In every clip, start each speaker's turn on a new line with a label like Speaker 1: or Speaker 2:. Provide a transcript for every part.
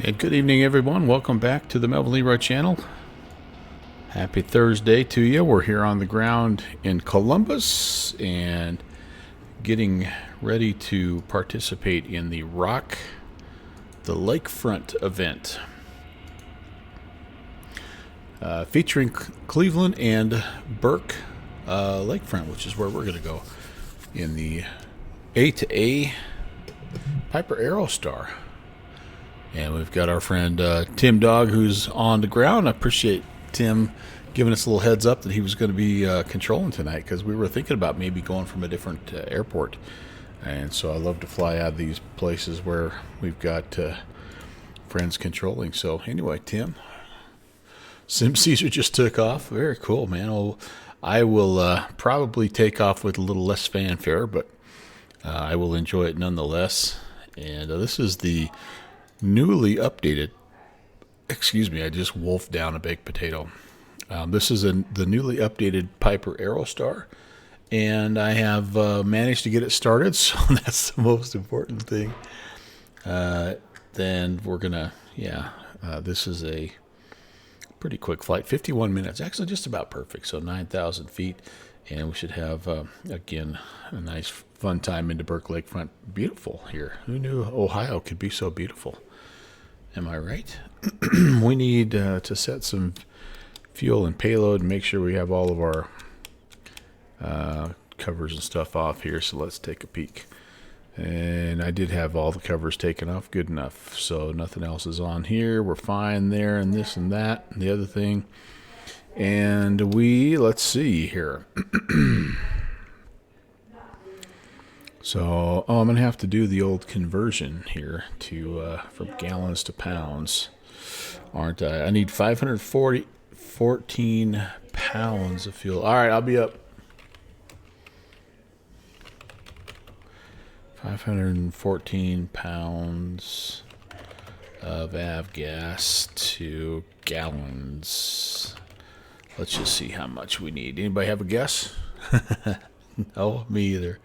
Speaker 1: And good evening, everyone. Welcome back to the Melvin Leroy channel. Happy Thursday to you. We're here on the ground in Columbus and getting ready to participate in the Lakefront event. Featuring Cleveland and Burke Lakefront, which is where we're going to go in the A2A Piper Aerostar. And we've got our friend Tim Dog, who's on the ground. I appreciate Tim giving us a little heads up that he was going to be controlling tonight, because we were thinking about maybe going from a different airport. And so I love to fly out of these places where we've got friends controlling. So anyway, Tim, Sim Caesar just took off. Very cool, man. Well, I will probably take off with a little less fanfare, but I will enjoy it nonetheless. And this is the newly updated, excuse me, I just wolfed down a baked potato. This is the newly updated Piper Aerostar, and I have managed to get it started, so that's the most important thing. Then we're gonna, this is a pretty quick flight, 51 minutes, actually just about perfect, so 9,000 feet, and we should have, again, a nice fun time into Burke Lakefront. Beautiful here. Who knew Ohio could be so beautiful? Am I right? We need to set some fuel and payload and make sure we have all of our covers and stuff off here. So let's take a peek. And I did have all the covers taken off. Good enough. So nothing else is on here. We're fine there, and this and that and the other thing. And let's see here. So, I'm going to have to do the old conversion here to from gallons to pounds, aren't I? I need 514 pounds of fuel. All right, I'll be up. 514 pounds of avgas to gallons. Let's just see how much we need. Anybody have a guess? No, me either.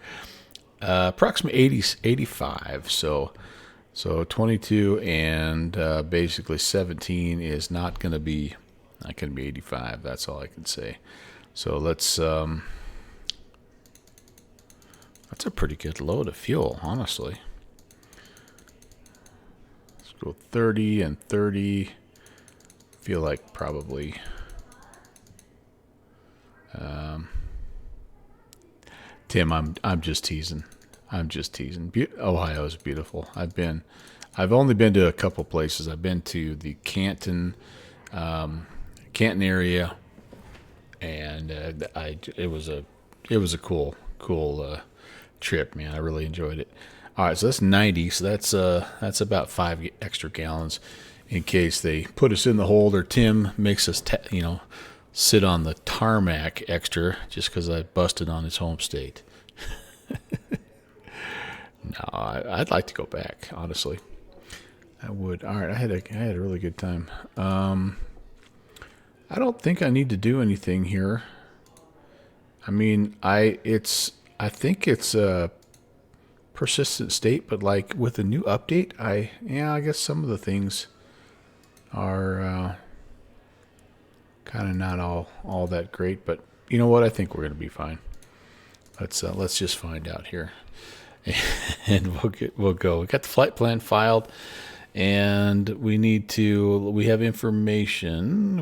Speaker 1: Approximately 85, so 22 and basically 17 is not going to be 85. That's all I can say. So let's that's a pretty good load of fuel, honestly. Let's go 30 and 30. Feel like probably Tim, I'm just teasing. Ohio is beautiful. I've only been to a couple places. I've been to the Canton area, and it was a cool trip, man. I really enjoyed it. All right, so that's 90. So that's about 5 extra gallons in case they put us in the hold, or Tim makes us sit on the tarmac extra just because I busted on his home state. No, I'd like to go back, honestly. I would. All right, I had a really good time. I don't think I need to do anything here. I mean, I think it's a persistent state, but like with the new update, I guess some of the things are kind of not all that great, but you know what? I think we're going to be fine. Let's just find out here, and we'll go. We got the flight plan filed, and we have information.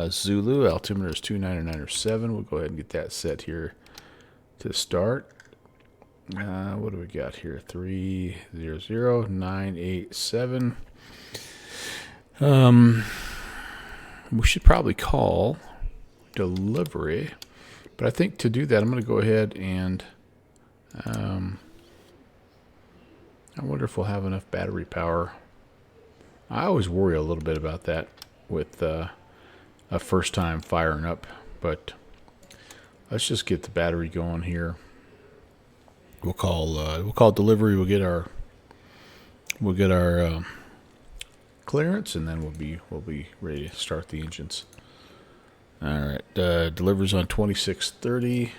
Speaker 1: Zulu altimeter is 29907. We'll go ahead and get that set here to start. What do we got here? 300987. We should probably call delivery, but I think to do that, I'm going to go ahead and I wonder if we'll have enough battery power. I always worry a little bit about that with a first time firing up, but let's just get the battery going here. We'll call delivery. We'll get our clearance, and then we'll be ready to start the engines. All right, delivers on 2630.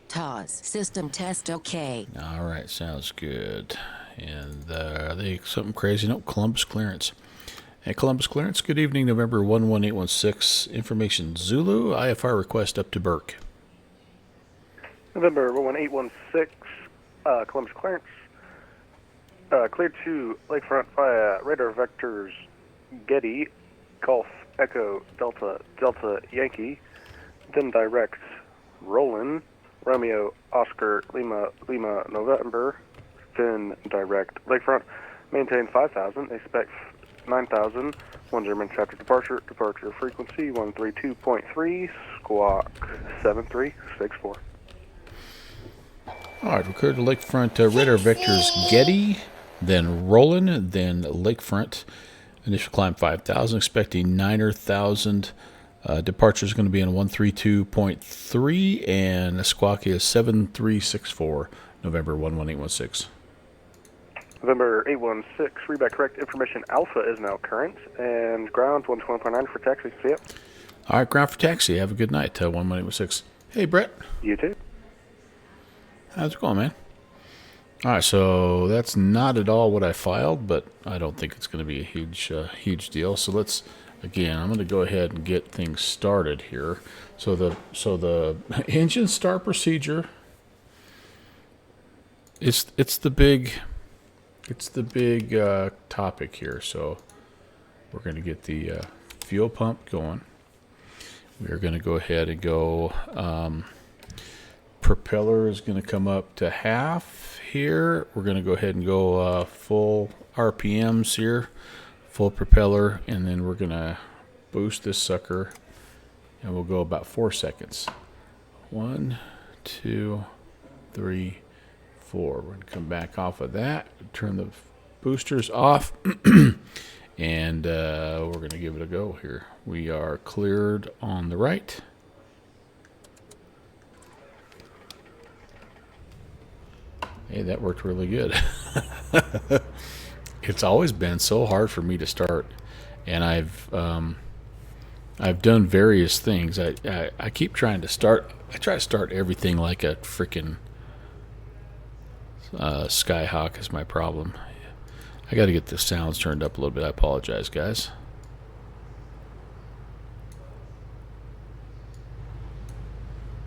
Speaker 2: TOS. System test OK.
Speaker 1: All right, sounds good. And are they something crazy? Nope, Columbus clearance. At Columbus clearance, good evening, November 11816. Information Zulu, IFR request up to Burke.
Speaker 3: November 11816, Columbus clearance. Cleared to Lakefront via radar vectors Getty, Golf, Echo, Delta, Delta, Yankee. Then direct Roland, Romeo, Oscar, Lima, Lima, November. Then direct Lakefront. Maintain 5,000. Expect 9,000. One German chapter departure. Departure frequency 132.3. Squawk 7364.
Speaker 1: All right, we're cleared to Lakefront radar vectors Getty, then Roland, then Lakefront. Initial climb 5,000, expecting 9,000. Departure is going to be in 132.3, and the squawk is 7364, November 11816.
Speaker 3: November 816, readback correct information alpha is now current, and ground 120.9 for taxi. See ya.
Speaker 1: All right, ground for taxi. Have a good night, 11816. Hey, Brett.
Speaker 3: You too.
Speaker 1: How's it going, man? All right, so that's not at all what I filed, but I don't think it's going to be a huge deal. So let's, again, I'm going to go ahead and get things started here. So the engine start procedure. It's the big topic here. So we're going to get the fuel pump going. We're going to go ahead and go. Propeller is going to come up to half here. We're going to go ahead and go full RPMs here, full propeller, and then we're going to boost this sucker, and we'll go about 4 seconds. 1, 2, 3, 4. We're going to come back off of that, turn the boosters off, and we're going to give it a go here. We are cleared on the right. Hey, that worked really good. It's always been so hard for me to start, and I've done various things. I keep trying to start. I try to start everything like a freaking Skyhawk is my problem. I got to get the sounds turned up a little bit. I apologize, guys.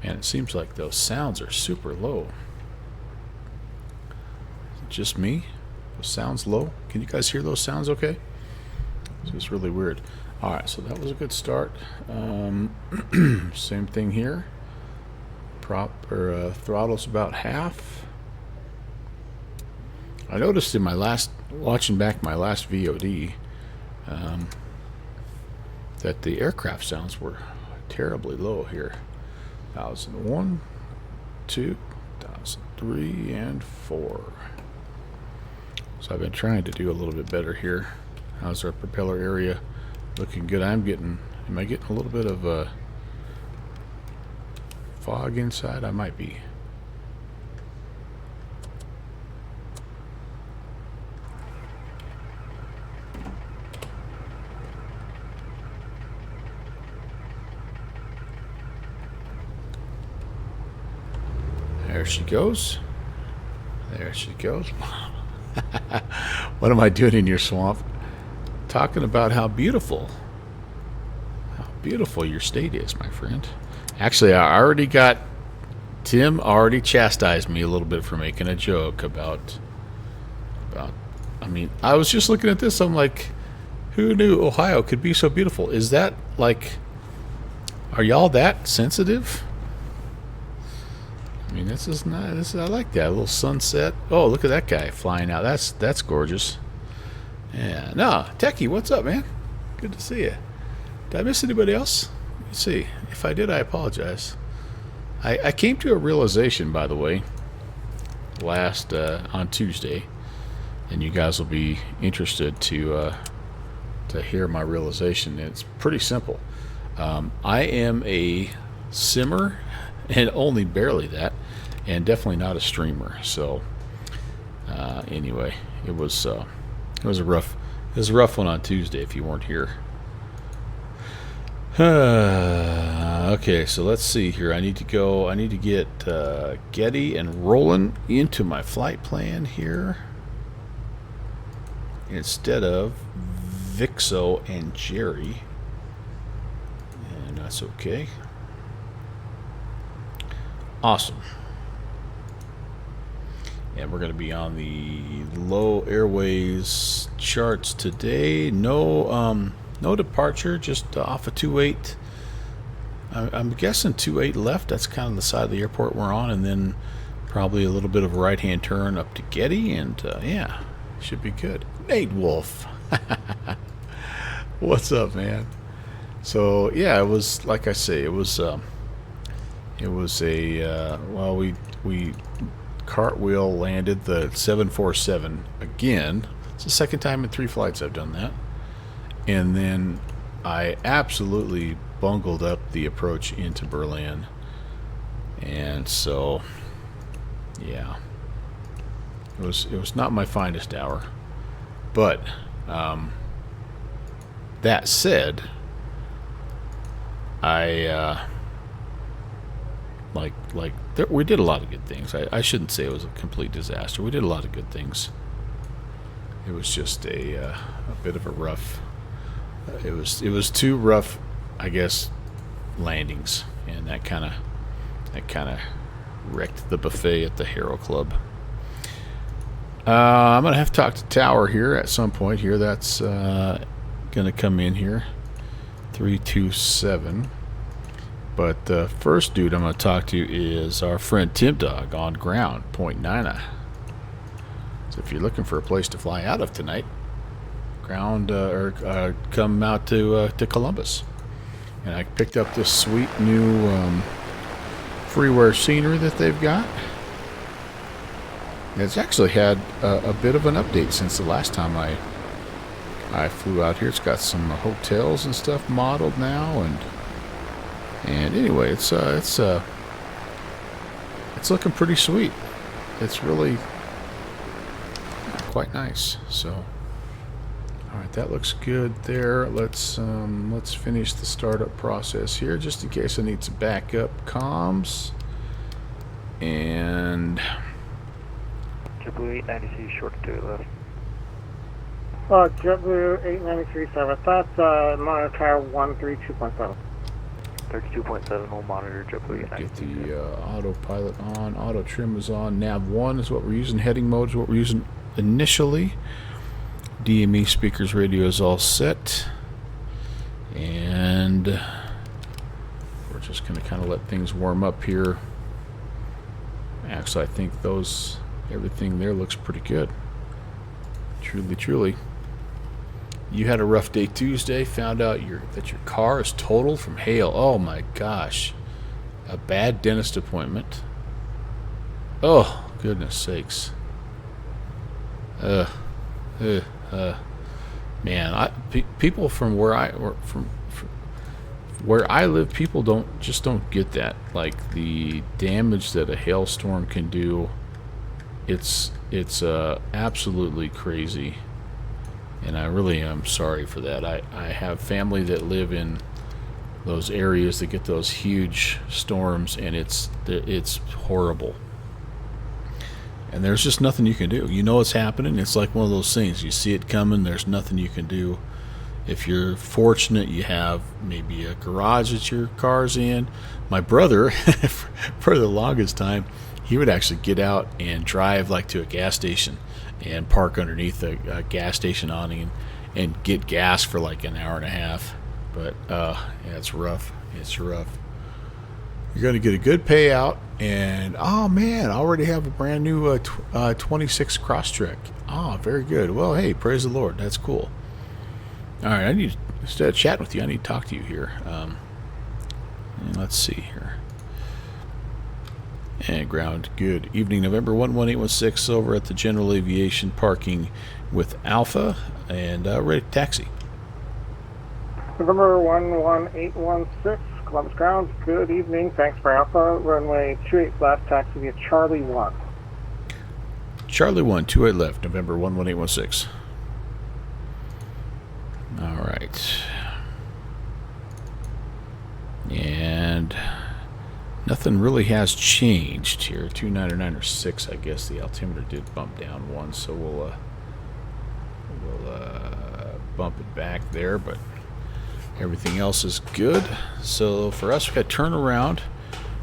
Speaker 1: Man, it seems like those sounds are super low. Just me? Those sounds low? Can you guys hear those sounds okay? So it's really weird. Alright, so that was a good start. Same thing here. Throttle's about half. I noticed in watching back my last VOD, that the aircraft sounds were terribly low here. 1,001, 2, 1,003, and 4. So I've been trying to do a little bit better here. How's our propeller area looking good? Am I getting a little bit of fog inside? I might be. There she goes. There she goes. What am I doing in your swamp? Talking about how beautiful your state is, my friend. Actually, I already got Tim already chastised me a little bit for making a joke about. I mean, I was just looking at this. I'm like, who knew Ohio could be so beautiful? Is that like, are y'all that sensitive? I mean, this is nice. I like that. A little sunset. Oh, look at that guy flying out. That's gorgeous. Yeah. No, Techie, what's up, man? Good to see you. Did I miss anybody else? Let's see. If I did, I apologize. I came to a realization, by the way, on Tuesday, and you guys will be interested to hear my realization. It's pretty simple. I am a simmer, and only barely that, and definitely not a streamer. So anyway, it was a rough one on Tuesday if you weren't here. Okay, so let's see here. I need to get Getty and Roland into my flight plan here instead of Vixo and Jerry. And that's okay. Awesome. And we're going to be on the low airways charts today. No departure, just off of 28. I'm guessing 28 left. That's kind of the side of the airport we're on, and then probably a little bit of a right-hand turn up to Getty, and yeah, should be good. Nate Wolf, what's up, man? So yeah, it was like I say, it was a well, we cartwheel landed the 747 again. It's the second time in 3 flights I've done that, and then I absolutely bungled up the approach into Berlin, and so yeah, it was not my finest hour, but that said, we did a lot of good things. I shouldn't say it was a complete disaster. We did a lot of good things. It was just a bit of a rough. It was 2 rough, I guess, landings, and that kind of wrecked the buffet at the Hero Club. I'm gonna have to talk to Tower here at some point here. That's gonna come in here, 327. But the first dude I'm gonna talk to is our friend Tim Dog on ground, Point Nina. So if you're looking for a place to fly out of tonight, or come out to Columbus. And I picked up this sweet new freeware scenery that they've got. It's actually had a bit of an update since the last time I flew out here. It's got some hotels and stuff modeled now, and anyway, it's looking pretty sweet. It's really quite nice. So. All right, that looks good there. Let's finish the startup process here, just in case I need to back up comms. And
Speaker 3: JetBlue 893 short to 2 left.
Speaker 4: JetBlue 893 service. That's monitor 132.7.
Speaker 3: 32.7 will monitor JetBlue 893.
Speaker 1: get the autopilot on. Auto trim is on. Nav 1 is what we're using. Heading mode is what we're using initially. DME speakers radio is all set, and we're just going to kind of let things warm up here. Actually, I think everything there looks pretty good. Truly. You had a rough day Tuesday, found out that your car is totaled from hail. Oh my gosh. A bad dentist appointment. Oh, goodness sakes. Man, people from where I live, people don't get that. Like, the damage that a hailstorm can do, it's absolutely crazy, and I really am sorry for that. I have family that live in those areas that get those huge storms, and it's horrible. And there's just nothing you can do. You know it's happening. It's like one of those things. You see it coming. There's nothing you can do. If you're fortunate, you have maybe a garage that your car's in. My brother, for the longest time, he would actually get out and drive like to a gas station and park underneath a gas station awning and get gas for like an hour and a half. But yeah, it's rough. It's rough. You're going to get a good payout, and oh man, I already have a brand new 26 Crosstrek. Oh, very good. Well, hey, praise the Lord. That's cool. All right, instead of chatting with you, I need to talk to you here. And let's see here. And ground, good evening, November 11816 over at the General Aviation parking with Alpha, and ready to taxi.
Speaker 4: November 11816. Columbus Grounds, good evening. Thanks for Alpha. Runway 28 left, taxi via Charlie 1.
Speaker 1: Charlie 1, 28 left, November 11816. All right. And Nothing really has changed here. 299 or 6, I guess. The altimeter did bump down 1, so we'll bump it back there, but everything else is good. So for us, we got to turn around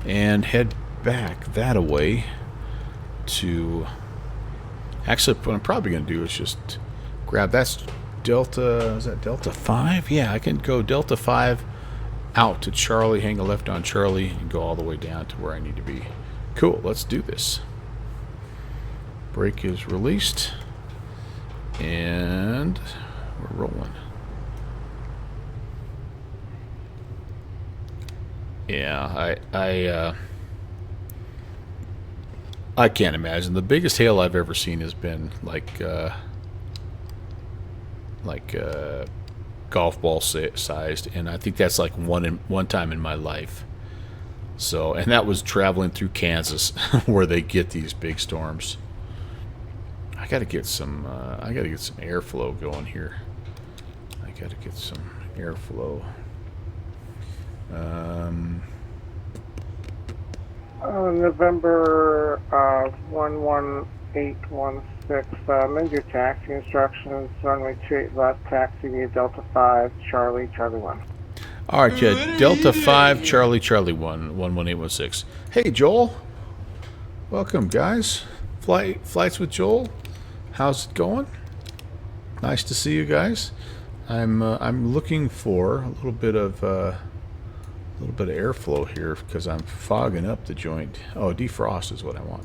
Speaker 1: and head back that way to... Actually, what I'm probably going to do is just grab... That's Delta... Is that Delta 5? Yeah, I can go Delta 5 out to Charlie, hang a left on Charlie, and go all the way down to where I need to be. Cool, let's do this. Brake is released. And we're rolling. Yeah, I can't imagine. The biggest hail I've ever seen has been like golf ball sized, and I think that's like one time in my life. So, and that was traveling through Kansas, where they get these big storms. I gotta get some airflow going here. I gotta get some airflow.
Speaker 4: November 11816, amend your taxi instructions, runway 28 left, taxi via Delta 5, Charlie, Charlie 1.
Speaker 1: All right, yeah, Delta 5, Charlie, Charlie 1, 11816. Hey, Joel. Welcome, guys. Flights with Joel. How's it going? Nice to see you guys. I'm looking for a little bit of airflow here because I'm fogging up the joint. Oh, defrost is what I want.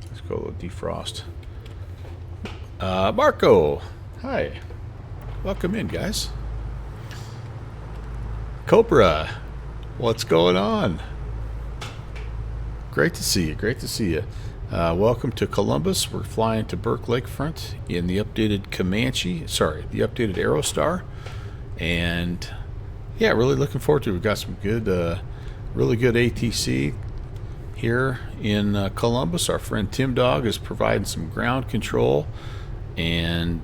Speaker 1: Let's go with defrost. Marco, hi. Welcome in, guys. Cobra, what's going on? Great to see you. Great to see you. Welcome to Columbus. We're flying to Burke Lakefront in the updated Comanche. Sorry, the updated Aerostar, and yeah, really looking forward to it. We've got some good, really good ATC here in Columbus. Our friend Tim Dog is providing some ground control, and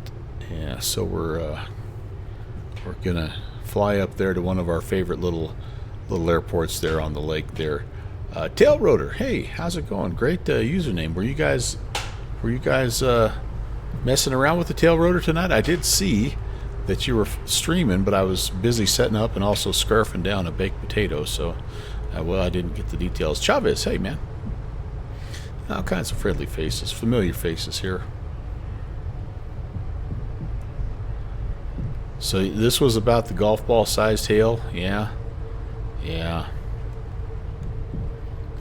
Speaker 1: yeah, so we're gonna fly up there to one of our favorite little airports there on the lake there. Tail Rotor, hey, how's it going? Great username. Were you guys messing around with the Tail Rotor tonight? I did see that you were streaming, but I was busy setting up and also scarfing down a baked potato, so well, I didn't get the details. Chavez, hey man. All kinds of friendly faces, familiar faces here. So this was about the golf ball sized hail, yeah.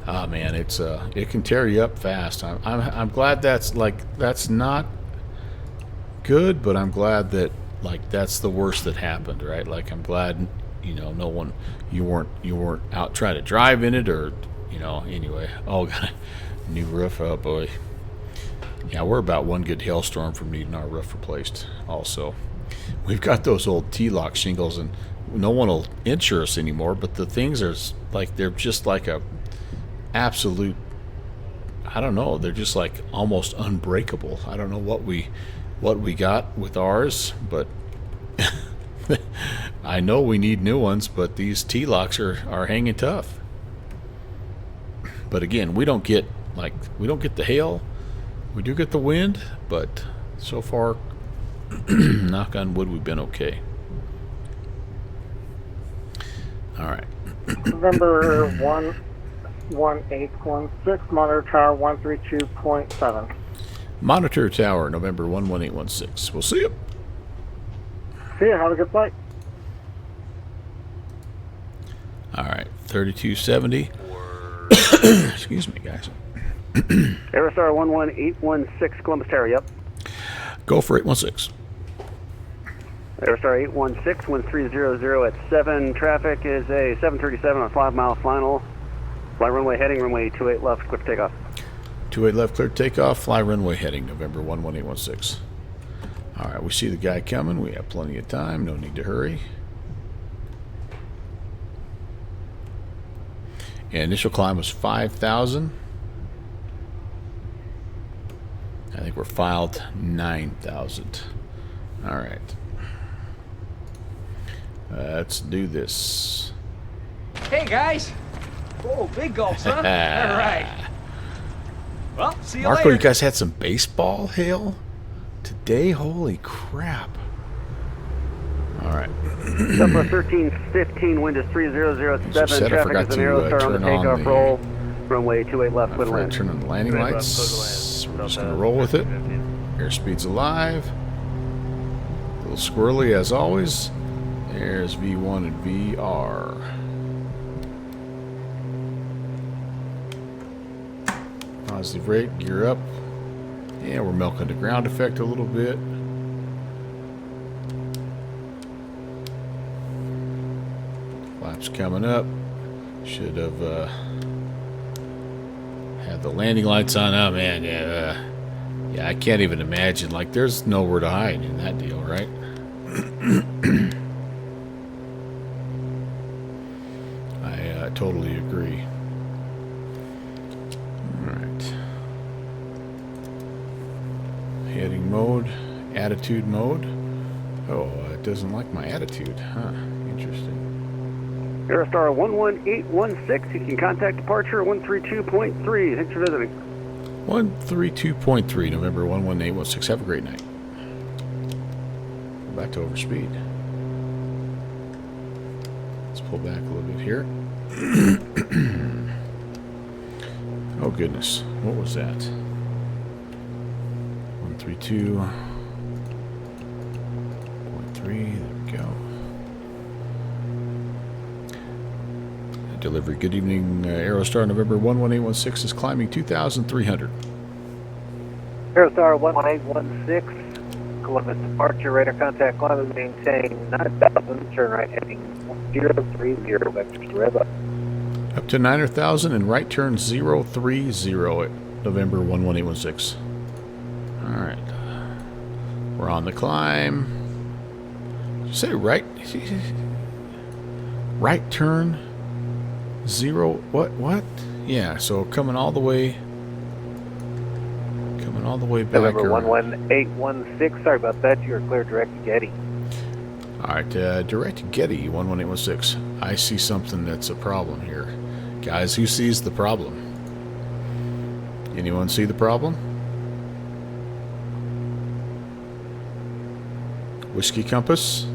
Speaker 1: Ah man, it can tear you up fast. I'm glad that's not good, but I'm glad that that's the worst that happened, right? Like I'm glad you weren't out trying to drive in it, or anyway. Oh, got a new roof. Oh boy. Yeah, we're about one good hailstorm from needing our roof replaced. Also, we've got those old T-lock shingles, and no one will insure us anymore. But the things are they're just like a absolute, I don't know, they're just like almost unbreakable. I don't know what we got with ours, but I know we need new ones, but these T-locks are hanging tough. But again, we don't get the hail. We do get the wind, but so far, knock on wood, we've been okay. All right.
Speaker 4: November 11816, monitor tower 132.7.
Speaker 1: Monitor tower, November 11816. We'll see you.
Speaker 4: See ya, have a good flight.
Speaker 1: All right, 3270. Excuse me, guys.
Speaker 3: Aerostar 11816, Columbus Tower, yep.
Speaker 1: Go for 816.
Speaker 3: Aerostar 816, 1300 at 7. Traffic is a 737 on 5 mile final. Fly runway heading, runway 28 left, clear for takeoff.
Speaker 1: 28 left, clear takeoff. Fly runway heading, November 11816. All right, we see the guy coming. We have plenty of time. No need to hurry. And initial climb was 5,000. I think we're filed 9,000. All right. Let's do this.
Speaker 5: Hey guys, Oh, big gulps, huh? All right. Well, see you
Speaker 1: Marco,
Speaker 5: later.
Speaker 1: you guys had some baseball hail today? Holy crap. All right.
Speaker 3: Southwest 1315, wind is 3007.
Speaker 1: As you said, I
Speaker 3: Traffic
Speaker 1: forgot
Speaker 3: is an
Speaker 1: to
Speaker 3: Aerostar on the
Speaker 1: turn on
Speaker 3: takeoff
Speaker 1: the-
Speaker 3: roll. Runway 28 left,
Speaker 1: I
Speaker 3: clear to
Speaker 1: forgot
Speaker 3: land.
Speaker 1: to turn on the landing lights. We're just going to roll with it. Airspeed's alive. A little squirrely as always. There's V1 and VR. Positive rate, gear up. Yeah, we're milking the ground effect a little bit. Flaps coming up. Should have had the landing lights on. Oh man, yeah, I can't even imagine. Like, there's nowhere to hide in that deal, right? I totally agree. Alright. Heading mode, attitude mode. Oh, it doesn't like my attitude, huh? Interesting.
Speaker 3: Aerostar 11816, you can contact departure at 132.3. Thanks for visiting.
Speaker 1: 132.3, November 11816. Have a great night. Back to overspeed. Let's pull back a little bit here. Oh goodness, what was that? 132.3, there we go. Delivery, good evening, Aerostar, November 11816 is climbing 2,300.
Speaker 4: Aerostar 11816, Columbus departure, radar contact, climb and maintain 9,000, turn right heading 030, vectors rev up.
Speaker 1: Up to 9,000 and right turn 030 at November 11816. Alright. We're on the climb. Did you say right? Right turn 0. What? Yeah, so coming all the way back.
Speaker 4: November 11816, sorry about that, you're clear direct to Getty.
Speaker 1: Alright, direct to Getty 11816. I see something that's a problem here. Guys, who sees the problem? Anyone see the problem? Whiskey compass?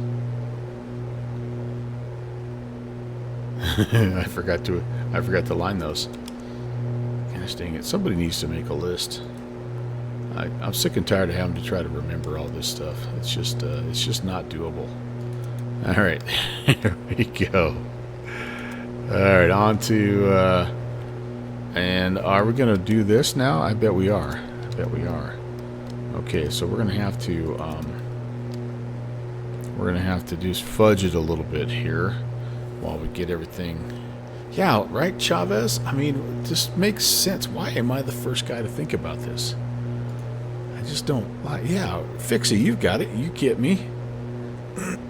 Speaker 1: I forgot to line those. Gosh dang it. Somebody needs to make a list. I'm sick and tired of having to try to remember all this stuff. It's just not doable. Alright, here we go. Alright, on to, and are we going to do this now? I bet we are. Okay, so we're going to have to just fudge it a little bit here while we get everything. Yeah, right, Chavez? I mean, it just makes sense. Why am I the first guy to think about this? I just don't like, yeah, fix it. You've got it. You get me.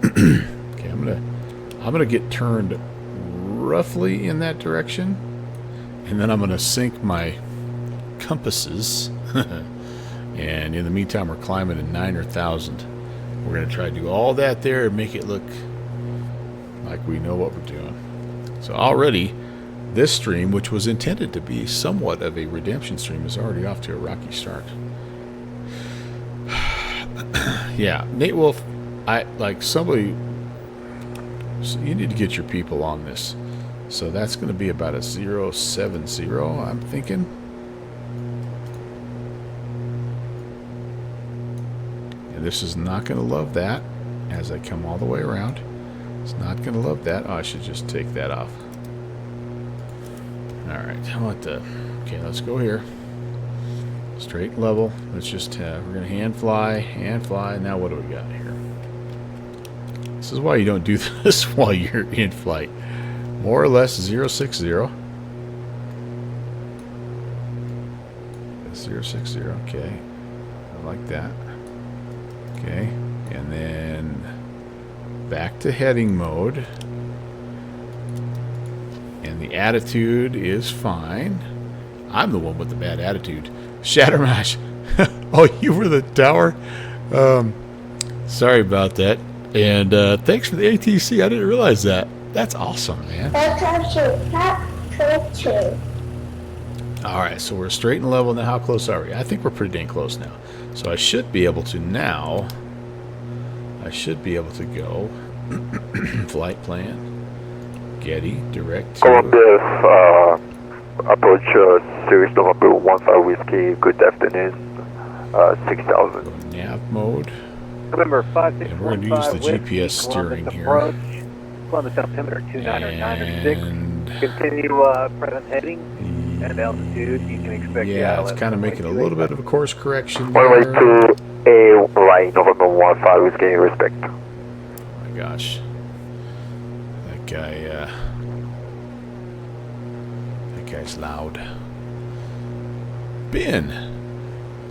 Speaker 1: Okay, I'm gonna get turned roughly in that direction, and then I'm gonna sync my compasses. And in the meantime, we're climbing to 9,000. We're gonna try to do all that there and make it look like we know what we're doing. So already, this stream, which was intended to be somewhat of a redemption stream, is already off to a rocky start. Yeah, Nate Wolf, somebody. So you need to get your people on this. So that's going to be about a 070, I'm thinking. And this is not going to love that as I come all the way around. It's not going to love that. Oh, I should just take that off. Alright, how about the... Okay, let's go here. Straight and level. Let's just... we're going to hand fly. Now what do we got here? This is why you don't do this while you're in flight. More or less 060. 060, okay. I like that. Okay, and then back to heading mode. And the attitude is fine. I'm the one with the bad attitude. Shattermash. Oh, you were the tower? Sorry about that. And thanks for the ATC. I didn't realize that. That's awesome, man. All right, so we're straight and level now. How close are we? I think we're pretty dang close now. So I should be able to now. I should be able to go. Flight plan. Getty, direct to...
Speaker 6: Columbus, approach Series November 15 Whiskey, good afternoon, 6,000.
Speaker 1: Nav mode.
Speaker 4: November
Speaker 1: And we're going to use the
Speaker 4: 5615
Speaker 1: GPS steering
Speaker 4: Columbus
Speaker 1: here.
Speaker 4: approach. Columbus altimeter 29906.
Speaker 1: And
Speaker 4: Continue present heading and altitude. You can expect
Speaker 1: yeah, it's kind of making a little bit of a course correction
Speaker 6: Runway
Speaker 1: there.
Speaker 6: 2A, right, November 15 Whiskey, respect.
Speaker 1: Oh my gosh. That guy, that guy's loud. Ben,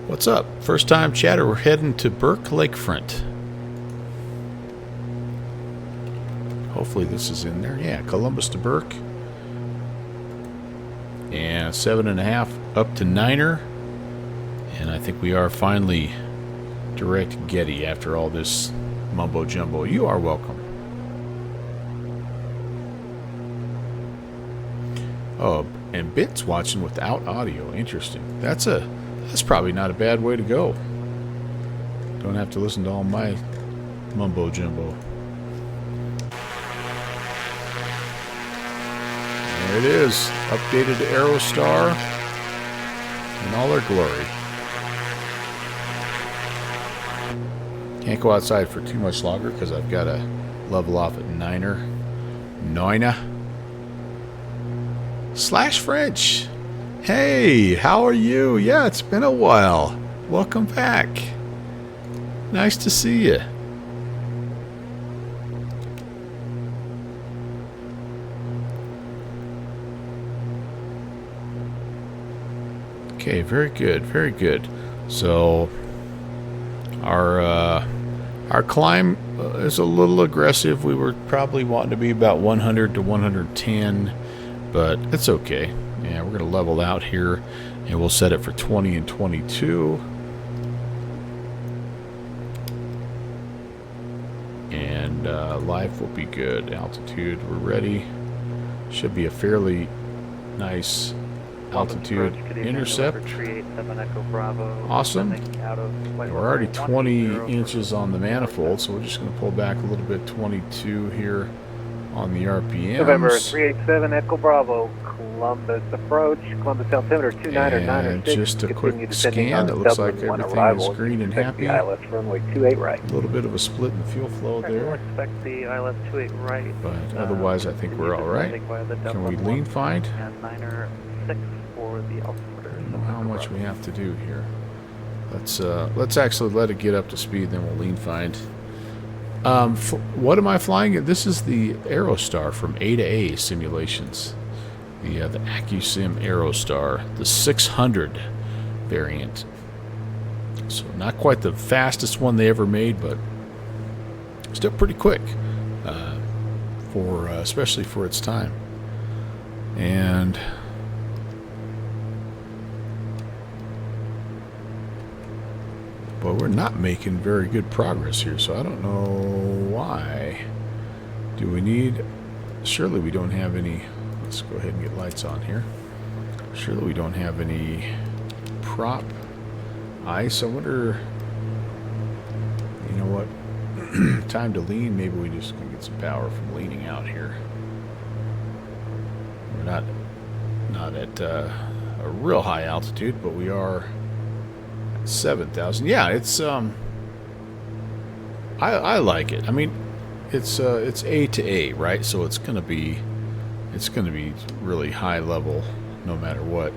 Speaker 1: what's up? First time chatter. We're heading to Burke Lakefront. Hopefully this is in there. Yeah, Columbus to Burke. And 7.5 up to Niner. And I think we are finally direct Getty after all this mumbo jumbo. You are welcome. Oh, and Bit's watching without audio. Interesting. That's probably not a bad way to go. Don't have to listen to all my mumbo jumbo. There it is. Updated to Aerostar in all their glory. Can't go outside for too much longer because I've got to level off at Niner. Slash French. Hey, how are you? Yeah, it's been a while. Welcome back. Nice to see you. Okay, very good, very good. So our climb is a little aggressive. We were probably wanting to be about 100 to 110, but it's okay. Yeah, we're going to level out here, and we'll set it for 20 and 22. And life will be good. Altitude, we're ready. Should be a fairly nice altitude intercept. Awesome. We're already 20 inches on the manifold, so we're just going to pull back a little bit. 22 here on the RPMs.
Speaker 4: November 387 Echo Bravo, Columbus approach, Columbus altimeter 29906.
Speaker 1: And just a quick scan. It looks like everything is green and happy.
Speaker 4: ILS runway 28 right.
Speaker 1: A little bit of a split in the fuel flow there,
Speaker 3: Expect the ILS 28 right.
Speaker 1: but otherwise I think we're all right. Can we lean find?
Speaker 3: And Niner 6 for the altimeter.
Speaker 1: I don't know how much we have to do here. Let's actually let it get up to speed, then we'll lean find. What am I flying? This is the Aerostar from A2A simulations. The AccuSim Aerostar, the 600 variant. So not quite the fastest one they ever made, but still pretty quick, especially for its time. And but we're not making very good progress here, so I don't know why. Do we need... Surely we don't have any... Let's go ahead and get lights on here. Surely we don't have any prop ice. I wonder... You know what? Time to lean. Maybe we just can get some power from leaning out here. We're not at a real high altitude, but we are... 7,000. Yeah, it's I like it. I mean, it's A2A, right? So it's gonna be really high level no matter what.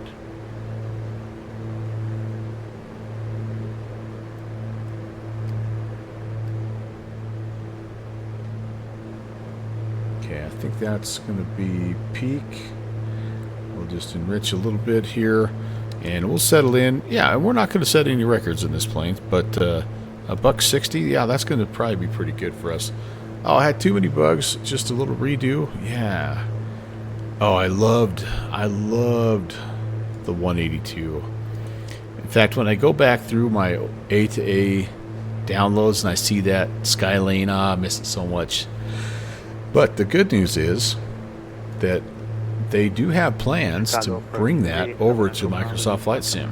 Speaker 1: Okay, I think that's gonna be peak. We'll just enrich a little bit here. And we'll settle in. Yeah, we're not going to set any records in this plane, but a $160, yeah, that's going to probably be pretty good for us. Oh, I had too many bugs. Just a little redo. Yeah. Oh, I loved the 182. In fact, when I go back through my A2A downloads and I see that Skylane, I miss it so much. But the good news is that they do have plans to bring that over to Microsoft Flight Sim.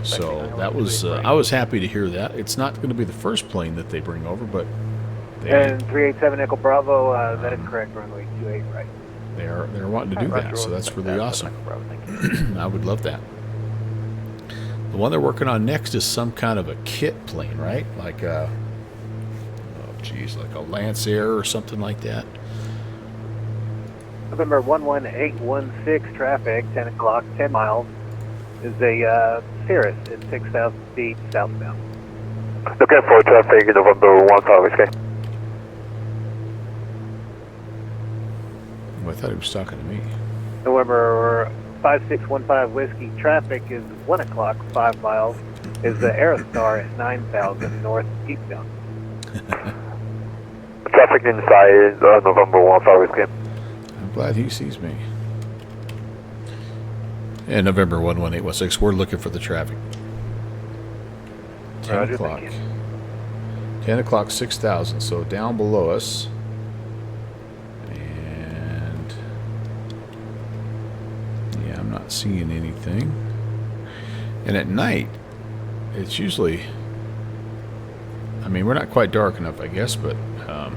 Speaker 1: So that was I was happy to hear that. It's not going to be the first plane that they bring over, but
Speaker 4: And 387 Echo Bravo, that is correct, runway 28 right.
Speaker 1: they're wanting to do that, so that's really awesome. I would love that. The one they're working on next is some kind of a kit plane, right? Like a, oh geez, like a Lance Air or something like that.
Speaker 4: November 11816 traffic, 10 o'clock, 10 miles, is a Cirrus at 6,000 feet southbound.
Speaker 6: Looking for traffic, November 15 Whiskey.
Speaker 1: Oh, I thought he was talking to me.
Speaker 4: November 5615 Whiskey traffic is 1 o'clock, 5 miles, is the Aerostar at 9,000 north eastbound.
Speaker 6: Traffic inside November 15 Whiskey.
Speaker 1: I'm glad he sees me. And November 11816, we're looking for the traffic. 10
Speaker 4: Roger,
Speaker 1: o'clock.
Speaker 4: thank you.
Speaker 1: 10 o'clock, 6,000, so down below us. And yeah, I'm not seeing anything. And at night, it's usually, I mean, we're not quite dark enough, I guess, but the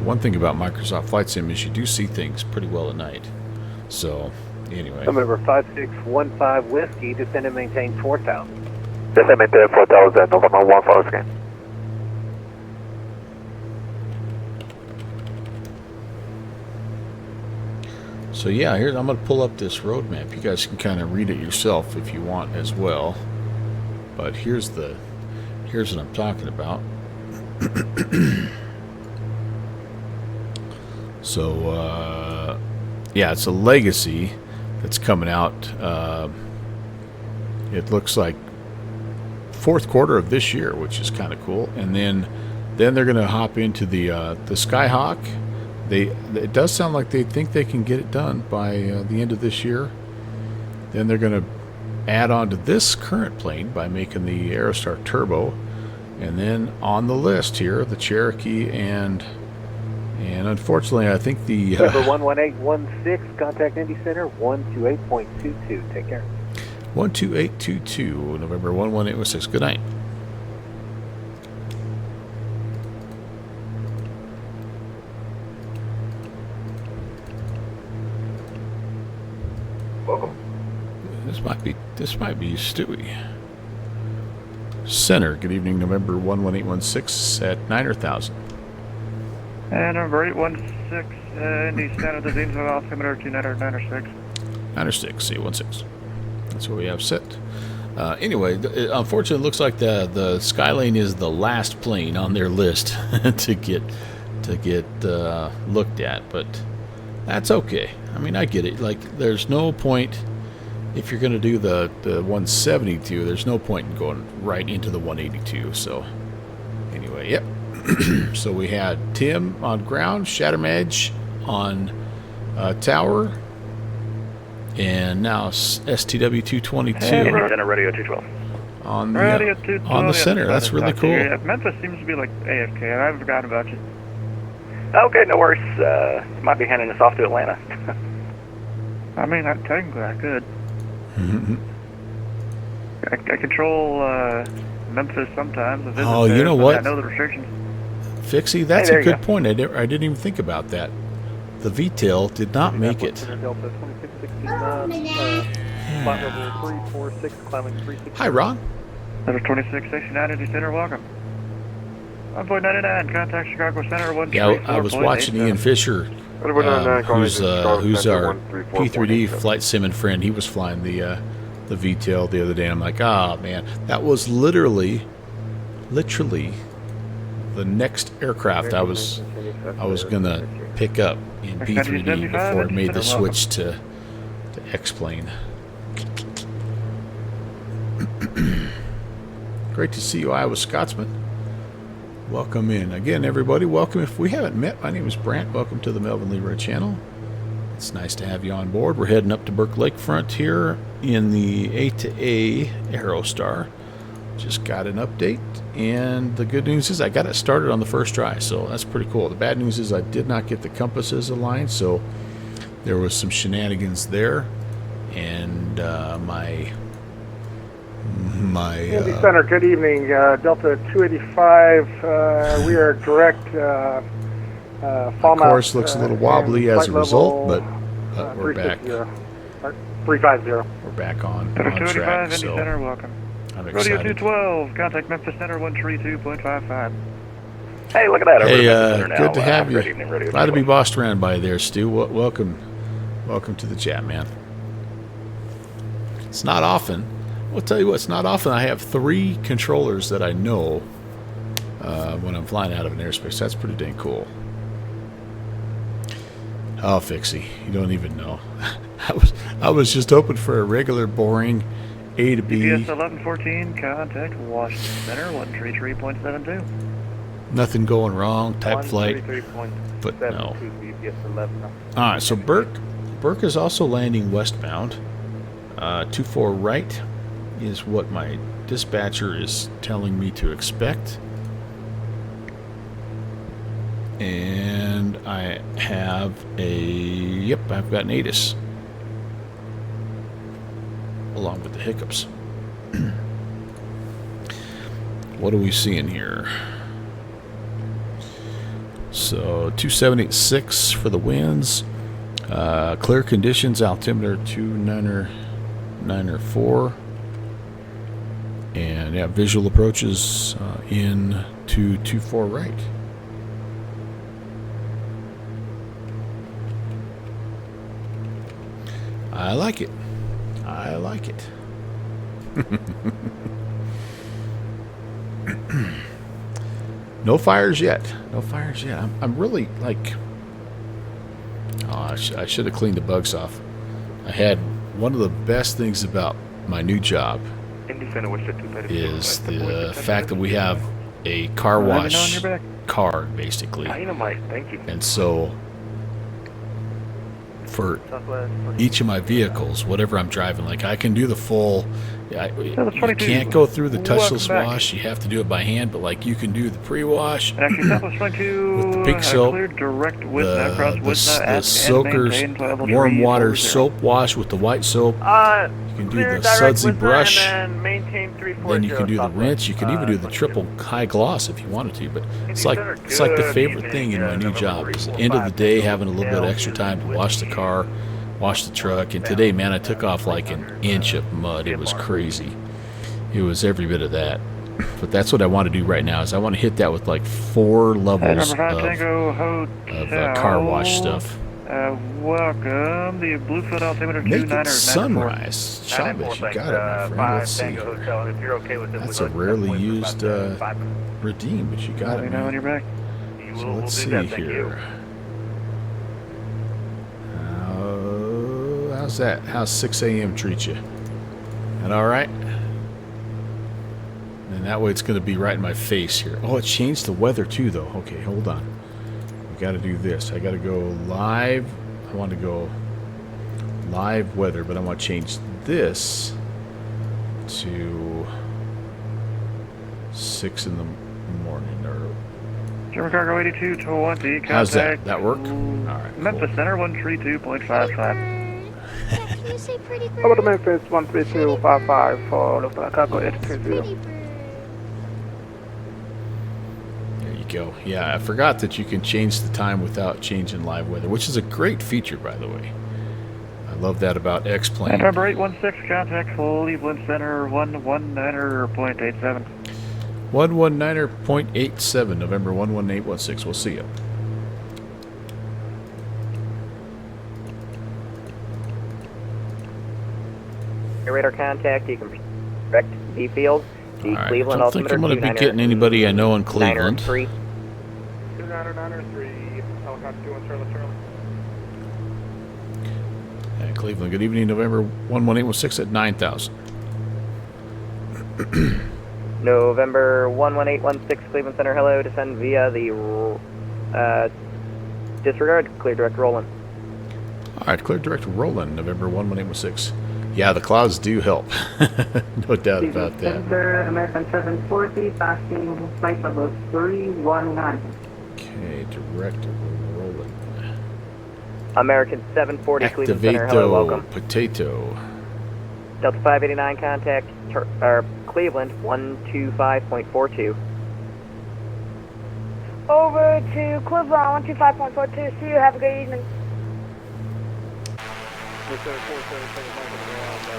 Speaker 1: one thing about Microsoft Flight Sim is you do see things pretty well at night. So, anyway.
Speaker 4: November 5615 Whiskey, descend and maintain 4,000.
Speaker 6: Descend and maintain 4,000, November 15 Whiskey.
Speaker 1: So yeah, here I'm going to pull up this road map. You guys can kind of read it yourself if you want as well. But here's what I'm talking about. So yeah, it's a Legacy that's coming out. It looks like fourth quarter of this year, which is kind of cool. And then they're going to hop into the Skyhawk. It does sound like they think they can get it done by the end of this year. Then they're going to add on to this current plane by making the Aerostar Turbo. And then on the list here, the Cherokee and unfortunately, I think the...
Speaker 4: November 11816, contact Indy Center, 128.22. Take care.
Speaker 1: 12822, November 11816. Good night.
Speaker 6: Welcome.
Speaker 1: This might be Stewie. Center, good evening, November 11816 at 9 or 1,000.
Speaker 7: And number 816, Indy Center, the Zines of altimeter 2996.
Speaker 1: 906, C16. That's what we have set. Anyway, unfortunately, it looks like the Skylane is the last plane on their list to get looked at, but that's okay. I mean, I get it. Like, there's no point if you're going to do the 172. There's no point in going right into the 182. So, anyway, yep. So we had Tim on ground, Shattermadge on tower, and now STW 222
Speaker 6: Center radio 212.
Speaker 1: on
Speaker 7: Radio
Speaker 1: the
Speaker 7: 212,
Speaker 1: on the center. That's really cool.
Speaker 7: Yeah, Memphis seems to be like AFK. I haven't forgotten about you.
Speaker 5: Okay, no worries. Might be handing us off to Atlanta.
Speaker 7: I mean, technically I could. I control Memphis sometimes. I visit
Speaker 1: Oh, you
Speaker 7: there,
Speaker 1: know
Speaker 7: but
Speaker 1: what?
Speaker 7: I know the restrictions.
Speaker 1: Fixie, that's
Speaker 5: Hey,
Speaker 1: a
Speaker 5: there you
Speaker 1: good point. I didn't even think about that. The VTAL did not make it.
Speaker 4: Delta 2669, flight level 346, climbing 360.
Speaker 1: Hi, Ron.
Speaker 7: Number 2669, Indy Center, welcome. 1.99, contact Chicago Center, 134.87.
Speaker 1: Yeah, I was watching Ian Fisher, who's our P3D flight sim and friend. He was flying the VTAL the other day. I'm like, ah, man, that was literally the next aircraft I was gonna pick up in P3D before I made the switch to X-plane. Great to see you, Iowa Scotsman. Welcome in again, everybody. Welcome. If we haven't met, my name is Brant. Welcome to the Melvin Leroy channel. It's nice to have you on board. We're heading up to Burke Lakefront here in the A2A Aerostar. Just got an update, and the good news is I got it started on the first try, so that's pretty cool. The bad news is I did not get the compasses aligned, so there was some shenanigans there, and my
Speaker 8: Andy Center, good evening. Delta 285, we are direct
Speaker 1: course looks a little wobbly as a result, but we're back.
Speaker 8: 350.
Speaker 1: We're back on
Speaker 7: Delta
Speaker 1: track,
Speaker 7: 285, Indy
Speaker 1: so
Speaker 7: Center, welcome.
Speaker 1: I'm
Speaker 7: Rodeo
Speaker 1: excited.
Speaker 7: 212, contact Memphis Center 132.55.
Speaker 6: Hey, look at that.
Speaker 1: Hey,
Speaker 6: Everybody's there
Speaker 1: good to
Speaker 6: now.
Speaker 1: have you.
Speaker 6: Good evening, Radio
Speaker 1: Glad to be
Speaker 6: 212.
Speaker 1: bossed around by there, Stu. Welcome to the chat, man. It's not often. I'll tell you what, it's not often I have 3 controllers that I know when I'm flying out of an airspace. That's pretty dang cool. Oh, Fixie, you don't even know. I was just hoping for a regular, boring A to B.
Speaker 7: GPS 1114, contact Washington Center 133.72.
Speaker 1: Nothing going wrong, type flight, but no. All right, so Burke is also landing westbound. 24 right is what my dispatcher is telling me to expect. And I have I've got an ATIS along with the hiccups. What are we seeing here? So 2786 for the winds. Clear conditions, altimeter 2994. And yeah, visual approaches in to 24 right. I like it. I like it. No fires yet. No fires yet. I'm really like... Oh, I should have cleaned the bugs off. I had one of the best things about my new job is the fact that we have a car wash card, basically.
Speaker 6: Thank you.
Speaker 1: And so for each of my vehicles, whatever I'm driving, like I can do the full... you can't go through the touchless wash. You have to do it by hand, but like you can do the pre-wash with the pink soap, the soakers, warm water soap wash with the white soap. You can do the sudsy brush. Then you can do the rinse. You can even do the triple high gloss if you wanted to. But it's like the favorite thing in my new job is the end of the day having a little bit of extra time to wash the car, wash the truck. And today, man, I took off like an inch of mud. It was crazy. It was every bit of that. But that's what I want to do right now is I want to hit that with like 4 levels of car wash stuff.
Speaker 7: Welcome, the Bluefoot altimeter
Speaker 1: Make
Speaker 7: 29
Speaker 1: it sunrise. Chavez, you got it, my friend. Let's see. That's a rarely used redeem, but you got
Speaker 7: Let
Speaker 1: it,
Speaker 7: me know when
Speaker 1: man.
Speaker 7: you're back.
Speaker 1: So let's see here. How's that? How's 6 a.m. treat you? That all right? And that way it's going to be right in my face here. Oh, it changed the weather too, though. Okay, hold on. We got to do this. I got to go live. I want to go live weather, but I want to change this to 6 in the morning. Or
Speaker 7: German Cargo 8220, contact
Speaker 1: how's that? That work? All right.
Speaker 7: Memphis Center 132.55.
Speaker 9: Can you say pretty bird?
Speaker 8: Over to Memphis 13255 for Cargo 820.
Speaker 1: There you go. Yeah, I forgot that you can change the time without changing live weather, which is a great feature, by the way. I love that about X-Plane.
Speaker 7: And number 816, contact Cleveland Center 119.87.
Speaker 1: 119.87, November 11816. We'll see you.
Speaker 4: Radar contact, you can direct D field. The
Speaker 1: All right.
Speaker 4: Cleveland
Speaker 1: I don't think I'm going to be getting anybody I know in Cleveland.
Speaker 8: 2993, helicopter 21 Charlie Charlie.
Speaker 1: Yeah, Cleveland, good evening, November 11816 at 9,000.
Speaker 4: November 11816, Cleveland Center, hello, descend via the disregard, clear direct Roland.
Speaker 1: All right, clear direct Roland, November 11816. Yeah, the clouds do help. No doubt about that.
Speaker 10: Center, American 740, passing flight level 319.
Speaker 1: Okay, direct Roland.
Speaker 4: American 740 Cleveland Center, hello, welcome.
Speaker 1: Potato.
Speaker 4: Delta 589 contact Cleveland 125.42.
Speaker 9: Over to Cleveland 125.42. See you. Have a good evening.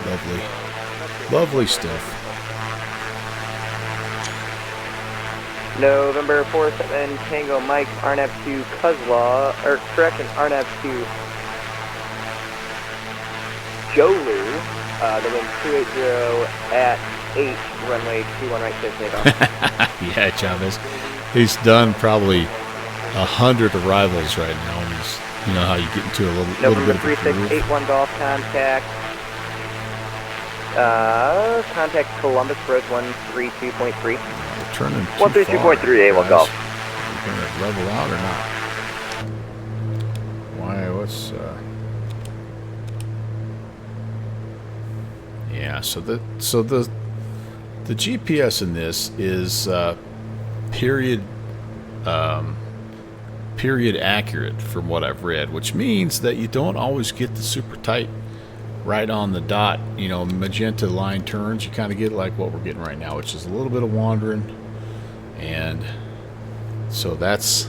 Speaker 1: Lovely. Lovely stuff.
Speaker 4: November 47 Tango Mike, RNAV 2 Cuzlaw, or correction, RNAV 2 Jolu, the wind 280 at 8, runway 21 right 6, takeoff.
Speaker 1: Yeah, Chavez. He's done probably 100 arrivals right now, and he's, you know how you get into a little bit
Speaker 4: November
Speaker 1: of a groove.
Speaker 4: 3681 Golf contact. Contact Columbus Approach 132.3.
Speaker 1: Turning
Speaker 4: 132.3 A1 Golf.
Speaker 1: Are we going to level out or not? Why? What's yeah. So the GPS in this is period accurate from what I've read, which means that you don't always get the super tight right on the dot, you know, magenta line turns. You kind of get like what we're getting right now, which is a little bit of wandering. And so that's,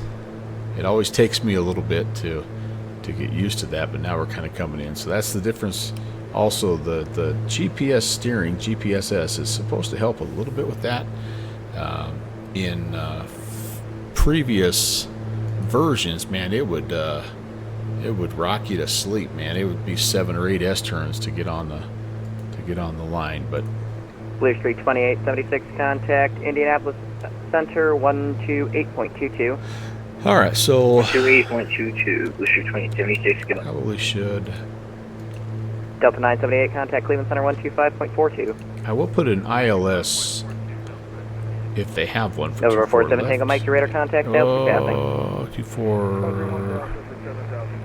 Speaker 1: it always takes me a little bit to get used to that, but now we're kind of coming in. So that's the difference. Also, the GPS steering, GPSS, is supposed to help a little bit with that. In previous versions, man, it would rock you to sleep, man. It would be 7 or 8 S turns to get on the line, but
Speaker 4: Blue Street 2876 contact Indianapolis Center 128.22.
Speaker 1: all right, so
Speaker 6: 28.22, Blue Street 2876, go.
Speaker 1: probably should.
Speaker 4: Delta 978 contact Cleveland Center 125.42.
Speaker 1: I will put an ILS if they have one for
Speaker 4: November
Speaker 1: 24
Speaker 4: 47 Tango Mike, your radar contact, failed to passing.
Speaker 1: 24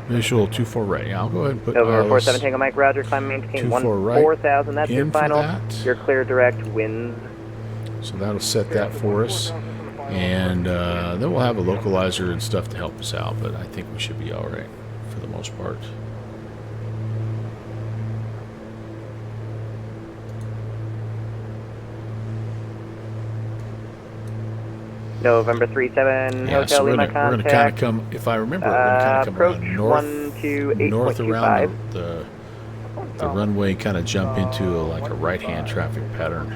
Speaker 1: visual 24 right. Yeah, I'll go ahead and put
Speaker 4: November
Speaker 1: ILS
Speaker 4: 47 Tango Mike, Roger, climb and maintain
Speaker 1: 24 right
Speaker 4: 14,000, that's your
Speaker 1: in for
Speaker 4: final.
Speaker 1: that.
Speaker 4: Your clear direct winds.
Speaker 1: So that'll set that for us. And then we'll have a localizer and stuff to help us out, but I think we should be all right for the most part.
Speaker 4: November 37
Speaker 1: Yeah, so
Speaker 4: Hotel
Speaker 1: we're
Speaker 4: Lima
Speaker 1: gonna kind of
Speaker 4: contact.
Speaker 1: come, if I remember, we're gonna kind of come
Speaker 4: Approach
Speaker 1: around north around
Speaker 4: 128.25.
Speaker 1: the runway, kind of jump into like a right-hand traffic pattern.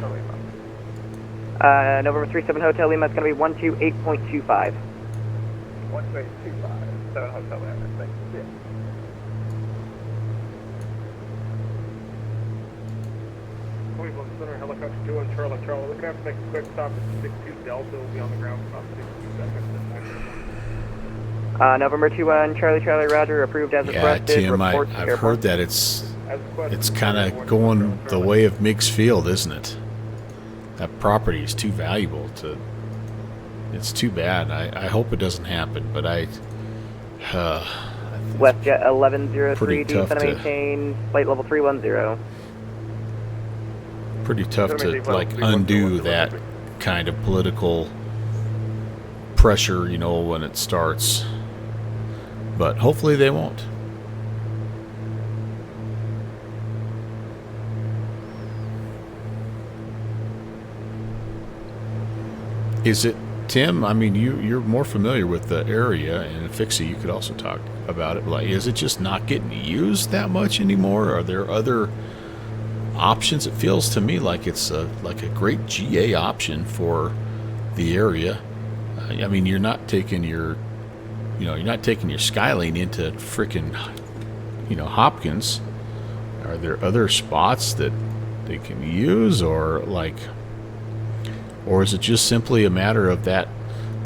Speaker 4: November 37 Hotel Lima, it's going to be 128.25.
Speaker 8: 128.25, 7 Hotel Lima, thank you. Cleveland Center, helicopter 2 on Charlie Charlie. We're going to have to make a quick stop at 62 Delta. We'll be on the ground for about 62 seconds.
Speaker 4: November 21 Charlie Charlie Roger, approved as
Speaker 1: Yeah,
Speaker 4: requested.
Speaker 1: Tim,
Speaker 4: Report to
Speaker 1: I've
Speaker 4: airport.
Speaker 1: heard that it's kind of going the way of Meigs Field, isn't it? That property is too valuable to. It's too bad. I hope it doesn't happen, but I think
Speaker 4: WestJet 1103,
Speaker 1: pretty tough
Speaker 4: descend
Speaker 1: to-
Speaker 4: and maintain flight level 310.
Speaker 1: pretty tough to like undo that kind of political pressure, you know, when it starts. But hopefully they won't. Is it, Tim? I mean, you're more familiar with the area, and Fixie, you could also talk about it. Like, is it just not getting used that much anymore? Are there other options? It feels to me like it's like a great GA option for the area. I mean, you're not taking your Skylane into frickin', Hopkins. Are there other spots that they can use, or is it just simply a matter of that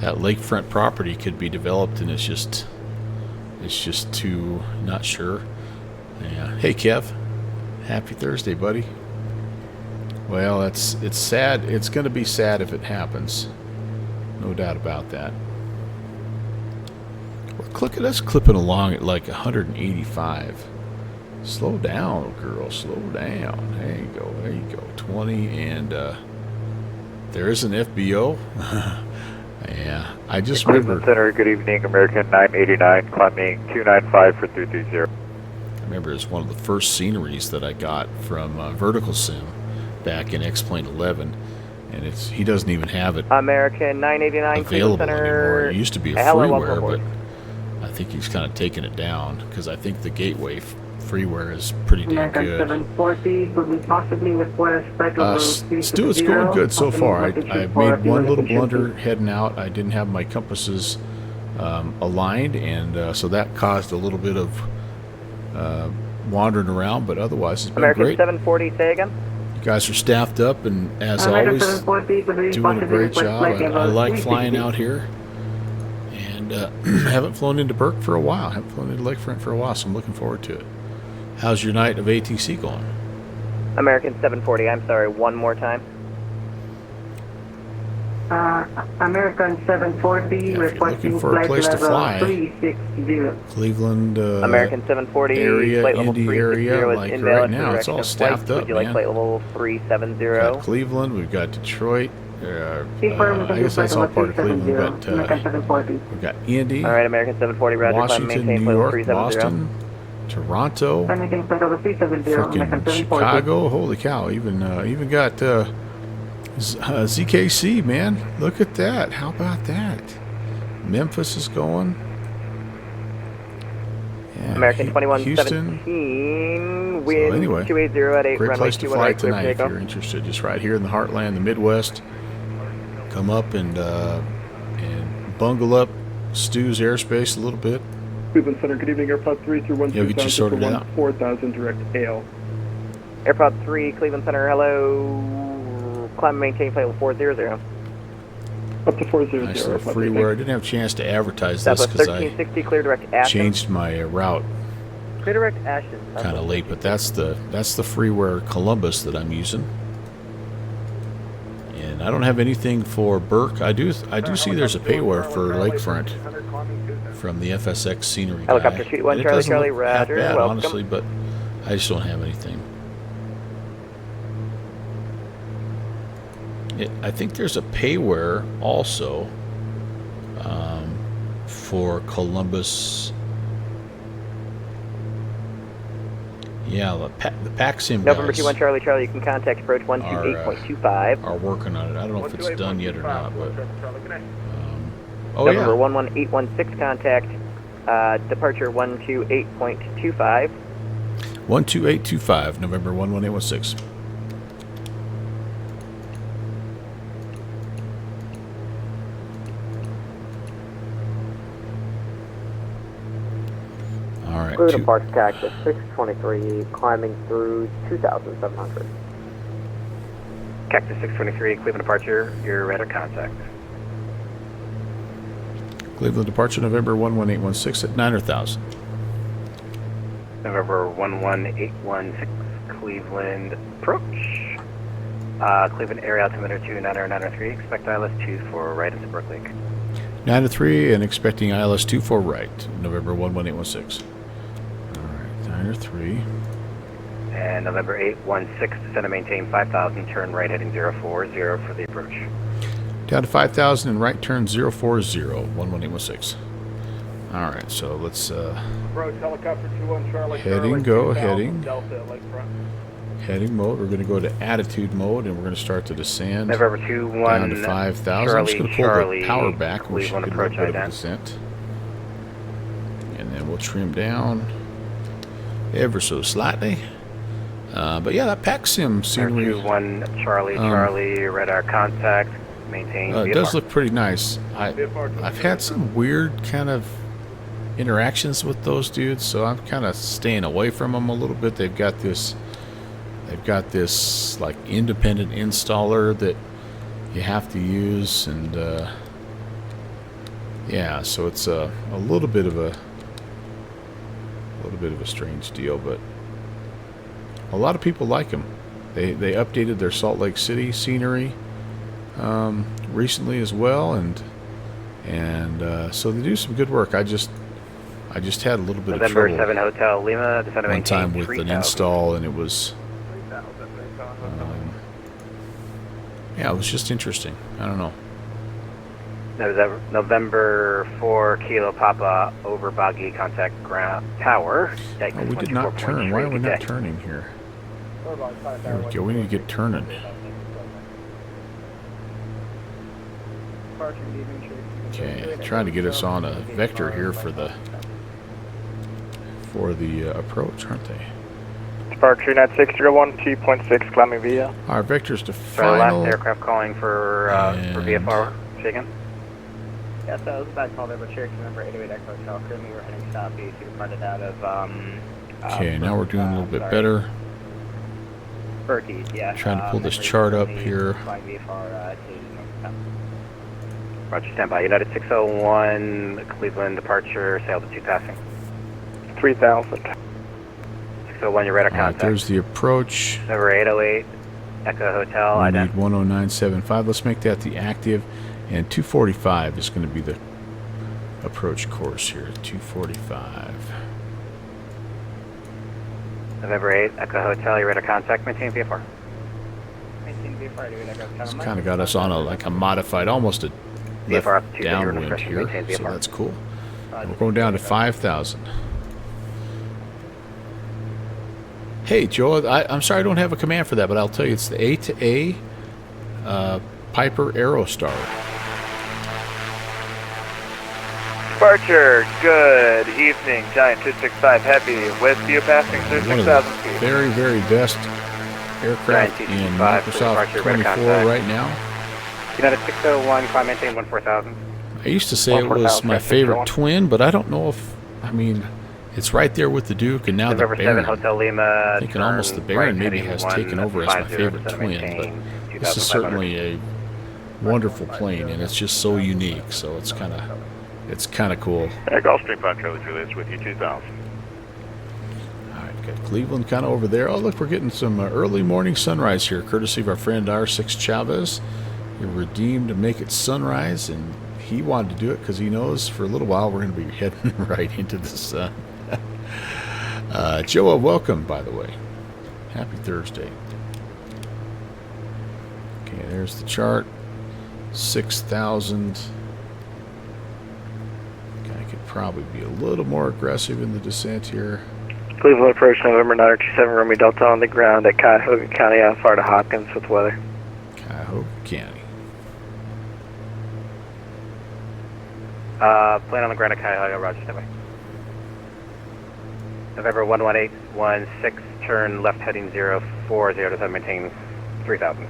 Speaker 1: lakefront property could be developed and it's just too, not sure. Yeah. Hey, Kev. Happy Thursday, buddy. Well, it's sad. It's going to be sad if it happens. No doubt about that. Look at us clipping along at like 185. Slow down, girl. Slow down. There you go. There you go. 20 and there is an FBO. Yeah, I just
Speaker 6: Cleveland
Speaker 1: remember.
Speaker 6: Center, good evening, American 989, climbing 295 for 330.
Speaker 1: I remember it's one of the first sceneries that I got from Vertical Sim back in X-Plane 11, and he doesn't even have it
Speaker 4: American 989
Speaker 1: available
Speaker 4: Cleveland
Speaker 1: anymore.
Speaker 4: Center.
Speaker 1: It used to be a
Speaker 4: Hello, welcome
Speaker 1: freeware,
Speaker 4: aboard.
Speaker 1: but I think he's kind of taken it down because I think the Gateway freeware is pretty damn
Speaker 10: American
Speaker 1: good.
Speaker 10: 740, could we possibly request flight level
Speaker 1: Stu, it's going good so far. I've made one little blunder heading out. I didn't have my compasses aligned, and so that caused a little bit of wandering around, but otherwise it's been
Speaker 4: American
Speaker 1: great.
Speaker 4: 740, say again.
Speaker 1: You guys are staffed up, and as
Speaker 10: American
Speaker 1: always,
Speaker 10: 740, could we
Speaker 1: doing a
Speaker 10: possibly
Speaker 1: great
Speaker 10: request
Speaker 1: job.
Speaker 10: flight
Speaker 1: I
Speaker 10: level
Speaker 1: like
Speaker 10: 360?
Speaker 1: flying out here, and haven't flown into Burke for a while. Haven't flown into Lakefront for a while, so I'm looking forward to it. How's your night of ATC going?
Speaker 4: American 740, I'm sorry, one more time.
Speaker 10: American 740,
Speaker 1: if you're
Speaker 10: requesting
Speaker 1: looking for a
Speaker 10: flight
Speaker 1: place to
Speaker 10: level
Speaker 1: fly,
Speaker 10: 360.
Speaker 1: Cleveland
Speaker 4: American 740,
Speaker 1: area,
Speaker 4: flight level
Speaker 1: Indy
Speaker 4: 360
Speaker 1: area,
Speaker 4: is
Speaker 1: like
Speaker 4: invalid
Speaker 1: right
Speaker 4: for
Speaker 1: now, it's all
Speaker 4: direction of
Speaker 1: staffed
Speaker 4: flight.
Speaker 1: up,
Speaker 4: Would you like
Speaker 1: man.
Speaker 4: flight level 370?
Speaker 1: We've got Cleveland, we've got Detroit.
Speaker 10: Confirm
Speaker 1: I guess that's all part of Cleveland. We've got,
Speaker 10: 740.
Speaker 1: we've got Indy,
Speaker 4: Alright, American 740, roger, climb,
Speaker 1: Washington,
Speaker 4: maintain
Speaker 1: New
Speaker 4: flight level
Speaker 1: York,
Speaker 4: 370.
Speaker 1: Boston, Toronto,
Speaker 10: Anything flight level 370,
Speaker 1: freaking
Speaker 10: American 740.
Speaker 1: Chicago. Holy cow! Even got ZKC, man. Look at that. How about that? Memphis is going. Yeah,
Speaker 4: American
Speaker 1: Houston.
Speaker 4: 2117, wind
Speaker 1: anyway,
Speaker 4: 280 at 8,
Speaker 1: Great
Speaker 4: runway
Speaker 1: place to
Speaker 4: 21
Speaker 1: fly
Speaker 4: right, clear
Speaker 1: tonight
Speaker 4: for
Speaker 1: if you're
Speaker 4: takeoff.
Speaker 1: interested. Just right here in the heartland, the Midwest. Come up and bungle up Stu's airspace a little bit.
Speaker 8: Cleveland Center, good evening, AirPod 3 through
Speaker 1: You'll get you
Speaker 8: 13000
Speaker 1: sorted
Speaker 8: for
Speaker 1: out.
Speaker 8: 4000 direct AL.
Speaker 4: AirPod 3, Cleveland Center, hello. Climb and maintain flight level 400.
Speaker 8: Up to 400.
Speaker 1: Nice little
Speaker 8: AirPod 3,
Speaker 1: freeware. I didn't have a chance to advertise this
Speaker 4: Southwest
Speaker 1: because I
Speaker 4: 1360, clear direct Ashton.
Speaker 1: changed my route
Speaker 4: Clear direct Ashton.
Speaker 1: kind of late, but that's the freeware Columbus that I'm using. And I don't have anything for Burke. I do see there's a payware for Lakefront from the FSX scenery guy.
Speaker 4: Helicopter Shoot 1,
Speaker 1: And it
Speaker 4: Charlie,
Speaker 1: doesn't
Speaker 4: Charlie,
Speaker 1: look that
Speaker 4: roger,
Speaker 1: bad,
Speaker 4: welcome.
Speaker 1: honestly, but I just don't have anything. I think there's a payware also for Columbus. Yeah, the PAXIM
Speaker 4: November
Speaker 1: guys
Speaker 4: 21, Charlie, Charlie, you can contact approach 128.25.
Speaker 1: are working on it. I don't know if it's done yet or not, but oh
Speaker 4: November
Speaker 1: yeah,
Speaker 4: 11816, contact departure 128.25.
Speaker 1: 12825, November 11816. All right,
Speaker 4: Clear departure cactus 623, climbing through 2,700. Cactus 623, Cleveland departure, your radar contact.
Speaker 1: Cleveland departure November 11816 at 9,000.
Speaker 4: November 11816, Cleveland approach. Cleveland area altimeter 2993, expect ILS 24 right into Berkeley.
Speaker 1: 9-3 and expecting ILS 24 right, November 11816. All right, 9-3.
Speaker 4: And November 816, descend and maintain 5,000, turn right heading 040 for the approach.
Speaker 1: Down to 5,000 and right turn 040, 11816. All right, so let's
Speaker 8: Approach helicopter 21 Charlie.
Speaker 1: Heading,
Speaker 8: Charlie,
Speaker 1: go,
Speaker 8: 2000
Speaker 1: heading.
Speaker 8: Delta Lakefront.
Speaker 1: heading mode. We're going to go to attitude mode and we're going to start to descend
Speaker 4: November 21
Speaker 1: down to 5,000. I'm just going to pull the power back. We should get a little bit of a descent. And then we'll trim down ever so slightly. But yeah, that PAXIM scenery
Speaker 4: 21 Charlie, Charlie, radar contact, maintain.
Speaker 1: it does look pretty nice. I've had some weird kind of interactions with those dudes, so I'm kind of staying away from them a little bit. They've got this like independent installer that you have to use, and yeah, so it's a little bit of a strange deal, but a lot of people like them. They updated their Salt Lake City scenery recently as well, and so they do some good work. I just had a little bit of trouble
Speaker 4: 7 Hotel Lima,
Speaker 1: one time with an install, and it was yeah, it was just interesting. I don't know.
Speaker 3: November 4 Kilo Papa over Boggy, contact ground tower.
Speaker 1: Oh, we did not turn. Why are we not turning here? There we go. We need to get turning. Okay, trying to get us on a vector here for the approach, aren't they?
Speaker 6: Departure net 601, 2.6, climbing via.
Speaker 1: Our vectors to
Speaker 3: So
Speaker 1: final.
Speaker 3: last aircraft calling for VFR, shaken.
Speaker 4: Yeah, so it was a bad call there, but Cherokee number 808 Echo Hotel. Currently we're heading southeast. You departed out of,
Speaker 1: Okay, now we're doing a little bit better.
Speaker 4: Berkey, yeah.
Speaker 1: Trying to pull this chart up here.
Speaker 4: Flying VFR to
Speaker 3: Roger, stand by. United 601, Cleveland departure, sail to 2 passing.
Speaker 6: 3,000.
Speaker 3: 601, your radar
Speaker 1: All right,
Speaker 3: contact.
Speaker 1: there's the approach.
Speaker 3: Number 808, Echo Hotel.
Speaker 1: We need 10975. Let's make that the active. And 245 is going to be the approach course here. 245.
Speaker 3: November 8, Echo Hotel, your radar contact. Maintain VFR.
Speaker 4: maintain VFR to Echo Hotel.
Speaker 1: It's kind of got us on a modified, almost a left
Speaker 3: VFR up to 2,
Speaker 1: downwind
Speaker 3: refresh,
Speaker 1: here.
Speaker 3: maintain
Speaker 1: So
Speaker 3: VFR.
Speaker 1: that's cool. We're going down to 5,000. Hey, Joe, I'm sorry I don't have a command for that, but I'll tell you it's the A2A Piper Aerostar.
Speaker 6: Departure, good evening, Giant 265 Heavy, with you passing through
Speaker 1: One of the
Speaker 6: 6,000 feet.
Speaker 1: very, very best aircraft
Speaker 3: Giant
Speaker 1: in
Speaker 3: 265,
Speaker 1: Microsoft
Speaker 3: departure, radar
Speaker 1: 24
Speaker 3: contact.
Speaker 1: right now.
Speaker 3: United 601, climb maintain 14000.
Speaker 1: I used to say it was my favorite twin, but I don't know if, I mean, it's right there with the Duke and now the
Speaker 3: November 7,
Speaker 1: Baron.
Speaker 3: Hotel Lima.
Speaker 1: I'm thinking
Speaker 3: turn
Speaker 1: almost the Baron
Speaker 3: right,
Speaker 1: maybe
Speaker 3: heading
Speaker 1: has taken over as my
Speaker 3: 150,
Speaker 1: favorite twin,
Speaker 3: maintain
Speaker 1: but this is
Speaker 3: 2,500.
Speaker 1: certainly a wonderful plane, and it's just so unique, so it's kind of cool.
Speaker 6: Gulfstream 5 Charlie Juliet's with you, 2,000.
Speaker 1: All right, got Cleveland kind of over there. Oh, look, we're getting some early morning sunrise here, courtesy of our friend R6 Chavez. He redeemed to make it sunrise, and he wanted to do it because he knows for a little while we're going to be heading right into the sun. Joa, welcome, by the way. Happy Thursday. Okay, there's the chart. 6,000. I could probably be a little more aggressive in the descent here.
Speaker 6: Cleveland approach November 927 Romeo Delta on the ground at Cuyahoga County, out far to Hopkins with weather.
Speaker 1: Cuyahoga County.
Speaker 3: Plan on the ground at Cuyahoga, roger, stand by. November 11816, turn left heading 040 to maintain 3000.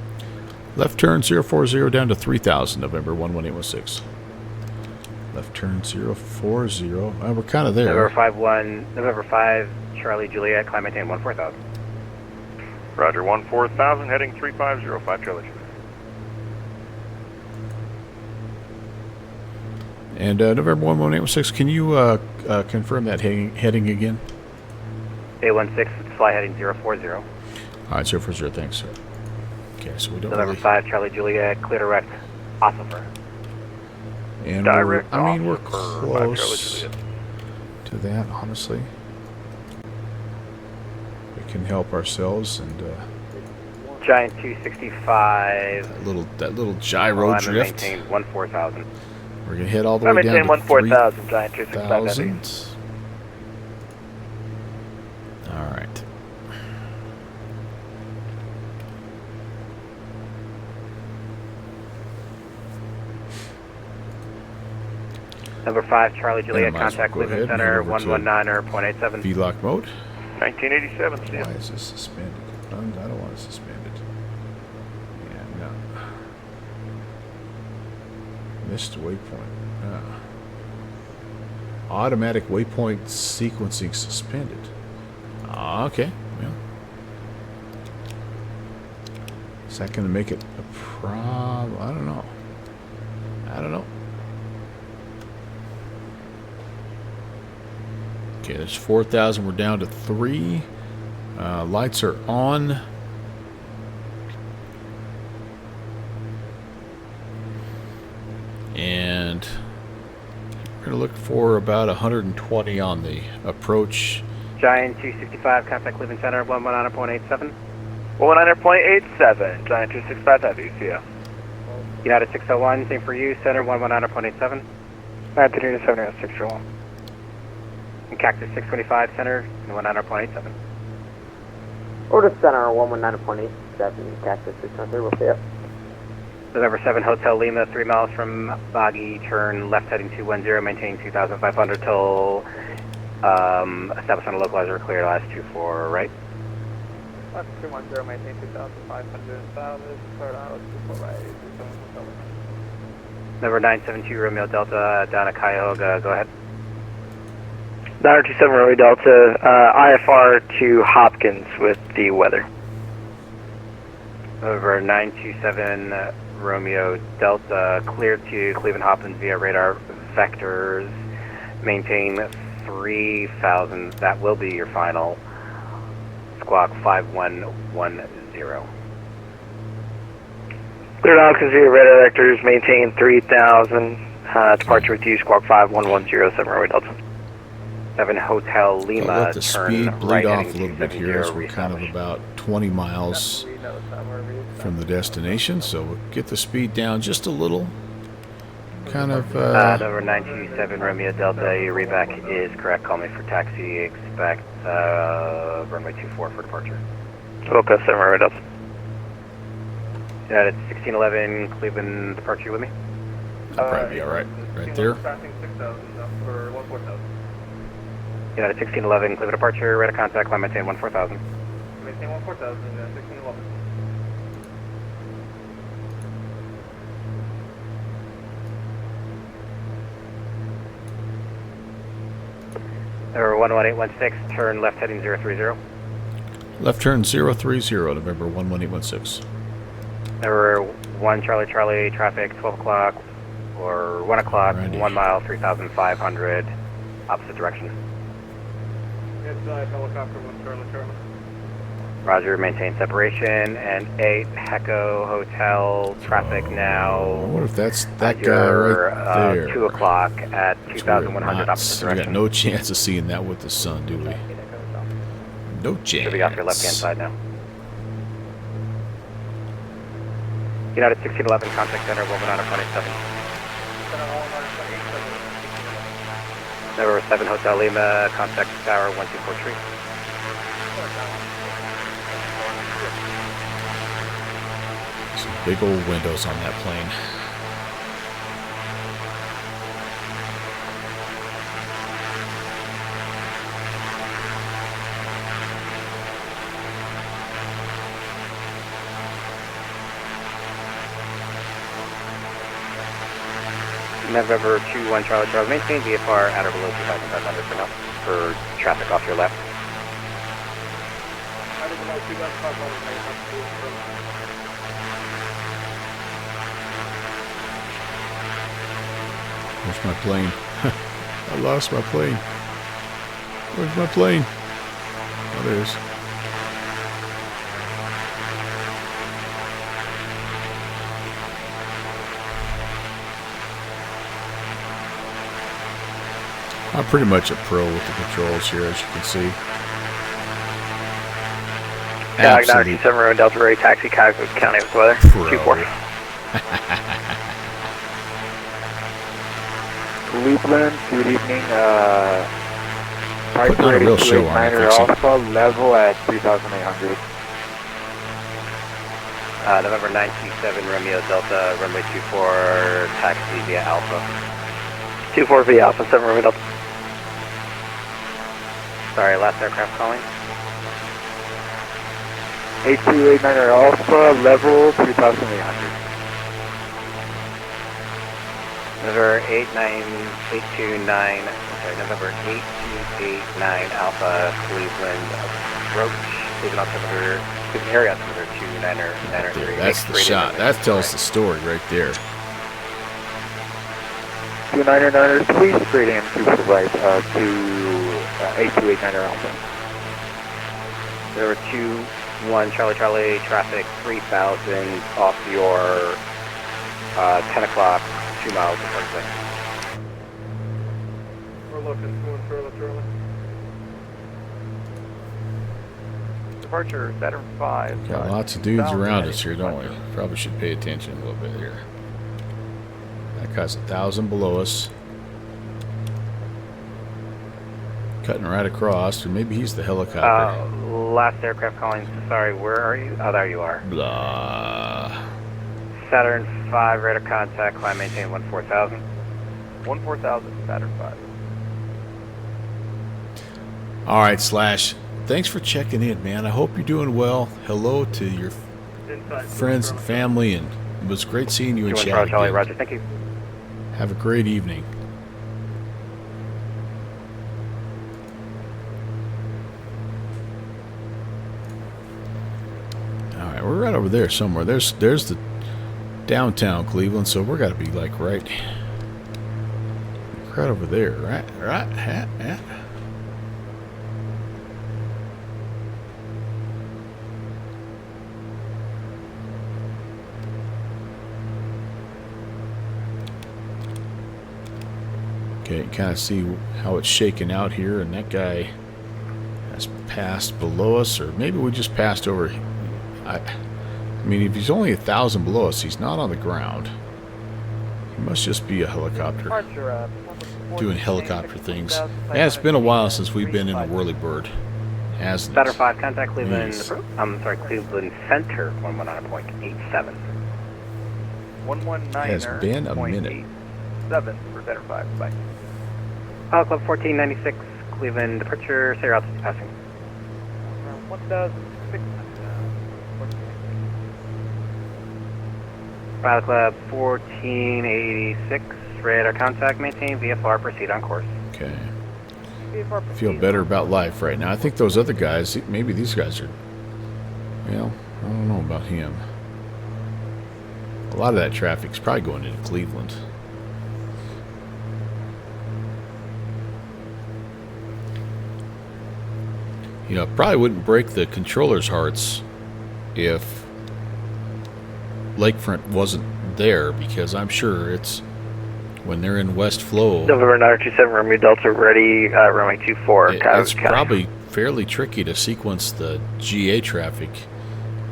Speaker 1: Left turn 040 down to 3,000, November 11816. Left turn 040. We're kind of there.
Speaker 3: November 5, Charlie Juliet, climb maintain 14000.
Speaker 6: Roger, 14000, heading 3505 Charlie Juliet.
Speaker 1: And November 11816, can you confirm that heading again?
Speaker 3: A16, fly heading 040.
Speaker 1: All right, 040, thanks, sir. Okay, so we don't
Speaker 3: November
Speaker 1: really...
Speaker 3: 5, Charlie Juliet, clear direct, Ossifer.
Speaker 1: And
Speaker 6: Direct
Speaker 1: we're
Speaker 6: offer by Charlie
Speaker 1: close
Speaker 6: Juliet.
Speaker 1: to that, honestly. We can help ourselves and
Speaker 3: Giant 265.
Speaker 1: that little gyro drift.
Speaker 3: Maintain 14000.
Speaker 1: We're gonna head all the way down
Speaker 6: maintain
Speaker 1: to
Speaker 6: 14000, Giant 265 Heavy.
Speaker 1: 3,000. All right.
Speaker 3: Number 5, Charlie Juliet,
Speaker 1: might as well
Speaker 3: contact
Speaker 1: go
Speaker 3: Cleveland
Speaker 1: ahead and
Speaker 3: Center,
Speaker 1: head over to
Speaker 3: 119.87.
Speaker 1: V-lock mode.
Speaker 6: 1987, see ya.
Speaker 1: Why is this suspended? I don't want to suspend it. Yeah, no. Missed waypoint. Automatic waypoint sequencing suspended. Okay. Well, is that going to make it a problem? I don't know. Okay, there's 4,000. We're down to 3. Lights are on. And we're going to look for about 120 on the approach.
Speaker 3: Giant 265, contact Cleveland Center, 119.87.
Speaker 6: 119.87, Giant 265 Heavy, see ya.
Speaker 3: United 601, same for you, center 119.87.
Speaker 6: 937 at 601.
Speaker 3: And Cactus 625, center 119.87.
Speaker 4: Order center 119.87, Cactus 600, we'll see it.
Speaker 3: November 7, Hotel Lima, 3 miles from Boggy, turn left heading 210, maintaining 2,500 till established on a localizer, clear last 24, right?
Speaker 8: Left 210, maintain 2,500 established, start out 24 right, 27.
Speaker 3: Number 972, Romeo Delta, down at Cuyahoga, go ahead.
Speaker 6: 927 Romeo Delta, IFR to Hopkins with the weather.
Speaker 3: Over 927 Romeo Delta, clear to Cleveland Hopkins via radar vectors, maintain 3,000, that will be your final, squawk 5110.
Speaker 6: Clear to Hopkins via radar vectors, maintain 3,000, departure with you, squawk 5110, 7 Romeo Delta.
Speaker 3: 7 Hotel Lima,
Speaker 1: I'll let the
Speaker 3: turn
Speaker 1: speed bleed
Speaker 3: right
Speaker 1: off
Speaker 3: heading
Speaker 1: a little bit here as we're kind of about 20 miles from the destination, so we'll get the speed down just a little. Kind of.
Speaker 3: Number 927 Romeo Delta, your reback is correct. Call me for taxi. Expect runway 24 for departure.
Speaker 6: Okay, 7 Romeo Delta.
Speaker 3: United 1611 Cleveland departure with me.
Speaker 1: That'll probably be all right, right there.
Speaker 8: Passing 6,000 for 14,000.
Speaker 3: United 1611 Cleveland departure. Radar contact. Climb maintain 14,000.
Speaker 8: Maintain 14,000, 1611.
Speaker 3: Number 11816, turn left heading 030.
Speaker 1: Left turn 030, November 11816.
Speaker 3: Number 1 Charlie Charlie, traffic 12 o'clock or 1 o'clock,
Speaker 1: Alrighty.
Speaker 3: 1 mile, 3,500, opposite direction.
Speaker 8: Inside helicopter 1 Charlie Charlie.
Speaker 3: Roger, maintain separation, and 8 Heco Hotel, traffic
Speaker 1: I
Speaker 3: now.
Speaker 1: wonder if that's that guy
Speaker 3: You're,
Speaker 1: right there.
Speaker 3: 2 o'clock at
Speaker 1: That's where
Speaker 3: 2,100
Speaker 1: it
Speaker 3: opposite
Speaker 1: lies. We got
Speaker 3: direction.
Speaker 1: no chance of seeing that with the sun, do we? No chance.
Speaker 3: Should be off your left-hand side now. United 1611, contact center, 119.87. Number 7 Hotel Lima, contact tower 1243.
Speaker 1: Some big old windows on that plane.
Speaker 3: November 21 Charlie Charlie, maintain VFR at or below 2,500 for now, for traffic off your left.
Speaker 8: I don't know, 2,500,
Speaker 1: Where's my plane? I lost my plane. Where's my plane? Oh, there it is. I'm pretty much a pro with the controls here, as you can see.
Speaker 6: Absolute 97 Romeo Delta Ray, taxi Cuyahoga County with weather.
Speaker 1: pro.
Speaker 6: 2-4.
Speaker 7: Cleveland, good evening.
Speaker 1: Putting on a real show on it, Dixie.
Speaker 7: Alpha, level at 3,800.
Speaker 3: November 927 Romeo Delta, runway 24, taxi via Alpha.
Speaker 6: 2-4 via Alpha, 7 Romeo Delta.
Speaker 3: Sorry, last aircraft calling.
Speaker 7: 8289 Alpha, level 3,800.
Speaker 3: November 89829, sorry, November 8289 Alpha, Cleveland approach, Cleveland altimeter, Cleveland area altimeter 2993.
Speaker 1: That's the shot. That tells the story right there.
Speaker 7: 299ers, please straight in to the right to 8289 Alpha.
Speaker 3: There were 2-1 Charlie Charlie, traffic 3,000 off your 10 o'clock, 2 miles before the
Speaker 8: We're looking, 2 Charlie Charlie.
Speaker 7: Departure, Saturn 5.
Speaker 1: Got lots of dudes around us here, don't we? Probably should pay attention a little bit here. That guy's 1,000 below us. Cutting right across, or maybe he's the helicopter.
Speaker 3: Last aircraft calling. Sorry, where are you? Oh, there you are.
Speaker 1: Blah.
Speaker 3: Saturn 5, radar contact, climb maintain 14,000. 14,000, Saturn 5.
Speaker 1: All right, Slash. Thanks for checking in, man. I hope you're doing well. Hello to your friends and family, and it was great seeing you in chat
Speaker 3: Charlie,
Speaker 1: again.
Speaker 3: Roger, thank you.
Speaker 1: Have a great evening. All right, we're right over there somewhere. There's the downtown Cleveland, so we're got to be like right over there, right? Yeah. Okay, kind of see how it's shaking out here, and that guy has passed below us, or maybe we just passed over. I mean, if he's only 1,000 below us, he's not on the ground. He must just be a helicopter, doing helicopter things. Yeah, it's been a while since we've been in a whirlybird, hasn't it?
Speaker 3: Saturn 5, contact Cleveland.
Speaker 1: Yes.
Speaker 3: Cleveland Center 119.87. 119.
Speaker 1: Has been a minute.
Speaker 3: 7 for Saturn 5. Bye. Pilot Club 1496, Cleveland departure. Say your altitude passing. 1,600. Pilot Club 1486, radar contact, maintain VFR, proceed on course.
Speaker 1: Okay. Feel better about life right now. I think those other guys, maybe these guys are, well, I don't know about him. A lot of that traffic's probably going into Cleveland. You know, it probably wouldn't break the controllers' hearts if Lakefront wasn't there, because I'm sure it's when they're in West Flow.
Speaker 6: November 927, Romeo Delta ready, runway 24.
Speaker 1: It's probably fairly tricky to sequence the GA traffic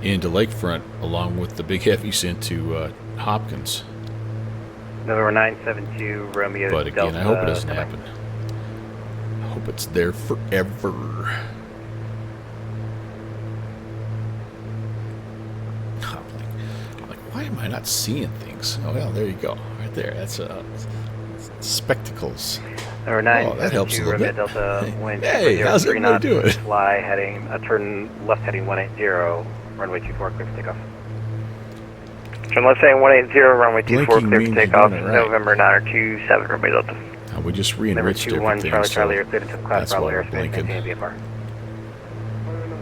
Speaker 1: into Lakefront along with the big heavies into Hopkins.
Speaker 3: November 972, Romeo
Speaker 1: But again,
Speaker 3: Delta.
Speaker 1: I hope it doesn't happen. I hope it's there forever. Why am I not seeing things? Oh, well, there you go. Right there. That's spectacles.
Speaker 3: Number 9.
Speaker 1: Oh, that helps a little bit.
Speaker 3: Delta, wind
Speaker 1: Hey, how's everybody doing?
Speaker 3: Fly heading, turn left heading 180, runway 24, clear for takeoff.
Speaker 6: Turn left heading 180, runway 24, clear
Speaker 1: means
Speaker 6: for takeoff.
Speaker 1: you're doing it right.
Speaker 6: November 927, Romeo Delta.
Speaker 1: We just
Speaker 3: Number
Speaker 1: re-enriched
Speaker 3: 21,
Speaker 1: everything,
Speaker 3: Charlie,
Speaker 1: so
Speaker 3: you're cleared into the class
Speaker 1: that's
Speaker 3: Bravo
Speaker 1: why we're
Speaker 3: airspace,
Speaker 1: blinking.
Speaker 3: maintain VFR.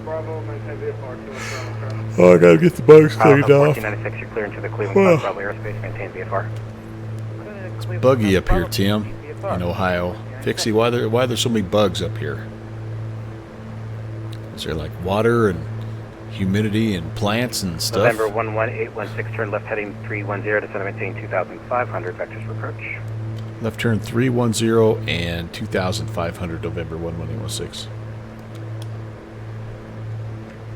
Speaker 8: Bravo, maintain VFR, 2
Speaker 1: Oh, I gotta get the bugs cleaned off.
Speaker 3: 1496, you're clear into the Cleveland class Bravo airspace, maintain VFR.
Speaker 1: It's buggy up here, Tim, in Ohio. Fixie, why there's so many bugs up here? Is there like water and humidity and plants and stuff?
Speaker 3: November 11816, turn left heading 310, descend and maintain 2,500, vectors for approach.
Speaker 1: Left turn 310 and 2,500, November 11816.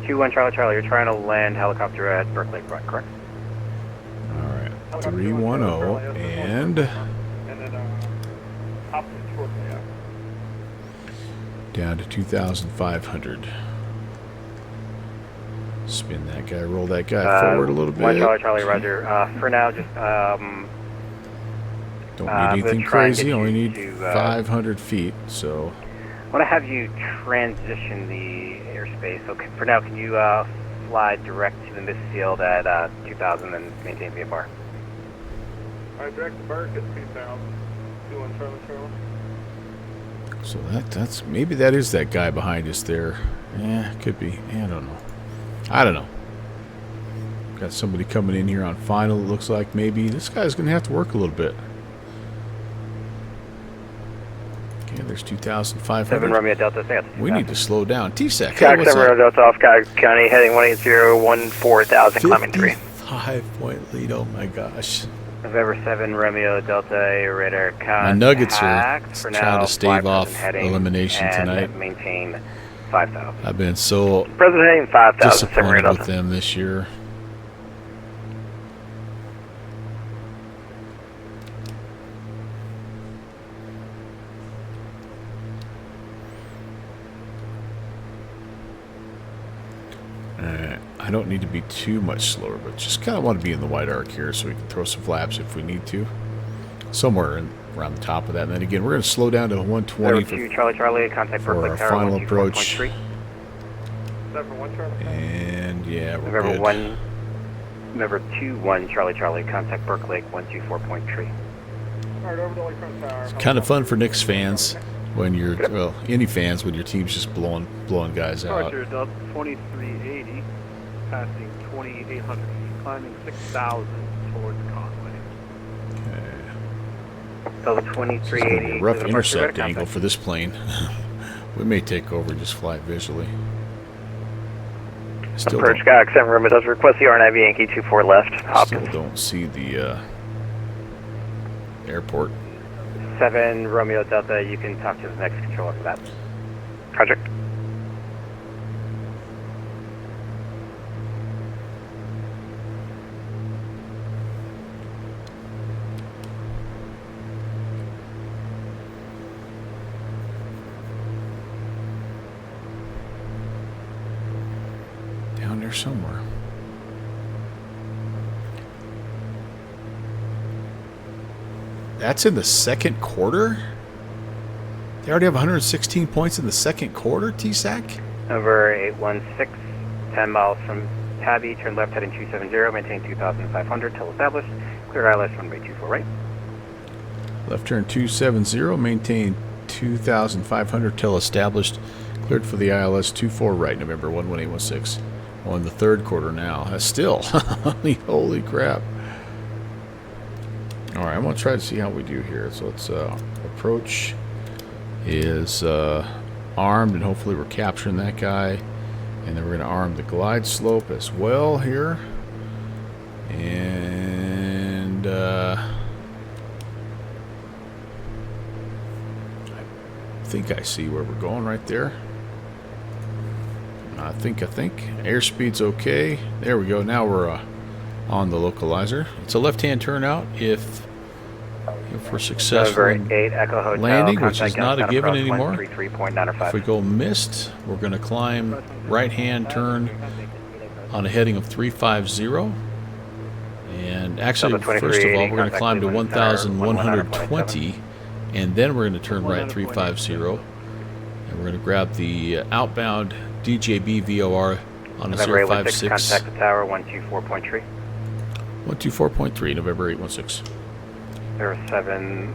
Speaker 3: 21 Charlie, you're trying to land helicopter at Berkeley Front, correct?
Speaker 1: Alright, 310 and
Speaker 8: And then, Hopkins shortly after.
Speaker 1: down to 2,500. Spin that guy, roll that guy forward a little bit.
Speaker 3: 1 Charlie, Roger. For now, just
Speaker 1: Don't
Speaker 3: I'm
Speaker 1: need
Speaker 3: gonna
Speaker 1: anything
Speaker 3: try and
Speaker 1: crazy,
Speaker 3: get
Speaker 1: only
Speaker 3: you
Speaker 1: need
Speaker 3: to,
Speaker 1: 500 feet, so
Speaker 3: I want to have you transition the airspace. So for now, can you fly direct to the midfield at 2,000 and maintain VFR?
Speaker 8: Alright, direct to Burke at 2,000. 21 Charlie.
Speaker 1: so that's maybe that is that guy behind us there. Yeah, could be. I don't know. Got somebody coming in here on final, it looks like. Maybe this guy's gonna have to work a little bit. Okay, there's
Speaker 3: 7
Speaker 1: 2,500.
Speaker 3: Romeo Delta, stay at
Speaker 1: We need to slow down. TSAC, hey,
Speaker 6: Jack
Speaker 1: what's
Speaker 6: 7 Romeo
Speaker 1: up?
Speaker 6: Delta off Cuyahoga County, heading 180, 14,000, climbing 3.
Speaker 1: 5-point lead, oh my gosh.
Speaker 3: November 7 Romeo Delta, radar contact.
Speaker 1: My Nuggets are
Speaker 3: for
Speaker 1: trying
Speaker 3: now,
Speaker 1: to stave
Speaker 3: 5,000
Speaker 1: off
Speaker 3: heading
Speaker 1: elimination
Speaker 3: and
Speaker 1: tonight.
Speaker 3: maintain 5,000.
Speaker 1: I've been so
Speaker 6: President heading 5,000, 7 Romeo
Speaker 1: disappointed
Speaker 6: Delta.
Speaker 1: with them this year. don't need to be too much slower, but just kind of want to be in the wide arc here so we can throw some flaps if we need to. Somewhere around the top of that. And then again, we're going to slow down to 120
Speaker 3: 2 Charlie Charlie, contact
Speaker 1: for
Speaker 3: Berkeley
Speaker 1: our
Speaker 3: Tower,
Speaker 1: final approach.
Speaker 3: 124.3.
Speaker 8: November 1 Charlie.
Speaker 1: And yeah, we're
Speaker 3: November
Speaker 1: good.
Speaker 3: 1, November 21 Charlie Charlie, contact Berkeley 124.3.
Speaker 8: Alright, over to Lakefront Tower.
Speaker 1: It's kind of fun for Knicks fans when you're, well, any fans when your team's just blowing guys out.
Speaker 7: Departure Delta 2380, passing 2800 feet, climbing 6,000 towards Conway.
Speaker 3: Delta
Speaker 1: It's going to
Speaker 3: 2380.
Speaker 1: be a rough
Speaker 3: to the
Speaker 1: intercept
Speaker 3: departure
Speaker 1: angle for this plane. We may take over and just fly visually. Still
Speaker 6: Approach
Speaker 1: don't,
Speaker 6: Skyhawk 7 Room, it does request the R9 Yankee 24 left,
Speaker 1: still
Speaker 6: Hopkins.
Speaker 1: don't see the airport.
Speaker 3: 7 Romeo Delta, you can talk to the next controller for that.
Speaker 6: Roger.
Speaker 1: Down there somewhere. That's in the second quarter? They already have 116 points in the second quarter, TSAC?
Speaker 3: Over 816, 10 miles from Tabby, turn left heading 270, maintain 2,500 till established. Clear ILS runway 24 right.
Speaker 1: Left turn 270, maintain 2,500 till established. Cleared for the ILS 24 right, November 11816. Well, in the third quarter now. That's still, holy crap. All right, I'm going to try to see how we do here. So let's approach is armed, and hopefully we're capturing that guy. And then we're going to arm the glide slope as well here. And I think I see where we're going right there. I think airspeed's okay. There we go. Now we're on the localizer. It's a left-hand turnout if we're successful
Speaker 3: November 8 Echo Hotel,
Speaker 1: landing, which
Speaker 3: contact
Speaker 1: is not a
Speaker 3: Youngstown
Speaker 1: given
Speaker 3: approach
Speaker 1: anymore.
Speaker 3: 133.905.
Speaker 1: If we go missed, we're going to climb right-hand turn on a heading of 350. And actually, first of all, we're going to climb to 1,120, and then we're going to turn right 350, and we're going to grab the outbound DJB VOR on a
Speaker 3: November 816,
Speaker 1: 056.
Speaker 3: contact the tower 124.3.
Speaker 1: 124.3, November 816.
Speaker 3: 07.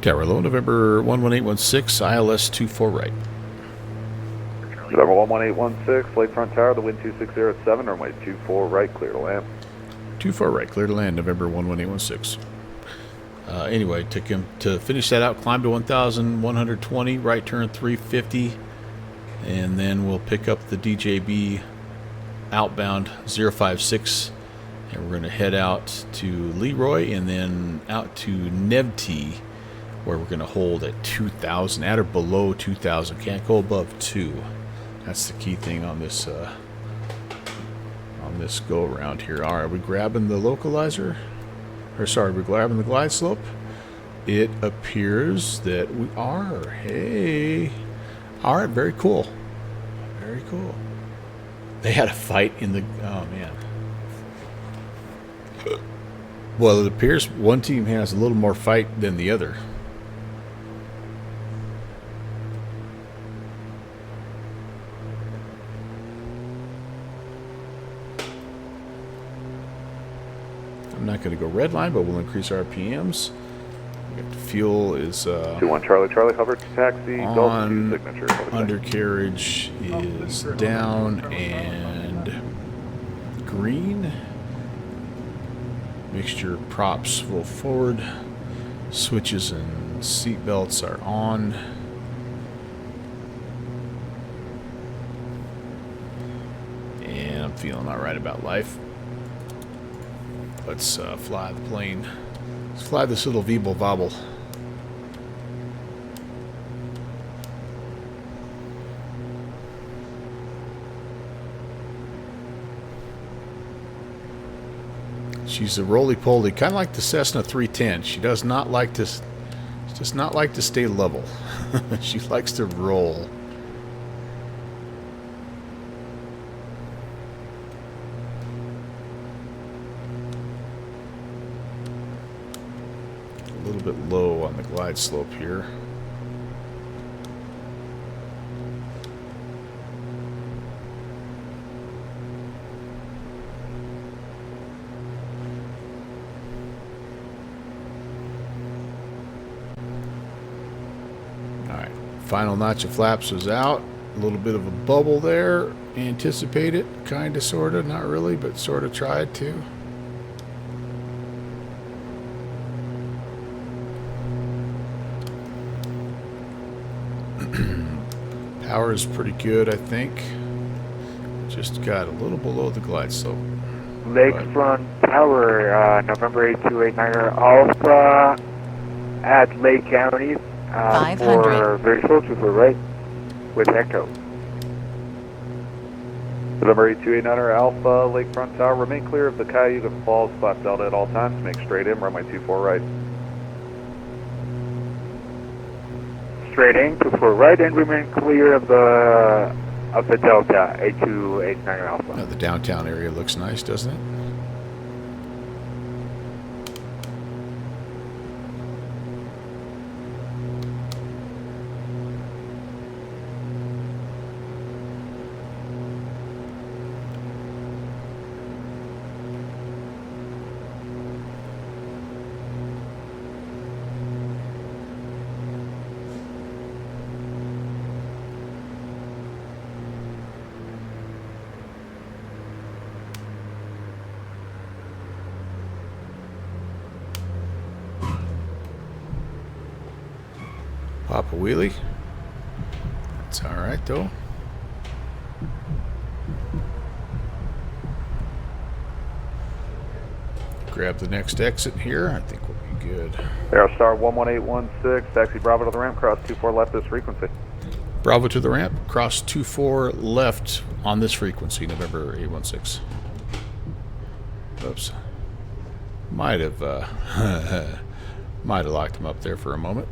Speaker 1: Tower low, November 11816, ILS 24 right.
Speaker 7: November 11816, Lakefront Tower, the wind 2607, runway 24 right, clear to land.
Speaker 1: 24 right, clear to land, November 11816. Anyway, to finish that out, climb to 1,120, right turn 350, and then we'll pick up the DJB outbound 056, and we're going to head out to Leroy and then out to Nevti, where we're going to hold at 2,000, at or below 2,000. Can't go above 2. That's the key thing on this go around here. All right, are we grabbing the localizer? Or sorry, we're grabbing the glide slope. It appears that we are. Hey. All right, very cool. Very cool. They had a fight in the... Oh, man. Well, it appears one team has a little more fight than the other. I'm not going to go red line, but we'll increase our RPMs. Fuel is
Speaker 7: 21 Charlie Charlie, hover to taxi, Delta 2 signature.
Speaker 1: undercarriage is down and green. Mixture props roll forward. Switches and seat belts are on. And I'm feeling all right about life. Let's fly the plane. Let's fly this little Veeble Vobble. She's a roly-poly, kind of like the Cessna 310. She does not like to stay level. She likes to roll. A little bit low on the glide slope here. Final notch of flaps was out. A little bit of a bubble there. Anticipate it. Kind of, sort of. Not really, but sort of tried to. Power is pretty good, I think. Just got a little below the glide slope.
Speaker 4: Lakefront Tower, November 8289 Alpha at Lake County.
Speaker 2: 500.
Speaker 4: For visual to the right with echo.
Speaker 7: November 8289 Alpha, Lakefront Tower. Remain clear of the Cayuga Falls Class Delta at all times. Make straight in, runway 24 right.
Speaker 4: Straight in, 24 right, and remain clear of the Delta, 8289 Alpha.
Speaker 1: The downtown area looks nice, doesn't it? Pop a wheelie. It's all right though. Grab the next exit here. I think we'll be good.
Speaker 7: Aerostar 11816, taxi Bravo to the ramp, cross 24 left this frequency.
Speaker 1: Bravo to the ramp, cross 24 left on this frequency, November 816. Oops. Might have locked him up there for a moment.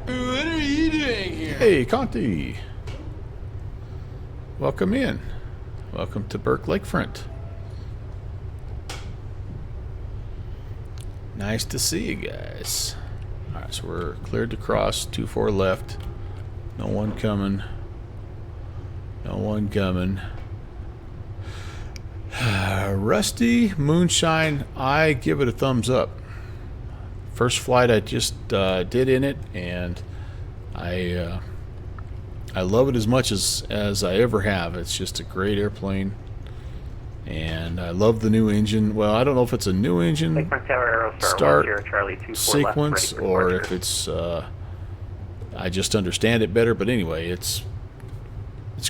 Speaker 5: What are you doing here?
Speaker 1: Hey, Conti. Welcome in. Welcome to Burke Lakefront. Nice to see you guys. Alright, so we're cleared to cross 24 left. No one coming. No one coming. Rusty Moonshine, I give it a thumbs up. First flight I just did in it, and I love it as much as I ever have. It's just a great airplane, and I love the new engine. Well, I don't know if it's a new engine start sequence or if it's I just understand it better. But anyway, it's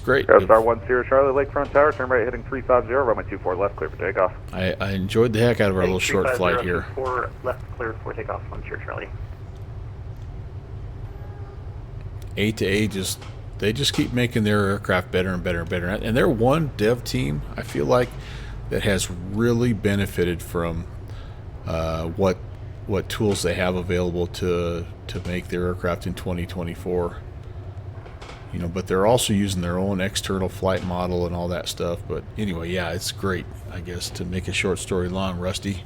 Speaker 1: great.
Speaker 7: Aerostar 10 Charlie, Lakefront Tower, turn right heading 350, runway 24 left, clear for takeoff.
Speaker 1: I enjoyed the heck out of our little short flight here.
Speaker 3: 4 left, clear for takeoff, 10 Charlie.
Speaker 1: A2A they just keep making their aircraft better and better and better. And they're one dev team, I feel like, that has really benefited from what tools they have available to make their aircraft in 2024. You know, but they're also using their own external flight model and all that stuff. But anyway, yeah, it's great, I guess, to make a short story long, Rusty.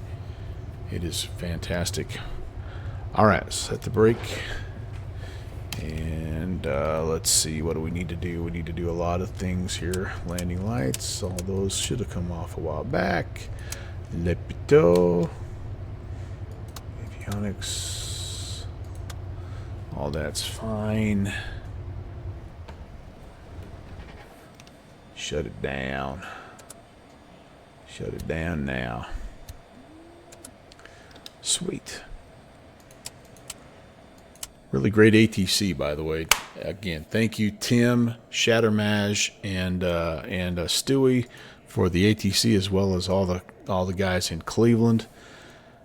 Speaker 1: It is fantastic. All right, set the brake. And let's see, what do we need to do? We need to do a lot of things here. Landing lights, all those should have come off a while back. Le Pitot. Avionics. All that's fine. Shut it down. Shut it down now. Sweet. Really great ATC, by the way. Again, thank you, Tim, Shattermaj, and Stewie for the ATC, as well as all the guys in Cleveland.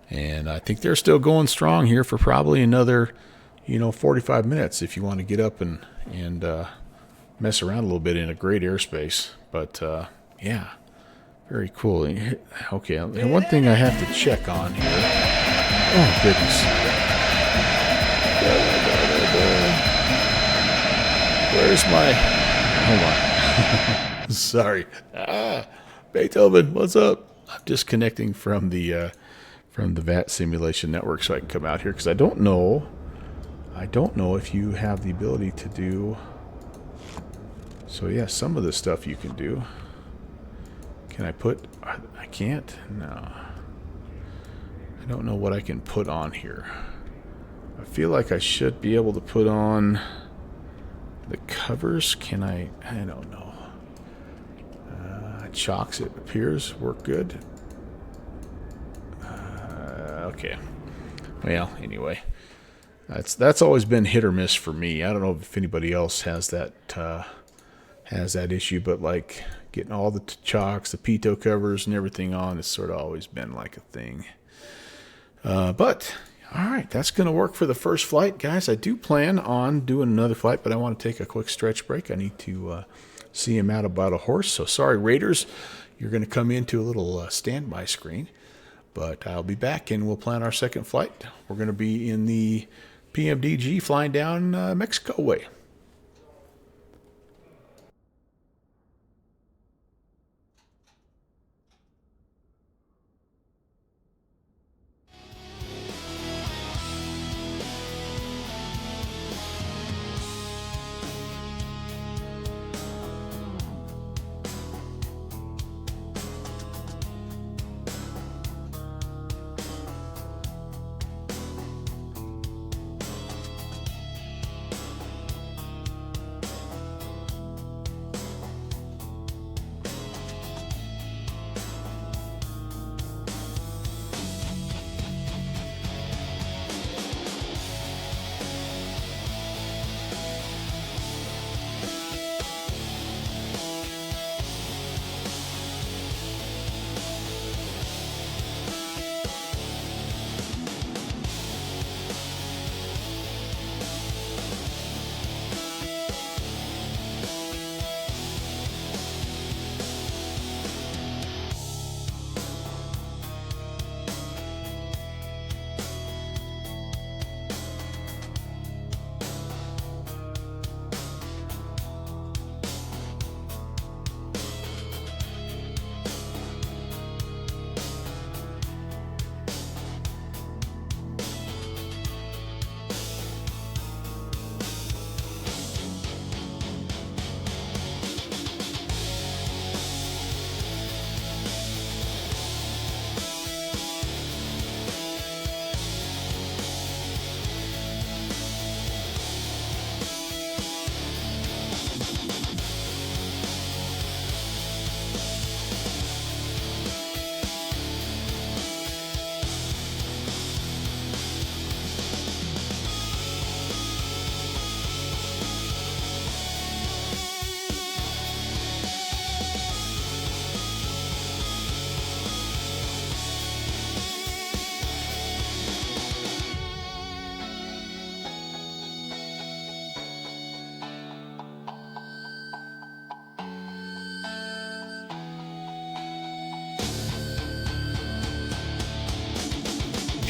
Speaker 1: And I think they're still going strong here for probably another, 45 minutes if you want to get up and mess around a little bit in a great airspace. But yeah, Very cool. Okay, and one thing I have to check on here. Oh, goodness. Where's my... Hold on. Sorry. Beethoven, what's up? I'm disconnecting from the VAT simulation network so I can come out here because I don't know if you have the ability to do... So yeah, some of the stuff you can do. Can I put... I can't? No. I don't know what I can put on here. I feel like I should be able to put on the covers. Can I? I don't know. Chocks, it appears, work good. Okay. Well, anyway. That's always been hit or miss for me. I don't know if anybody else has that issue, but like getting all the chocks, the pitot covers, and everything on has sort of always been like a thing. But all right, that's going to work for the first flight, guys. I do plan on doing another flight, but I want to take a quick stretch break. I need to see him out about a horse. So sorry, Raiders, you're going to come into a little standby screen, but I'll be back and we'll plan our second flight. We're going to be in the PMDG flying down Mexico way.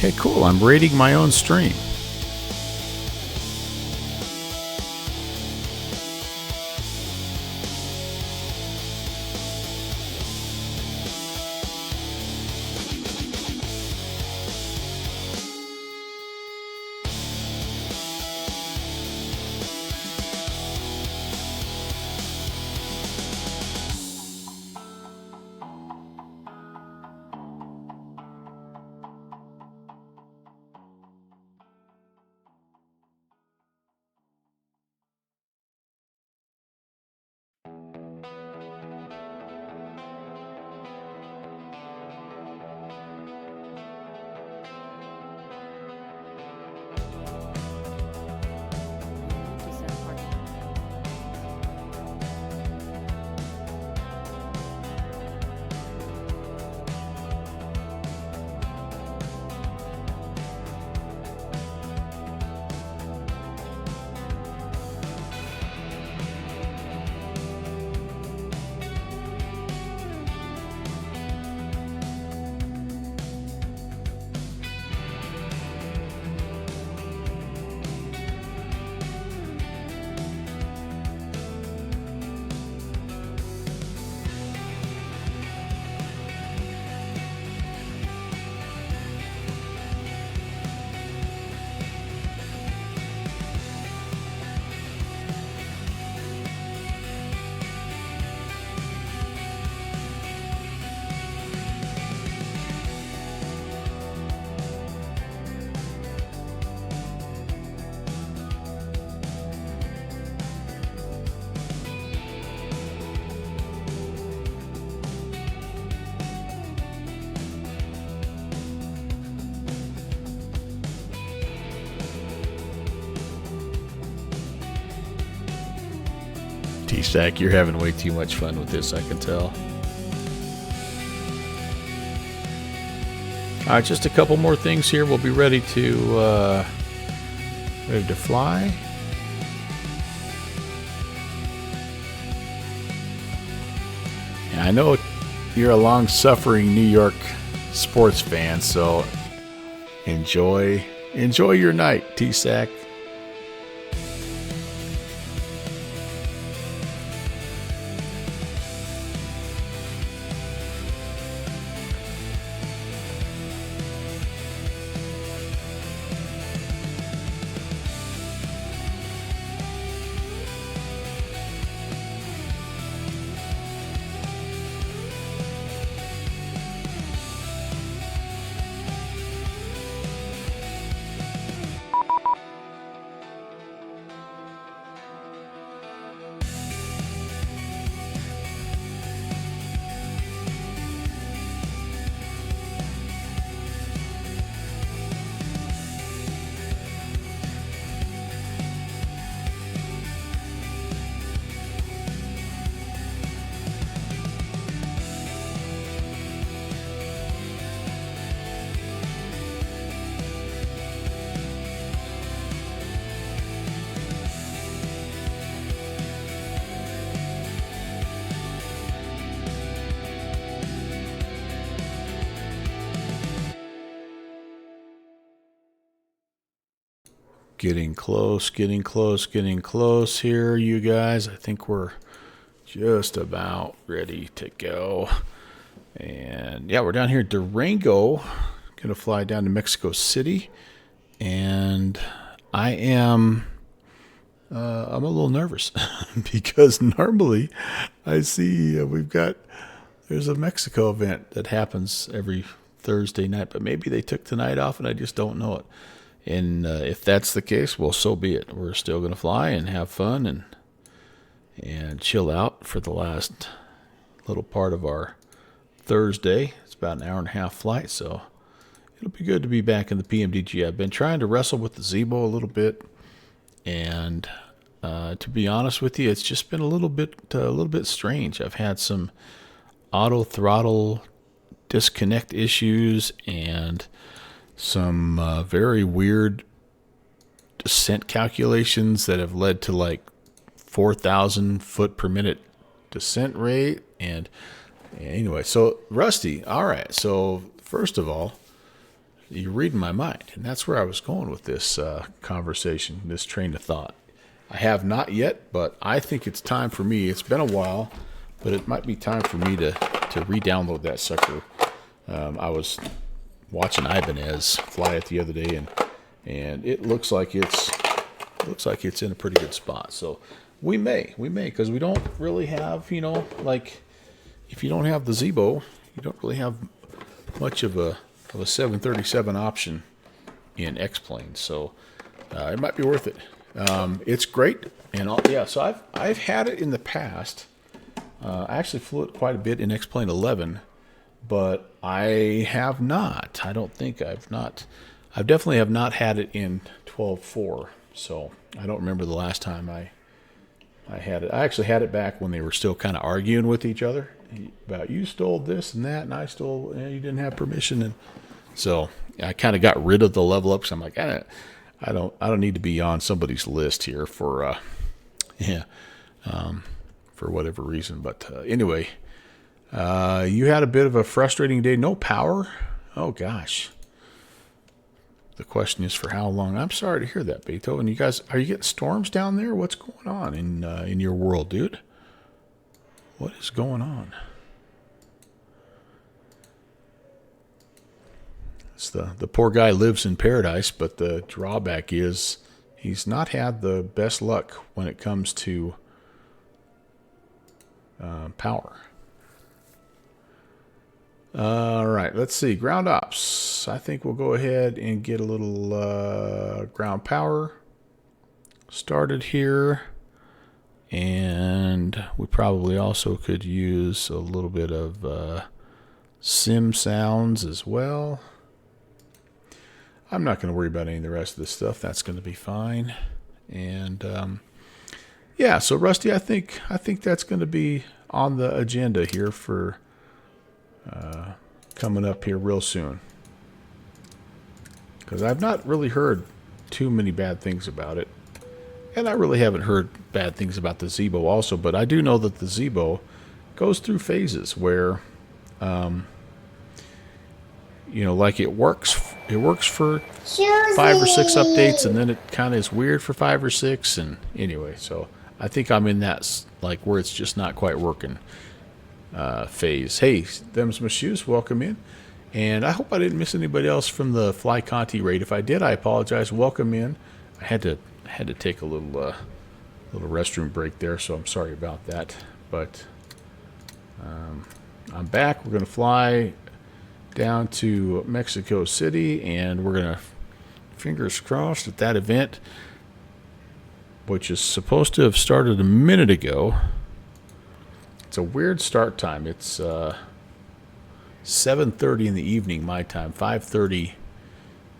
Speaker 1: Okay, cool. I'm rating my own stream. T-Sack, you're having way too much fun with this, I can tell. All right, just a couple more things here. We'll be ready to fly. Yeah, I know you're a long-suffering New York sports fan, so enjoy your night, T-Sack. Getting close here, you guys. I think we're just about ready to go. And yeah, we're down here at Durango. Gonna fly down to Mexico City. And I'm a little nervous because normally I see there's a Mexico event that happens every Thursday night, but maybe they took tonight off and I just don't know it. And if that's the case, well, so be it. We're still going to fly and have fun and chill out for the last little part of our Thursday. It's about an hour and a half flight, so it'll be good to be back in the PMDG. I've been trying to wrestle with the Zebo a little bit, and to be honest with you, it's just been a little bit strange. I've had some auto throttle disconnect issues and some very weird descent calculations that have led to like 4,000 foot per minute descent rate. And anyway, so Rusty, all right. So first of all, you're reading my mind, and that's where I was going with this conversation, this train of thought. I have not yet, but I think it's time for me. It's been a while, but it might be time for me to re-download that sucker. I was watching Ibanez fly it the other day, and it looks like it's in a pretty good spot. So we may, because we don't really have, like if you don't have the Zebo, you don't really have much of a 737 option in X-Plane. So it might be worth it. It's great, and so I've had it in the past. I actually flew it quite a bit in X-Plane 11. But I have not. I don't think I've not. I definitely have not had it in 12.4. So I don't remember the last time I had it. I actually had it back when they were still kind of arguing with each other about you stole this and that, and I stole. You didn't have permission, and so I kind of got rid of the level ups. I'm like, I don't need to be on somebody's list here for whatever reason. But anyway. You had a bit of a frustrating day. No power? Oh, gosh. The question is for how long? I'm sorry to hear that, Beto. And you guys, are you getting storms down there? What's going on in your world, dude? What is going on? It's the poor guy lives in paradise, but the drawback is he's not had the best luck when it comes to power. All right, let's see. Ground ops. I think we'll go ahead and get a little ground power started here. And we probably also could use a little bit of sim sounds as well. I'm not going to worry about any of the rest of this stuff. That's going to be fine. And yeah, so Rusty, I think that's going to be on the agenda here for coming up here real soon. Because I've not really heard too many bad things about it. And I really haven't heard bad things about the Zebo also, but I do know that the Zebo goes through phases where, you know, like it works for 5 or 6 updates, and then it kind of is weird for 5 or 6, and anyway, so I think I'm in that, like, where it's just not quite working phase. Hey, them's my shoes, welcome in. And I hope I didn't miss anybody else from the Fly Conti raid. If I did, I apologize. Welcome in. I had to take a little restroom break there, so I'm sorry about that. But I'm back. We're going to fly down to Mexico City, and we're going to, fingers crossed, at that event, which is supposed to have started a minute ago. It's a weird start time. It's 7:30 in the evening my time, 5:30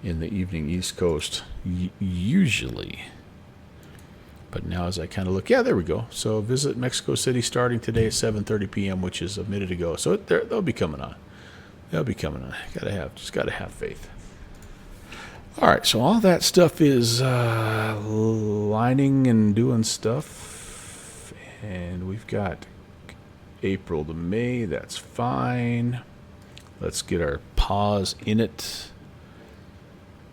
Speaker 1: in the evening East Coast usually. But now as I kind of look, yeah, there we go. So visit Mexico City starting today at 7:30 p.m., which is a minute ago. So they'll be coming on. They'll be coming on. Just gotta have faith. All right, so all that stuff is lining and doing stuff, and we've got April to May. That's fine. Let's get our paws in it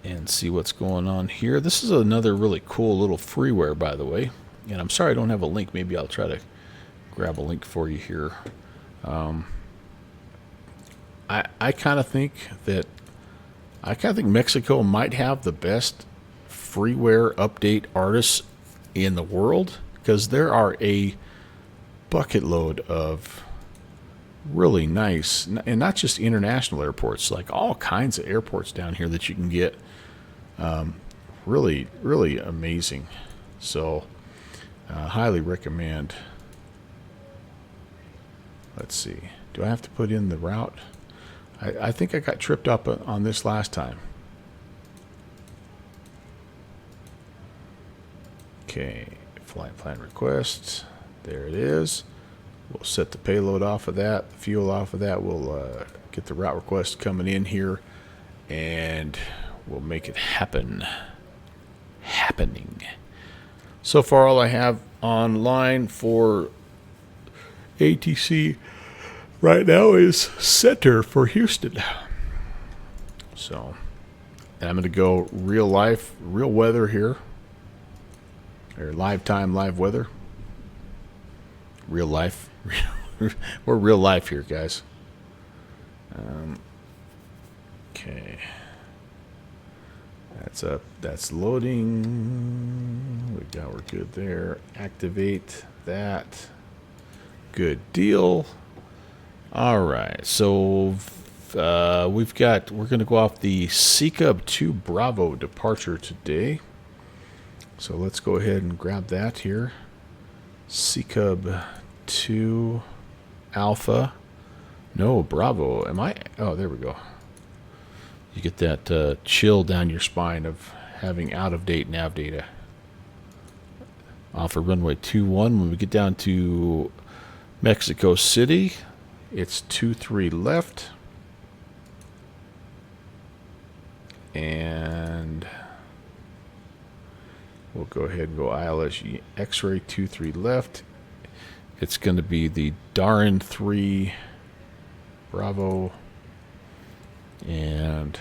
Speaker 1: and see what's going on here. This is another really cool little freeware, by the way. And I'm sorry I don't have a link. Maybe I'll try to grab a link for you here. I kind of think Mexico might have the best freeware update artists in the world, because there are a bucket load of really nice, and not just international airports, like all kinds of airports down here that you can get. Really, really amazing. So, highly recommend. Let's see. Do I have to put in the route? I think I got tripped up on this last time. Okay, flight plan request. There it is. We'll set the payload off of that, the fuel off of that. We'll get the route request coming in here, and we'll make it happening. So far, all I have online for ATC right now is center for Houston. So, and I'm going to go real life, real weather here, or live time, live weather. Real life. We're real life here, guys. Okay. That's up. That's loading. We're good there. Activate that. Good deal. All right. So we're going to go off the Seacub 2 Bravo departure today. So let's go ahead and grab that here. Seacub 2 Alpha. No, Bravo. Am I? Oh, there we go. You get that chill down your spine of having out-of-date nav data. Off of runway 21. When we get down to Mexico City, it's 23 left. And we'll go ahead and go ILS X-ray 23 left. It's going to be the Darren 3 Bravo. And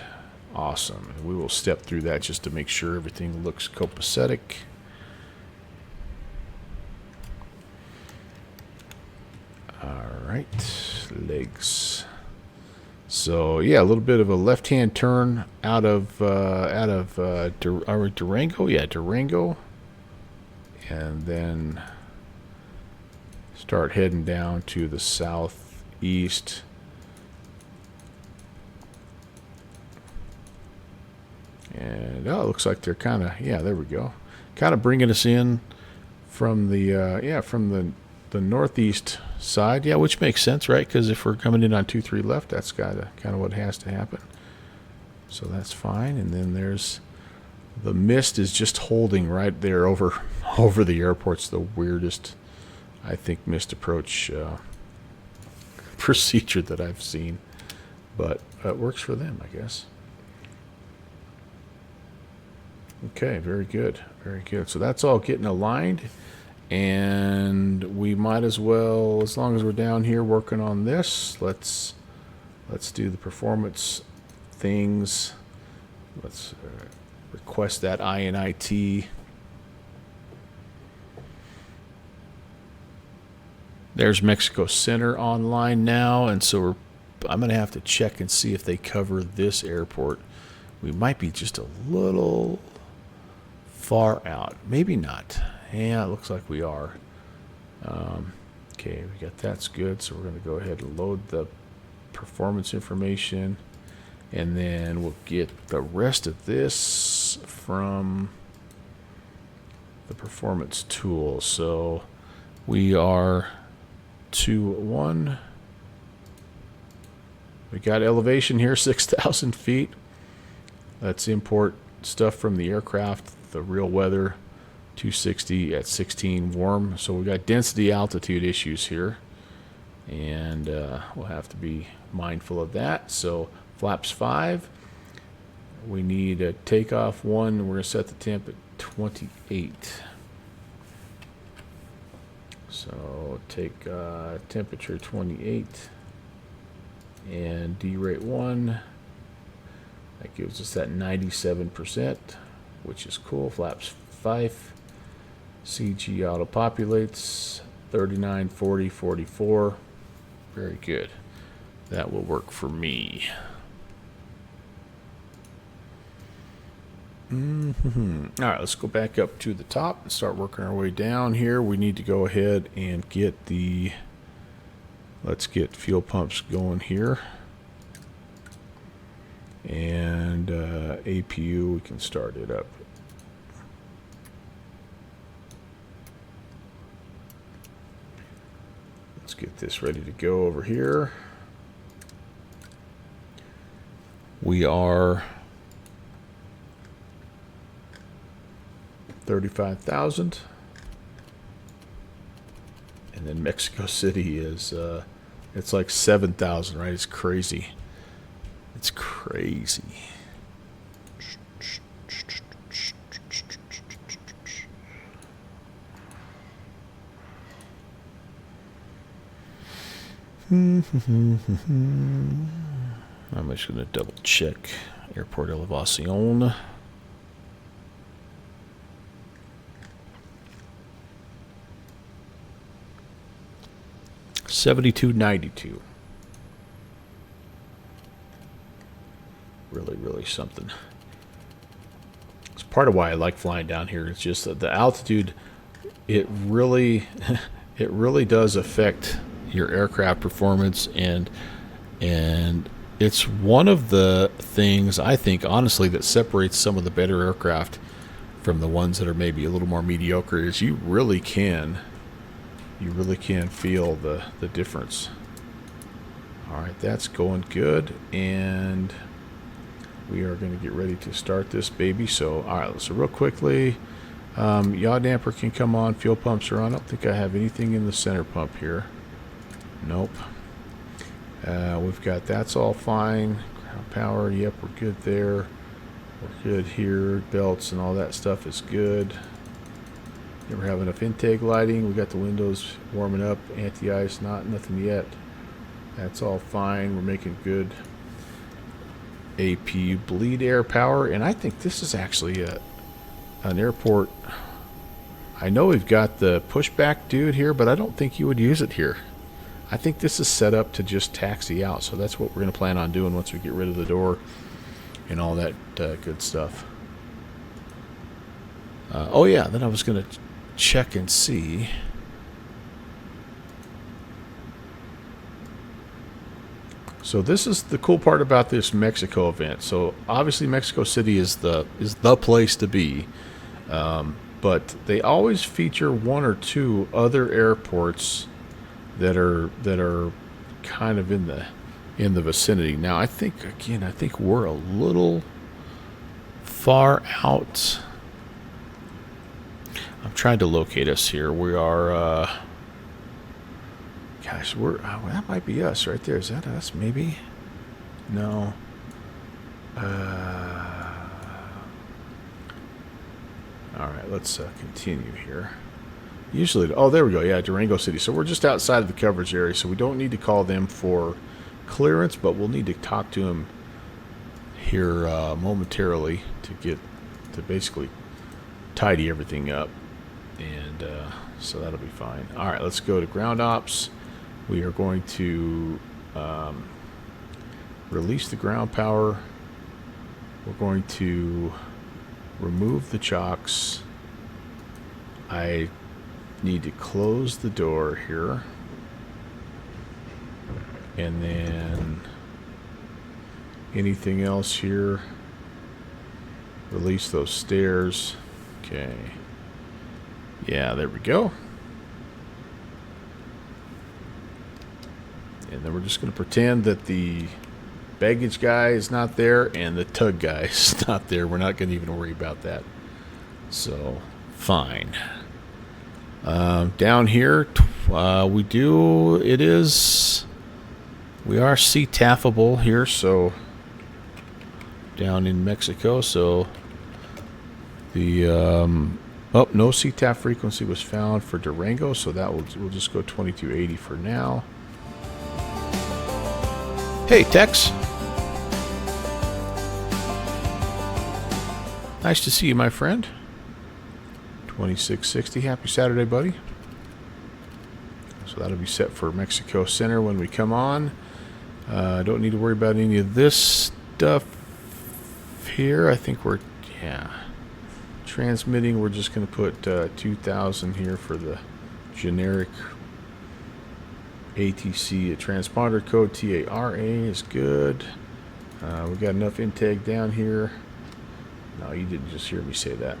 Speaker 1: awesome. We will step through that just to make sure everything looks copacetic. All right, legs. So yeah, a little bit of a left-hand turn out of Durango. Yeah, Durango, and then start heading down to the southeast. And oh, it looks like they're kind of, yeah, there we go, kind of bringing us in from the from the northeast side, yeah, which makes sense, right? Because if we're coming in on 23 left, that's kind of what has to happen. So that's fine. And then there's the mist is just holding right there over over the airport's the weirdest, I think, missed approach procedure that I've seen. But it works for them, I guess. Okay, very good. Very good. So that's all getting aligned. And we might as well, as long as we're down here working on this, let's do the performance things. Let's request that INIT. There's Mexico Center online now, and so I'm going to have to check and see if they cover this airport. We might be just a little far out. Maybe not. Yeah, it looks like we are. Okay, we got that's good. So we're going to go ahead and load the performance information, and then we'll get the rest of this from the performance tool. So we are 2-1. We got elevation here, 6,000 feet. Let's import stuff from the aircraft, the real weather, 260 at 16 warm. So we got density altitude issues here, and we'll have to be mindful of that. So flaps 5. We need a takeoff 1. We're going to set the temp at 28. So take temperature 28 and derate 1. That gives us that 97%, which is cool. Flaps 5. CG auto populates 39, 40, 44. Very good. That will work for me. All right, let's go back up to the top and start working our way down here. We need to go ahead and get the, let's get fuel pumps going here. And APU, we can start it up. Let's get this ready to go over here. We are 35,000, and then Mexico City is it's like 7,000, right? It's crazy. It's crazy. I'm just going to double check Airport Elevación. $72.92. Really something. It's part of why I like flying down here. It's just that the altitude, it really does affect your aircraft performance, and it's one of the things, I think, honestly, that separates some of the better aircraft from the ones that are maybe a little more mediocre, is you really can feel the difference. All right, that's going good, and we are going to get ready to start this baby. So, all right, so real quickly, yaw damper can come on, fuel pumps are on. I don't think I have anything in the center pump here. Nope. We've got, that's all fine. Ground power, yep, we're good there. We're good here. Belts and all that stuff is good. Never have enough intake lighting. We got the windows warming up. Anti-ice, nothing yet. That's all fine. We're making good APU bleed air power, and I think this is actually an airport. I know we've got the pushback dude here, but I don't think you would use it here. I think this is set up to just taxi out, so that's what we're going to plan on doing once we get rid of the door and all that good stuff. Oh yeah, then I was going to check and see. So this is the cool part about this Mexico event. So obviously Mexico City is the place to be, but they always feature one or two other airports that are kind of in the vicinity. Now I think we're a little far out. I'm trying to locate us here. We are, gosh, that might be us right there. Is that us? Maybe? No. All right, let's continue here. Usually, oh, there we go. Yeah, Durango City. So we're just outside of the coverage area, so we don't need to call them for clearance, but we'll need to talk to them here momentarily to basically tidy everything up, and so that'll be fine. All right, let's go to ground ops. We are going to release the ground power. We're going to remove the chocks. I need to close the door here, and then anything else here, release those stairs. Okay, yeah, there we go. And then we're just going to pretend that the baggage guy is not there and the tug guy is not there. We're not going to even worry about that. So, fine. Down here, we are CTAFable here, so down in Mexico, so the, no CTAF frequency was found for Durango, so we'll just go 2280 for now. Hey, Tex. Nice to see you, my friend. 2660. Happy Saturday, buddy. So that'll be set for Mexico Center when we come on. Don't need to worry about any of this stuff here. I think we're, transmitting. We're just going to put 2000 here for the generic ATC. Transponder code TARA is good. We got enough intake down here. No, you didn't just hear me say that.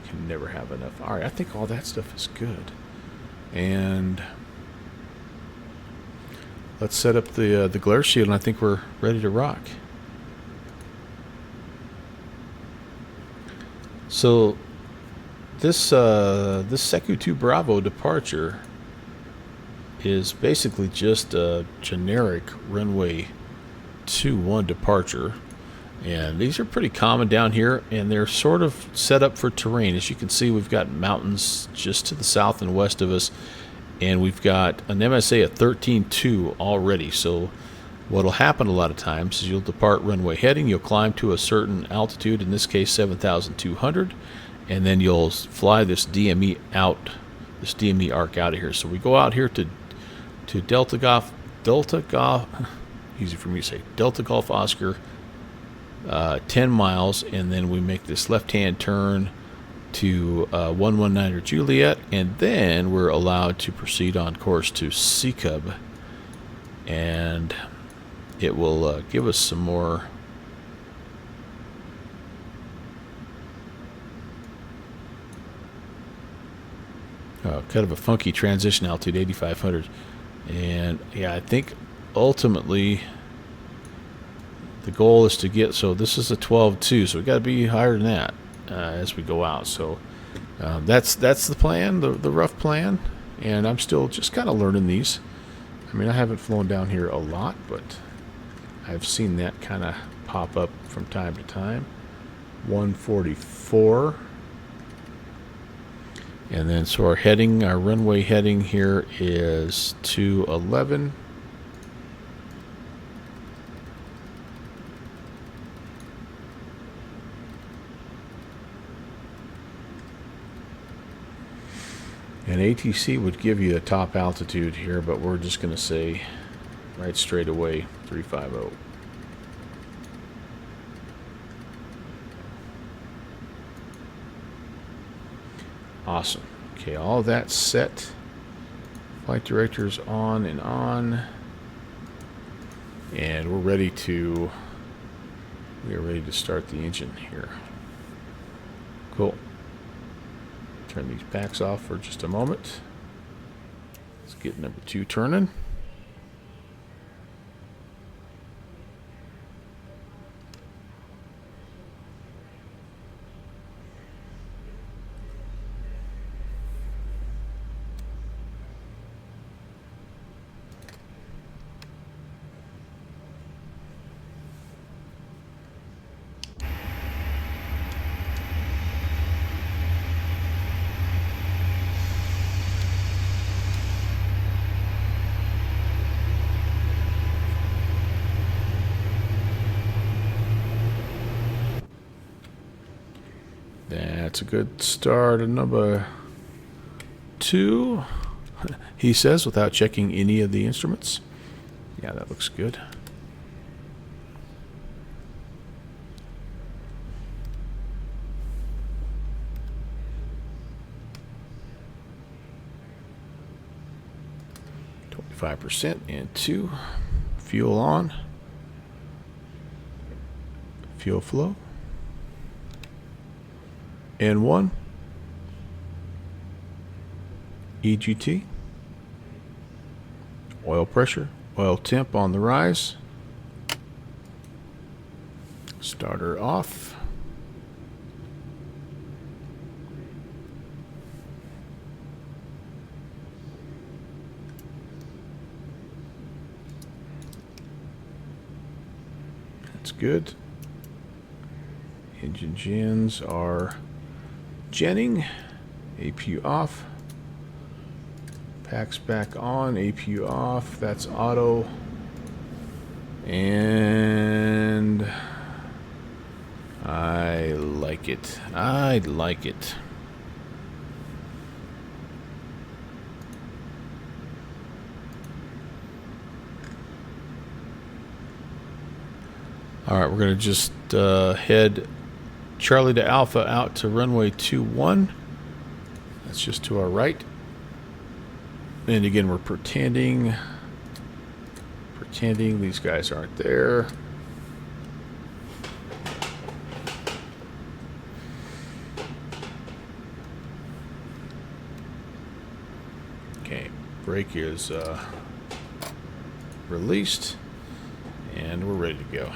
Speaker 1: Can never have enough. All right, I think all that stuff is good. And let's set up the glare shield, and I think we're ready to rock. So this Seku 2 Bravo departure is basically just a generic runway 21 departure. And these are pretty common down here, and they're sort of set up for terrain. As you can see, we've got mountains just to the south and west of us, and we've got an MSA at 13.2 already. So what'll happen a lot of times is you'll depart runway heading, you'll climb to a certain altitude, in this case 7,200, and then you'll fly this DME out, this DME arc out of here. So we go out here to Delta Golf, easy for me to say, Delta Golf Oscar, 10 miles, and then we make this left-hand turn to 119er Juliet, and then we're allowed to proceed on course to C-Cub, and it will give us some more kind of a funky transition altitude, 8,500, and yeah, I think ultimately the goal is to get, so this is a 12.2, so we got to be higher than that as we go out. So that's the plan, the rough plan, and I'm still just kind of learning these. I mean, I haven't flown down here a lot, but I've seen that kind of pop up from time to time. 144, and then so our runway heading here is 211. And ATC would give you the top altitude here, but we're just going to say right straight away 350. Awesome. Okay, all that's set. Flight director's on and on. And we are ready to start the engine here. Cool. Turn these packs off for just a moment. Let's get number 2 turning. That's a good start. Number 2, he says, without checking any of the instruments. Yeah, that looks good. %, and 2. Fuel on. Fuel flow. And 1. EGT. Oil pressure. Oil temp on the rise. Starter off. That's good. Engine gens are genning. APU off. Packs back on. APU off. That's auto. And I like it. I like it. All right, we're going to just head Charlie to Alpha out to runway 21. That's just to our right. And again, we're pretending these guys aren't there. Okay, brake is released, and we're ready to go.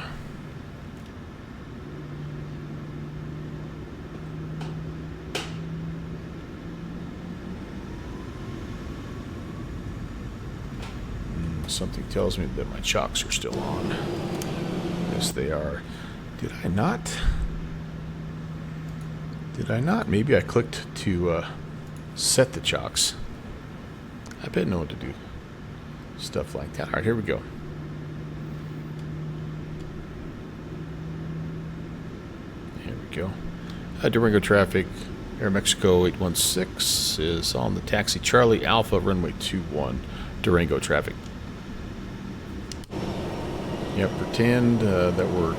Speaker 1: Something tells me that my chocks are still on. Yes, they are. Did I not? Did I not? Maybe I clicked to set the chocks. I bet I know what to do. Stuff like that. All right, here we go. Here we go. Durango traffic. Air Mexico 816 is on the taxi. Charlie Alpha, runway 21. Durango traffic. Yep, pretend that we're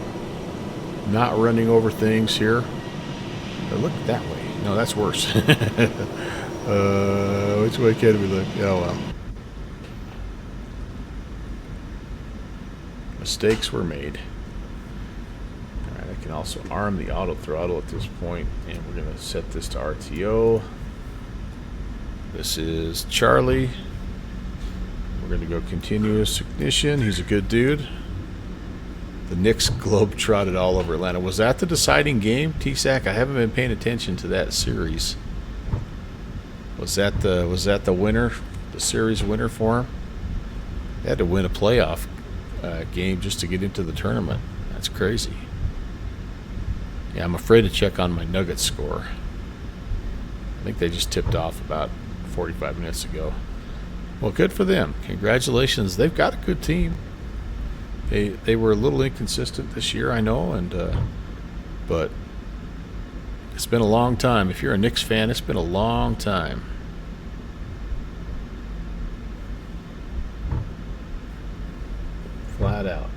Speaker 1: not running over things here. But look that way. No, that's worse. Which way can we look? Oh, well. Mistakes were made. Alright, I can also arm the auto throttle at this point, and we're going to set this to RTO. This is Charlie. We're going to go continuous ignition. He's a good dude. The Knicks globe-trotted all over Atlanta. Was that the deciding game, TSAC? I haven't been paying attention to that series. Was that the winner, the series winner for him? They had to win a playoff game just to get into the tournament. That's crazy. Yeah, I'm afraid to check on my Nuggets score. I think they just tipped off about 45 minutes ago. Well, good for them. Congratulations. They've got a good team. They were a little inconsistent this year, I know, and but it's been a long time. If you're a Knicks fan, it's been a long time. Flat out.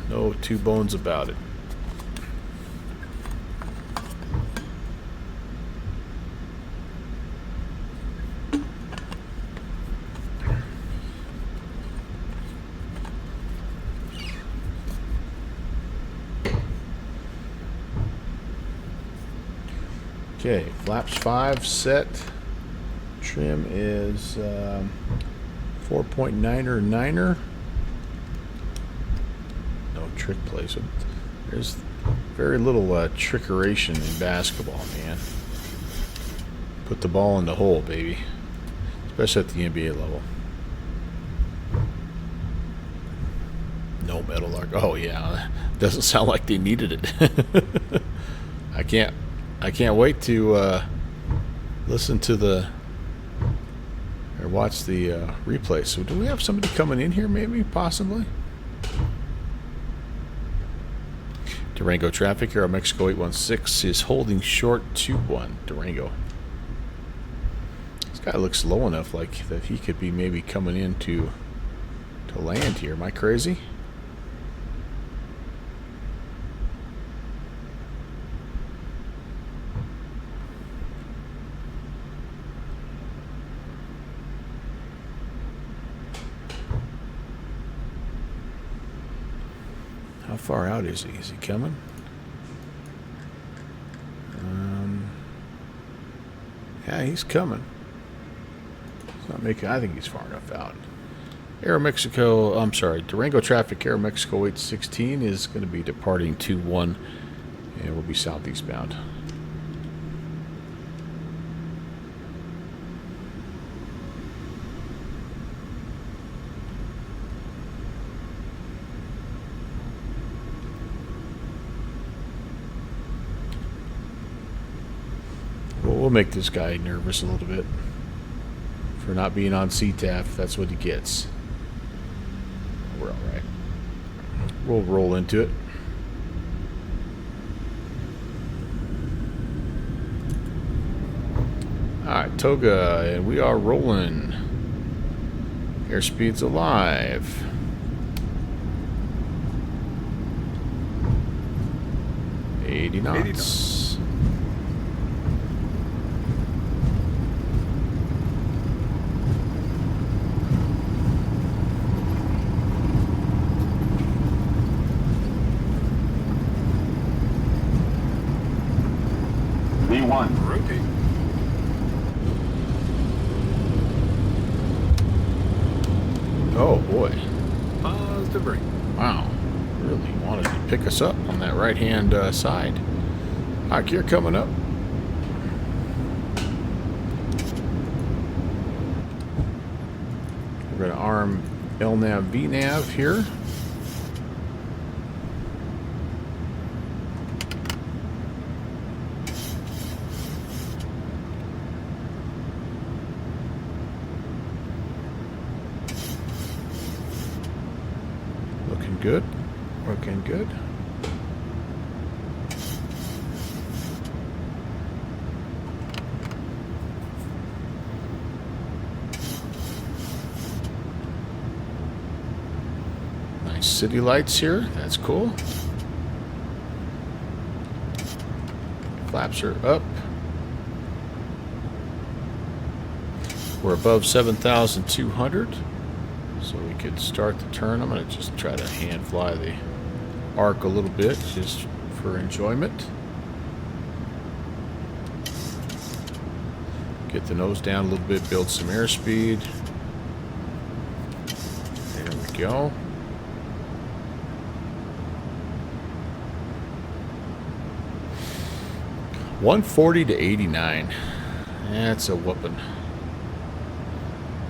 Speaker 1: No two bones about it. Okay, flaps 5 set. Trim is 4.9er. No trick placement. There's very little trickeration in basketball, man. Put the ball in the hole, baby. Especially at the NBA level. No metal arc. Oh yeah, doesn't sound like they needed it. I can't wait to listen to or watch the replay. So do we have somebody coming in here maybe, possibly? Durango traffic, Aeromexico 816 is holding short 2-1, Durango. This guy looks low enough like that he could be maybe coming in to land here. Am I crazy? How far out is he? Is he coming? Yeah, he's coming. He's not making. I think he's far enough out. Aeromexico. I'm sorry. Durango traffic. Aeromexico 816 is going to be departing 2-1, and will be southeast bound. We'll make this guy nervous a little bit for not being on CTAF. That's what he gets. We're all right. We'll roll into it. All right, Toga, and we are rolling. Airspeed's alive. $80 knots.
Speaker 5: Rotate.
Speaker 1: Oh boy.
Speaker 5: Positive brake.
Speaker 1: Wow. Really wanted to pick us up on that right hand side. All right, gear coming up. We're going to arm LNAV VNAV here. Looking good. Looking good. Nice city lights here. That's cool. Flaps are up. We're above 7,200. So we could start the turn. I'm going to just try to hand fly the arc a little bit just for enjoyment. Get the nose down a little bit, build some airspeed. There we go. $140 to 89. That's a whooping.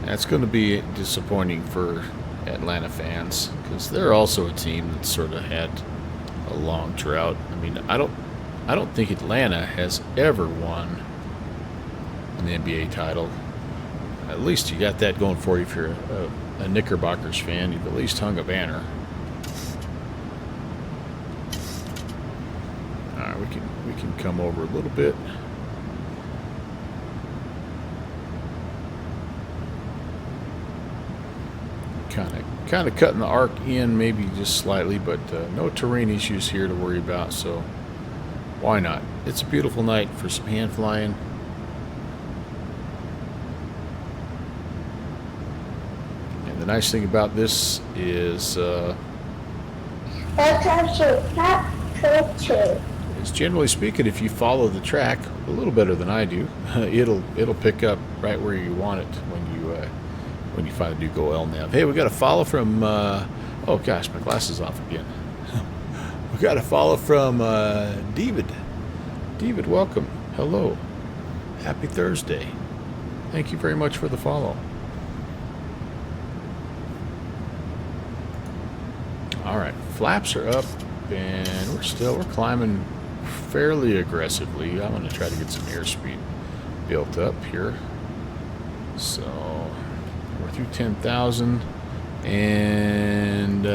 Speaker 1: That's going to be disappointing for Atlanta fans because they're also a team that sort of had a long drought. I mean, I don't think Atlanta has ever won an NBA title. At least you got that going for you if you're a Knickerbockers fan. You've at least hung a banner. All right, we can come over a little bit. Kind of cutting the arc in maybe just slightly, but no terrain issues here to worry about, so why not? It's a beautiful night for some hand flying. And the nice thing about this is generally speaking, if you follow the track a little better than I do, it'll pick up right where you want it when you finally do go LNAV. Hey, we got a follow from, oh gosh, my glasses off again. We got a follow from David. David, welcome. Hello. Happy Thursday. Thank you very much for the follow. All right, flaps are up, and we're climbing fairly aggressively. I'm going to try to get some airspeed built up here. So we're through 10,000, and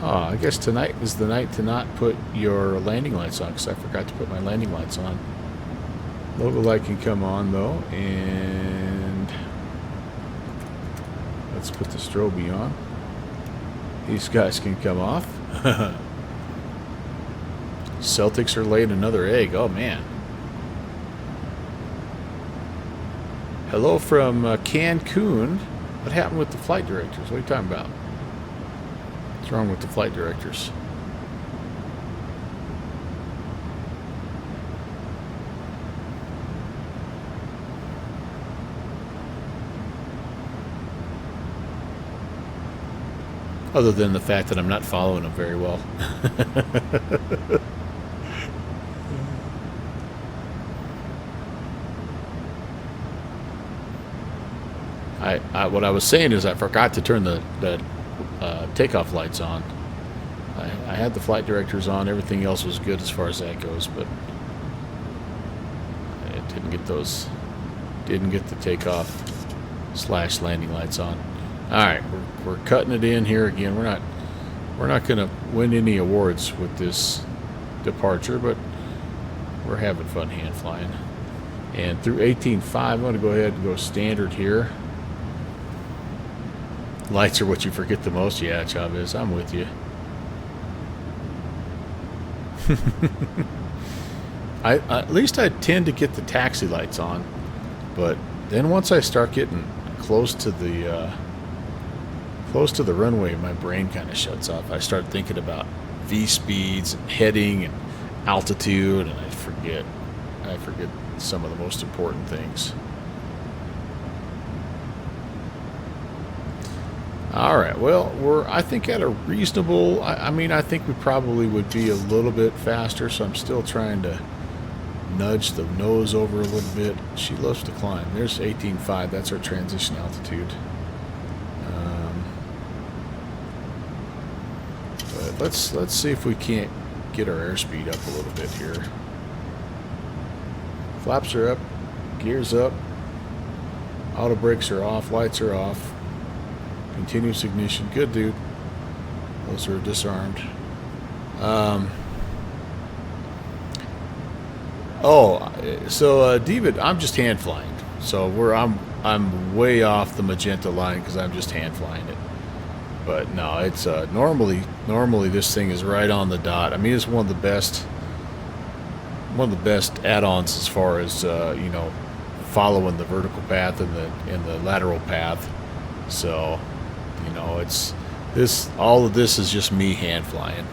Speaker 1: Oh, I guess tonight is the night to not put your landing lights on, because I forgot to put my landing lights on. Logo light can come on though, and let's put the strobe on. These guys can come off. Celtics are laying another egg. Oh man. Hello from Cancun. What happened with the flight directors? What are you talking about? What's wrong with the flight directors? Other than the fact that I'm not following them very well. What I was saying is I forgot to turn the takeoff lights on. I had the flight directors on. Everything else was good as far as that goes, but I didn't get those. Didn't get the takeoff / landing lights on. All right, we're cutting it in here again. We're not going to win any awards with this departure, but we're having fun hand flying. And through 18.5, I'm going to go ahead and go standard here. Lights are what you forget the most. Yeah, Chavez, I'm with you. At least I tend to get the taxi lights on, but then once I start getting close to the runway, my brain kind of shuts off. I start thinking about V speeds and heading and altitude, and I forget some of the most important things. All right, well, we're, I think, at a reasonable, I mean, I think we probably would be a little bit faster, so I'm still trying to nudge the nose over a little bit. She loves to climb. There's 18.5, that's our transition altitude. But let's see if we can't get our airspeed up a little bit here. Flaps are up, gears up, auto brakes are off, lights are off. Continuous ignition. Good, dude. Those are disarmed. David, I'm just hand flying. So I'm way off the magenta line because I'm just hand flying it. But no, it's normally this thing is right on the dot. I mean, it's one of the best add-ons as far as you know, following the vertical path and the lateral path. So, you know, it's this. All of this is just me hand flying.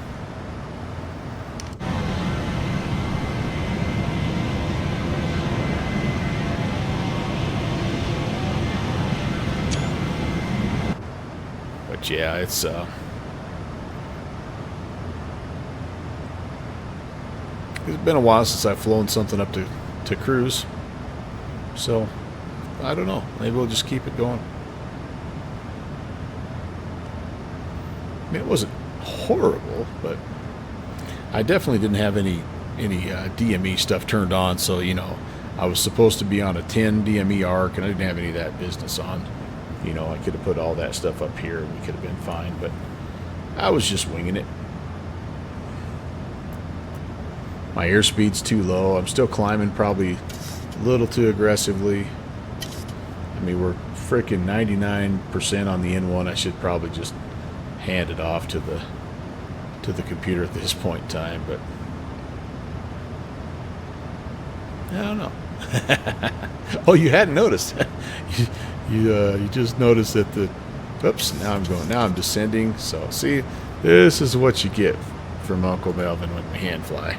Speaker 1: But yeah, it's been a while since I've flown something up to cruise. So I don't know. Maybe we'll just keep it going. I mean, it wasn't horrible, but I definitely didn't have any DME stuff turned on. So, you know, I was supposed to be on a 10 DME arc, and I didn't have any of that business on. You know, I could have put all that stuff up here, and we could have been fine, but I was just winging it. My airspeed's too low. I'm still climbing probably a little too aggressively. I mean, we're freaking 99% on the N1. I should probably just hand it off to the computer at this point in time, but I don't know. Oh, you hadn't noticed. you just noticed that the oops, now I'm descending. So see, this is what you get from Uncle Melvin when we hand fly.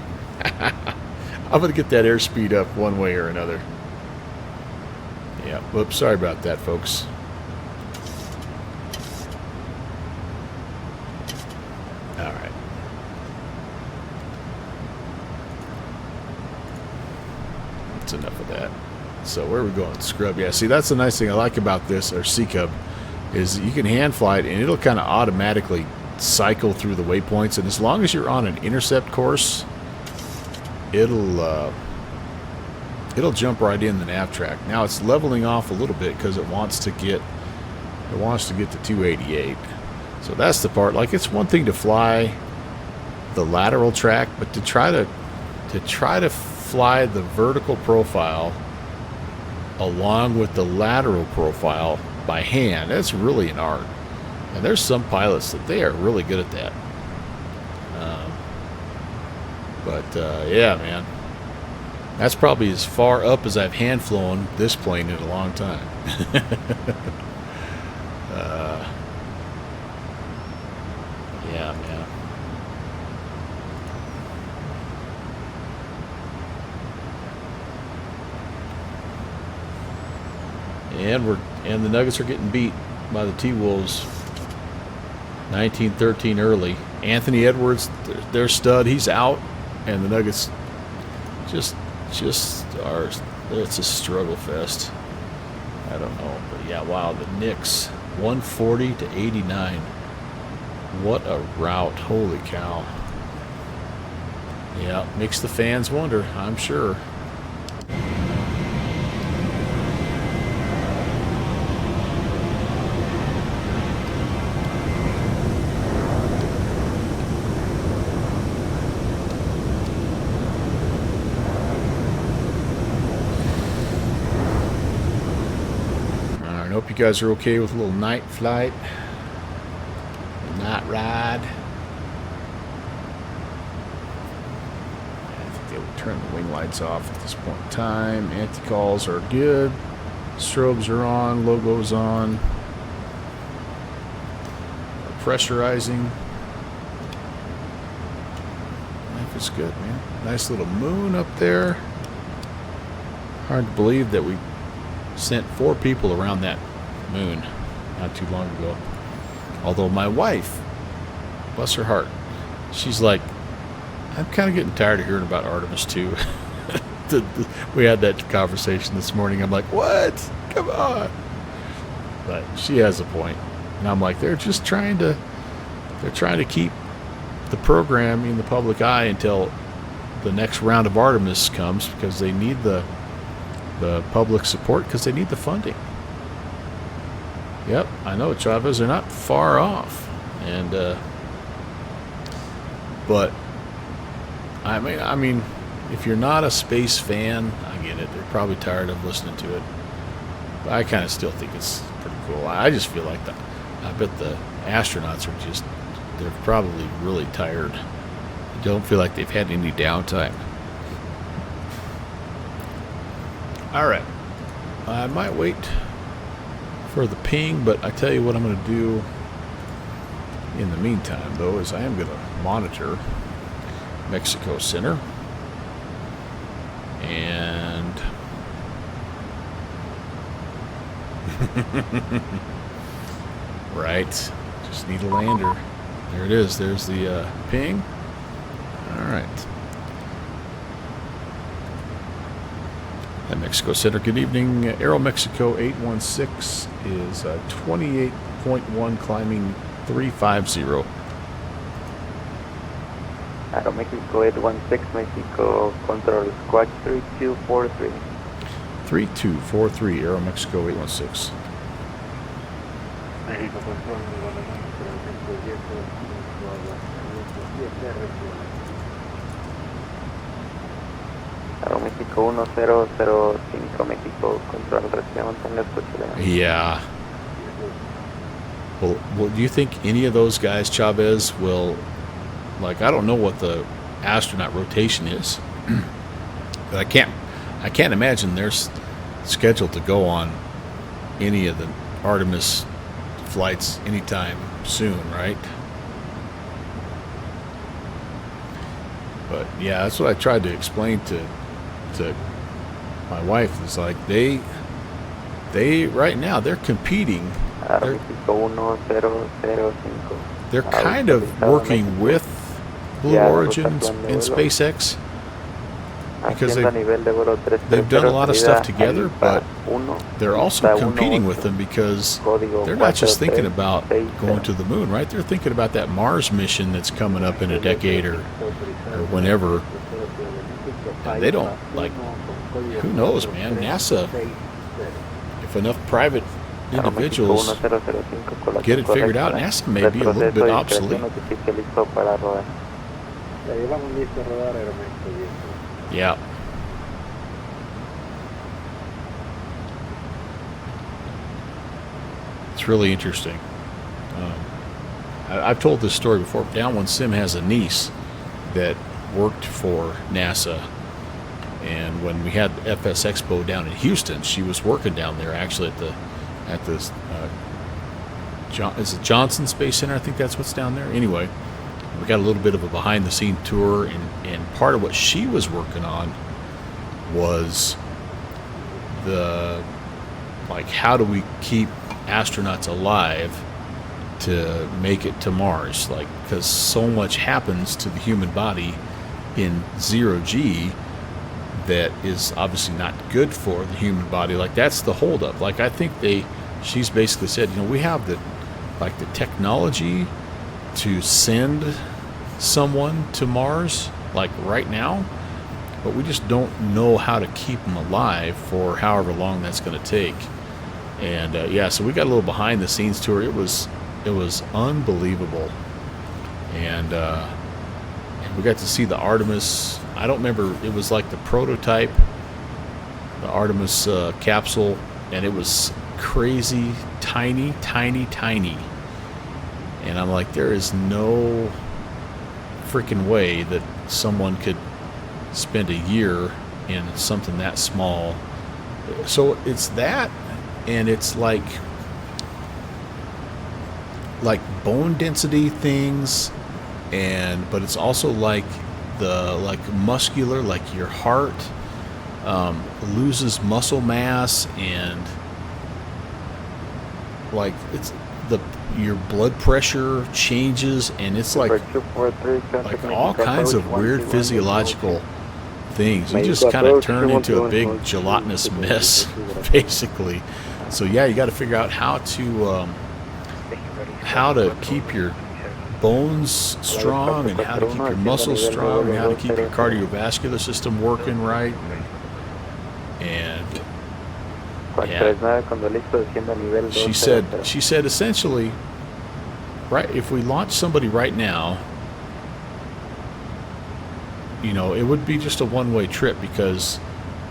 Speaker 1: I'm gonna get that airspeed up one way or another. Yeah, whoops, sorry about that, folks. Alright. That's enough of that. So where are we going? Scrub. Yeah, see, that's the nice thing I like about this, or C-Cub, is you can hand fly it and it'll kind of automatically cycle through the waypoints, and as long as you're on an intercept course, it'll jump right in the nav track. Now it's leveling off a little bit because it wants to get to 288. So that's the part. Like, it's one thing to fly the lateral track, but to try to fly the vertical profile along with the lateral profile by hand, that's really an art. And there's some pilots that they are really good at that. Yeah, man, that's probably as far up as I've hand flown this plane in a long time. Yeah, man. And the Nuggets are getting beat by the T-Wolves 19-13 early. Anthony Edwards, their stud, he's out, and the Nuggets just are. It's a struggle fest. I don't know, but yeah, wow, the Knicks 140 to 89. What a rout! Holy cow! Yeah, makes the fans wonder, I'm sure. I hope you guys are okay with a little night flight, night ride. I think they will turn the wing lights off at this point in time. Anti-calls are good. Strobes are on. Logo's on. Pressurizing. Life is good, man. Nice little moon up there. Hard to believe that we sent 4 people around that moon not too long ago. Although my wife, bless her heart, she's like, I'm kind of getting tired of hearing about Artemis 2. We had that conversation this morning. I'm like, what? Come on. But she has a point. And I'm like, they're trying to keep the program in the public eye until the next round of Artemis comes, because they need the public support, because they need the funding. Yep, I know, Chavez, they're not far off. And but I mean, if you're not a space fan, I get it. They're probably tired of listening to it. But I kind of still think it's pretty cool. I just feel like I bet the astronauts are they're probably really tired. I don't feel like they've had any downtime. All right, I might wait for the ping, but I tell you what I'm going to do in the meantime, though, is I am going to monitor Mexico Center. And right, just need a lander. There it is. There's the ping. All right. At Mexico Center, good evening. Aero Mexico 816 is 28.1, climbing 350.
Speaker 4: Aero Mexico 816, Mexico, control squawk 3243.
Speaker 1: 3243, Aero Mexico 816.
Speaker 4: México control, Aero Mexico 1005, Mexico control, recibimos en la escucha.
Speaker 1: Yeah. Well, do you think any of those guys, Chavez, will, like, I don't know what the astronaut rotation is, but I can't imagine they're scheduled to go on any of the Artemis flights anytime soon, right? But yeah, that's what I tried to explain to my wife. It's like they right now they're competing. They're kind of working with Blue Origin and SpaceX, because they've done a lot of stuff together, but they're also competing with them, because they're not just thinking about going to the moon, right? They're thinking about that Mars mission that's coming up in a decade or whenever. And they don't, like, who knows, man? NASA, if enough private individuals get it figured out. NASA may be a little bit obsolete. Yeah. It's really interesting. I've told this story before. Downwind Sim has a niece that worked for NASA, and when we had FS Expo down in Houston, she was working down there actually at the is it Johnson Space Center? I think that's what's down there. Anyway, we got a little bit of a behind-the-scene tour, and part of what she was working on was how do we keep astronauts alive to make it to Mars, because so much happens to the human body in 0G that is obviously not good for the human body. That's the holdup. I think she's basically said, we have the technology to send someone to Mars right now, but we just don't know how to keep them alive for however long that's going to take. And so we got a little behind the scenes tour. It was unbelievable, and we got to see the Artemis. I don't remember. It was like the prototype, the Artemis capsule, and it was crazy tiny. And I'm like, there is no freaking way that someone could spend a year in something that small. So it's that, and it's like bone density things, but it's also the muscular, your heart loses muscle mass, and it's your blood pressure changes, and it's like all kinds of weird physiological things. You just kind of turn into a big gelatinous mess, basically. So yeah, you got to figure out how to keep your bones strong, and how to keep your muscles strong, and how to keep your cardiovascular system working right, and she said essentially, right, if we launch somebody right now, it would be just a one-way trip, because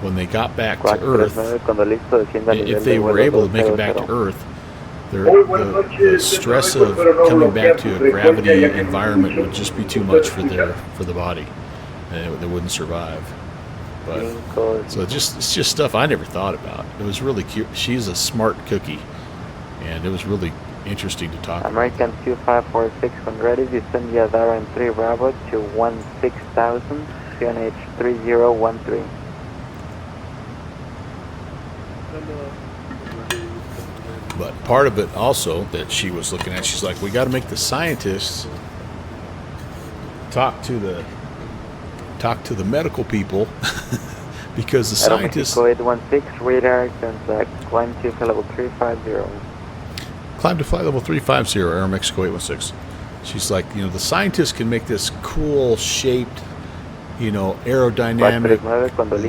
Speaker 1: when they got back to Earth, if they were able to make it back to Earth, the stress of coming back to a gravity environment would just be too much for the body, and they wouldn't survive. But so it's just stuff I never thought about. It was really cute. She's a smart cookie, and it was really interesting to talk
Speaker 11: American 2546 when ready, descend Yadara and 3 Bravo to 16,000, QNH 3013.
Speaker 1: But part of it also that she was looking at, she's like, we got to make the scientists talk to the medical people, because the scientists...
Speaker 11: Aero 816, radar, and climb to flight level 350.
Speaker 1: Climb to flight level 350, Aero Mexico 816. She's like, the scientists can make this cool shaped, aerodynamic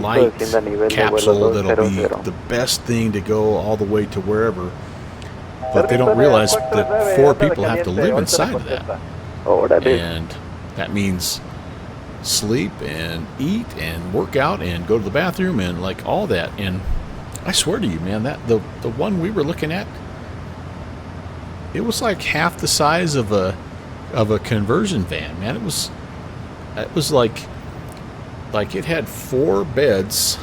Speaker 1: light capsule that'll be the best thing to go all the way to wherever. But they don't realize that 4 people have to live inside of that. And that means sleep and eat and work out and go to the bathroom and all that. And I swear to you, man, that the one we were looking at, it was like half the size of a conversion van, man. It was like it had 4 beds,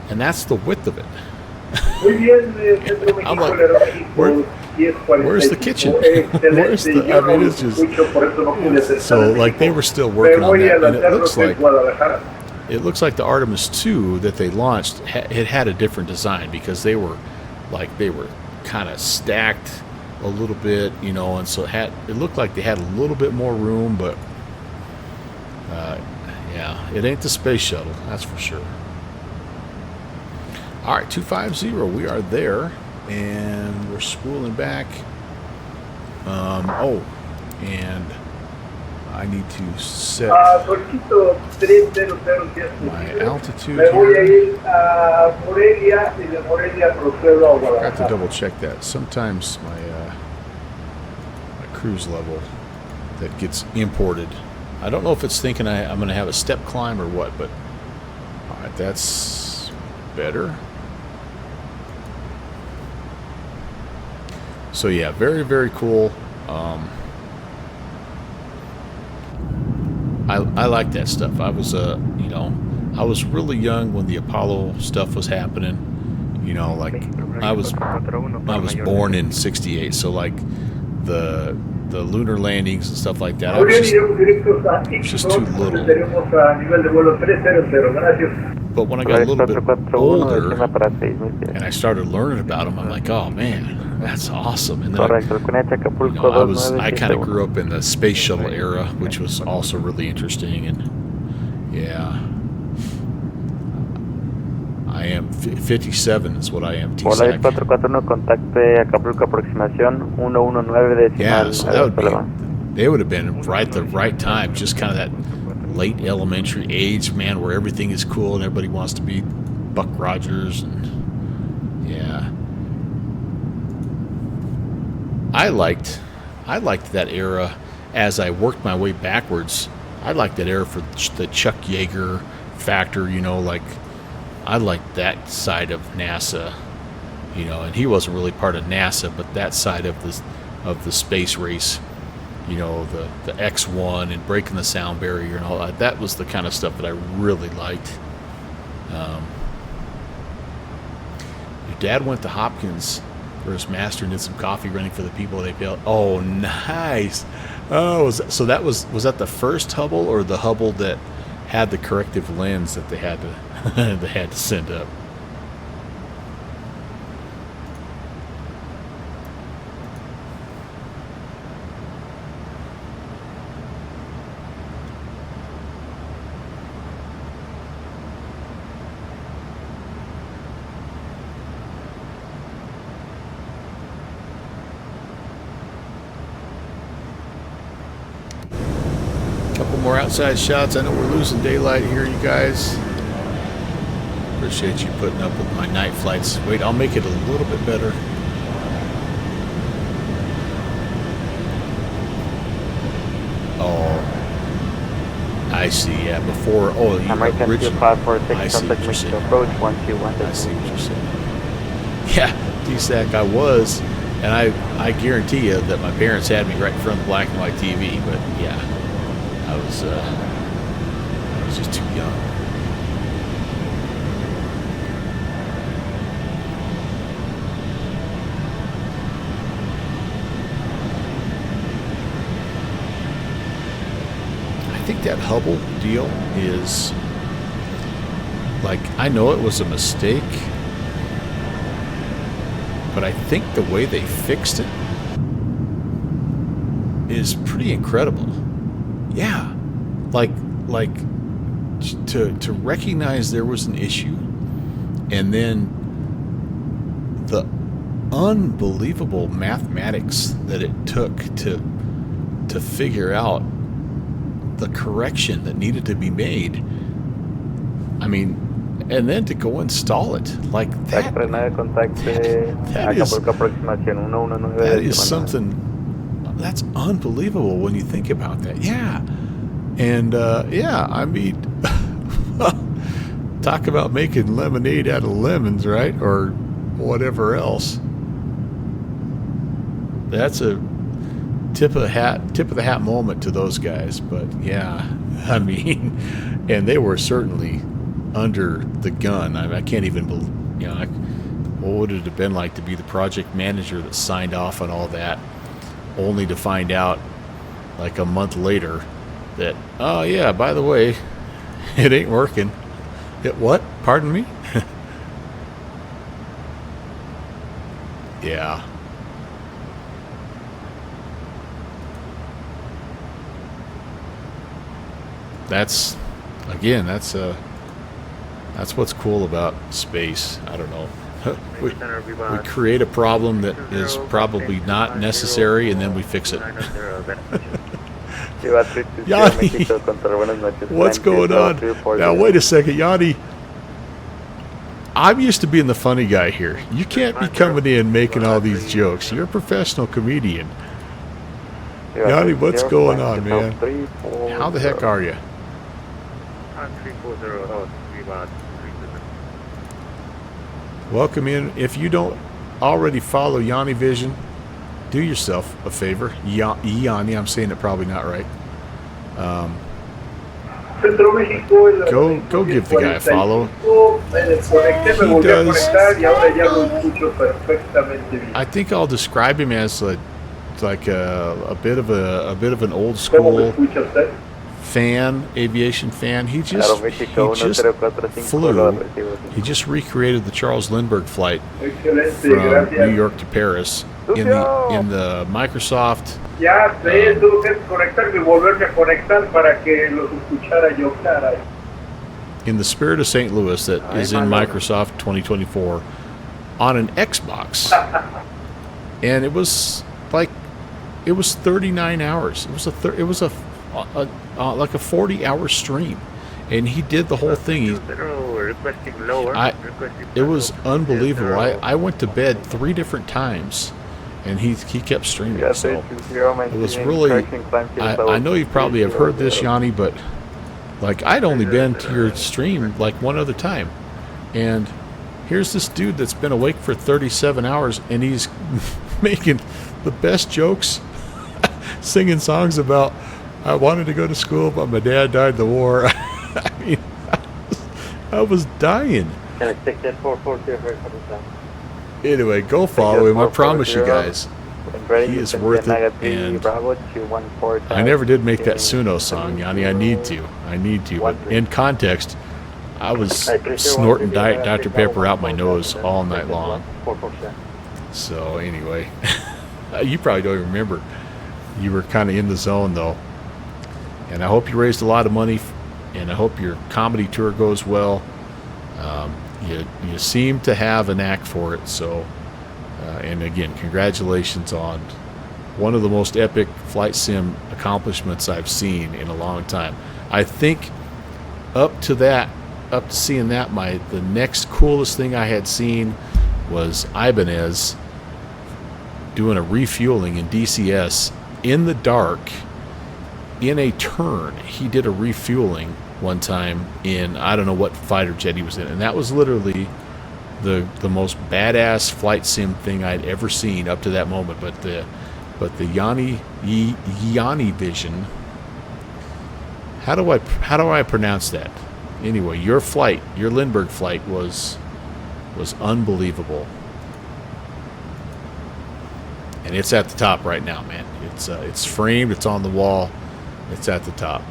Speaker 1: and that's the width of it. I'm like, where's the kitchen? Where's the? I mean, it's just so they were still working on that, and it looks like the Artemis 2 that they launched it had a different design, because they were kind of stacked a little bit, and so it looked like they had a little bit more room, but yeah, it ain't the space shuttle, that's for sure. All right, 250, we are there, and we're spooling back. And I need to set my altitude here. I have to double check that. Sometimes my cruise level that gets imported. I don't know if it's thinking I'm going to have a step climb or what, but all right, that's better. So yeah, very, very cool. I like that stuff. I was you know, I was really young when the Apollo stuff was happening. You know, like I was born in '68, so like the lunar landings and stuff like that. I was just too little. But when I got a little bit older and I started learning about them, I'm like, oh man, that's awesome. And then I kind of grew up in the space shuttle era, which was also really interesting. And yeah, I am 57 is what I am. TSAC. Yeah, so that would be. They would have been right the right time, just kind of that late elementary age, man, where everything is cool and everybody wants to be Buck Rogers, and yeah, I liked that era. As I worked my way backwards, I liked that era for the Chuck Yeager factor. You know, like I liked that side of NASA. You know, and he wasn't really part of NASA, but that side of the space race. You know, the X1 and breaking the sound barrier and all that. That was the kind of stuff that I really liked. Your dad went to Hopkins for his master and did some coffee running for the people they built. Oh, nice. Oh, so that was that the first Hubble or the Hubble that had the corrective lens that they had to they had to send up? More outside shots. I know we're losing daylight here, you guys. Appreciate you putting up with my night flights. Wait, I'll make it a little bit better. Oh, I see. Yeah, before. Oh, you originally. I see what you're saying. I see what you're saying. Yeah, DSAC, I was, and I guarantee you that my parents had me right in front of the black and white TV. But yeah. I was just too young. I think that Hubble deal is, like, I know it was a mistake, but I think the way they fixed it is pretty incredible. Yeah, like to recognize there was an issue, and then the unbelievable mathematics that it took to figure out the correction that needed to be made. I mean, and then to go install it like that. That is something. That's unbelievable when you think about that. Yeah. And, yeah, I mean, talk about making lemonade out of lemons, right? Or whatever else. That's a tip of the hat moment to those guys. But, yeah, I mean, and they were certainly under the gun. I can't even believe, you know, what would it have been like to be the project manager that signed off on all that? Only to find out like a month later that, oh yeah, by the way, it ain't working. It what? Pardon me? Yeah. That's, again, that's what's cool about space. I don't know. We create a problem that is probably not necessary, and then we fix it. Yanni, what's going on? Now, wait a second, Yanni. I'm used to being the funny guy here. You can't be coming in making all these jokes. You're a professional comedian. Yanni, what's going on, man? How the heck are you? Welcome in. If you don't already follow Yanni Vision, do yourself a favor. Yanni, I'm saying it probably not right. Go give the guy a follow. He does. I think I'll describe him as like a bit of an old school fan, aviation fan. He just flew. He just recreated the Charles Lindbergh flight from New York to Paris in the Microsoft. In the Spirit of St. Louis, that is in Microsoft 2024 on an Xbox, and it was 39 hours. It was a like a 40-hour stream, and he did the whole thing. It was unbelievable. I went to bed 3 different times, and he kept streaming. So it was really. I know you probably have heard this, Yanni, but like I'd only been to your stream like one other time, and here's this dude that's been awake for 37 hours, and he's making the best jokes, singing songs about. I wanted to go to school, but my dad died in the war. I mean, I was dying. Anyway, go follow him. I promise you guys, he is worth it. And I never did make that Suno song, Yanni. I need to. But in context, I was snorting Diet Dr. Pepper out my nose all night long. So anyway, you probably don't even remember. You were kind of in the zone, though. And I hope you raised a lot of money, and I hope your comedy tour goes well. You seem to have a knack for it, so and again, congratulations on one of the most epic flight sim accomplishments I've seen in a long time. I think up to seeing that, the next coolest thing I had seen was Ibanez doing a refueling in DCS in the dark. In a turn, he did a refueling one time in, I don't know what fighter jet he was in, and that was literally the most badass flight sim thing I'd ever seen up to that moment. But the Yanni Vision, how do I pronounce that? Anyway, your Lindbergh flight was unbelievable, and it's at the top right now, man. It's framed, it's on the wall. It's at the top.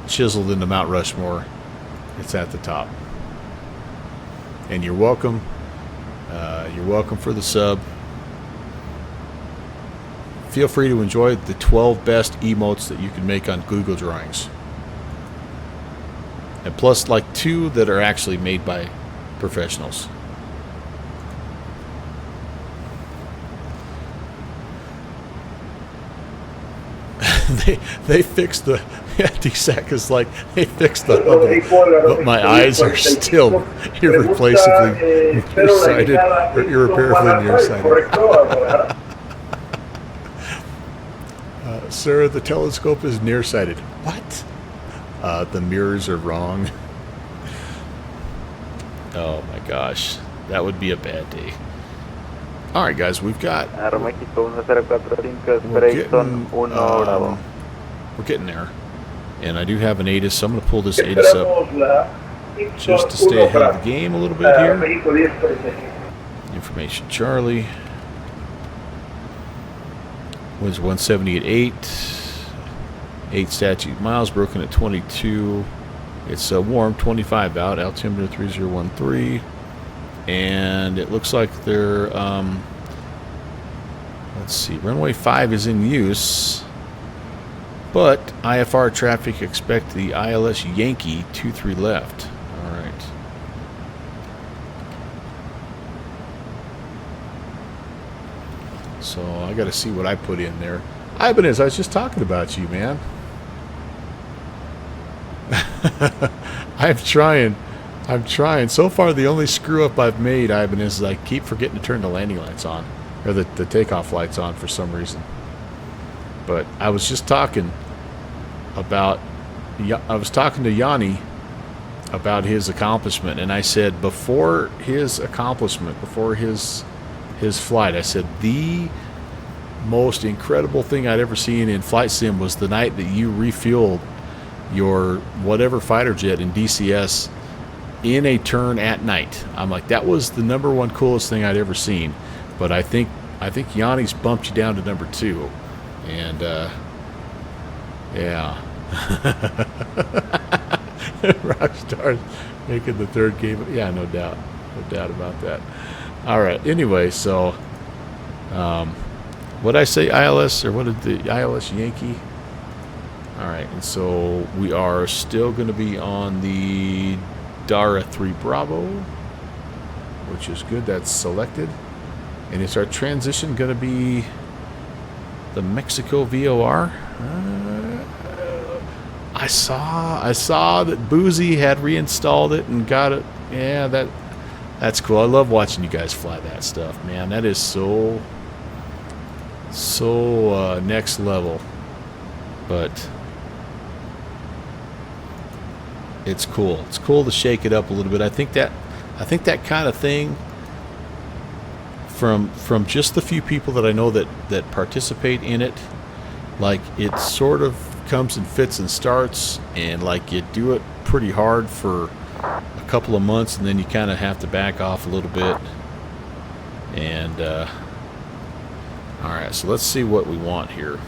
Speaker 1: Chiseled into Mount Rushmore. It's at the top. And you're welcome. You're welcome for the sub. Feel free to enjoy the 12 best emotes that you can make on Google Drawings. And plus like 2 that are actually made by professionals. They fixed the DSAC is like they fixed the Hubble, but my eyes are still irreplaceably nearsighted or irreparably nearsighted. Sir, the telescope is nearsighted. What? The mirrors are wrong. Oh my gosh, that would be a bad day. All right, guys, we're getting there, and I do have an ATIS, so I'm going to pull this ATIS up just to stay ahead of the game a little bit here. Information Charlie was 170 at 8 statute miles, broken at 22. It's warm, 25 out, altimeter 3013. And it looks like they're, let's see, runway 5 is in use, but IFR traffic expect the ILS Yankee 23 left. All right. So I got to see what I put in there. Ibanez, I was just talking about you, man. I'm trying. So far, the only screw up I've made, Ivan, is I keep forgetting to turn the landing lights on, or the takeoff lights on for some reason. But I was just talking about, I was talking to Yanni about his accomplishment, and I said before his accomplishment, before his flight, I said the most incredible thing I'd ever seen in flight sim was the night that you refueled your whatever fighter jet in DCS in a turn at night. I'm like, that was the number one coolest thing I'd ever seen. But I think Yanni's bumped you down to number 2, and yeah. Rockstar's making the 3rd game. Yeah, no doubt about that. All right. Anyway, so what did I say, ILS, or what did the ILS Yankee? All right, and so we are still going to be on the Dara 3 Bravo, which is good. That's selected. And is our transition going to be the Mexico VOR? I saw that Boozy had reinstalled it and got it. Yeah, that's cool. I love watching you guys fly that stuff, man. That is so next level. But it's cool. It's cool to shake it up a little bit. I think that kind of thing, from just the few people that I know that participate in it, like, it sort of comes in fits and starts, and like you do it pretty hard for a couple of months, and then you kind of have to back off a little bit. And all right, so let's see what we want here.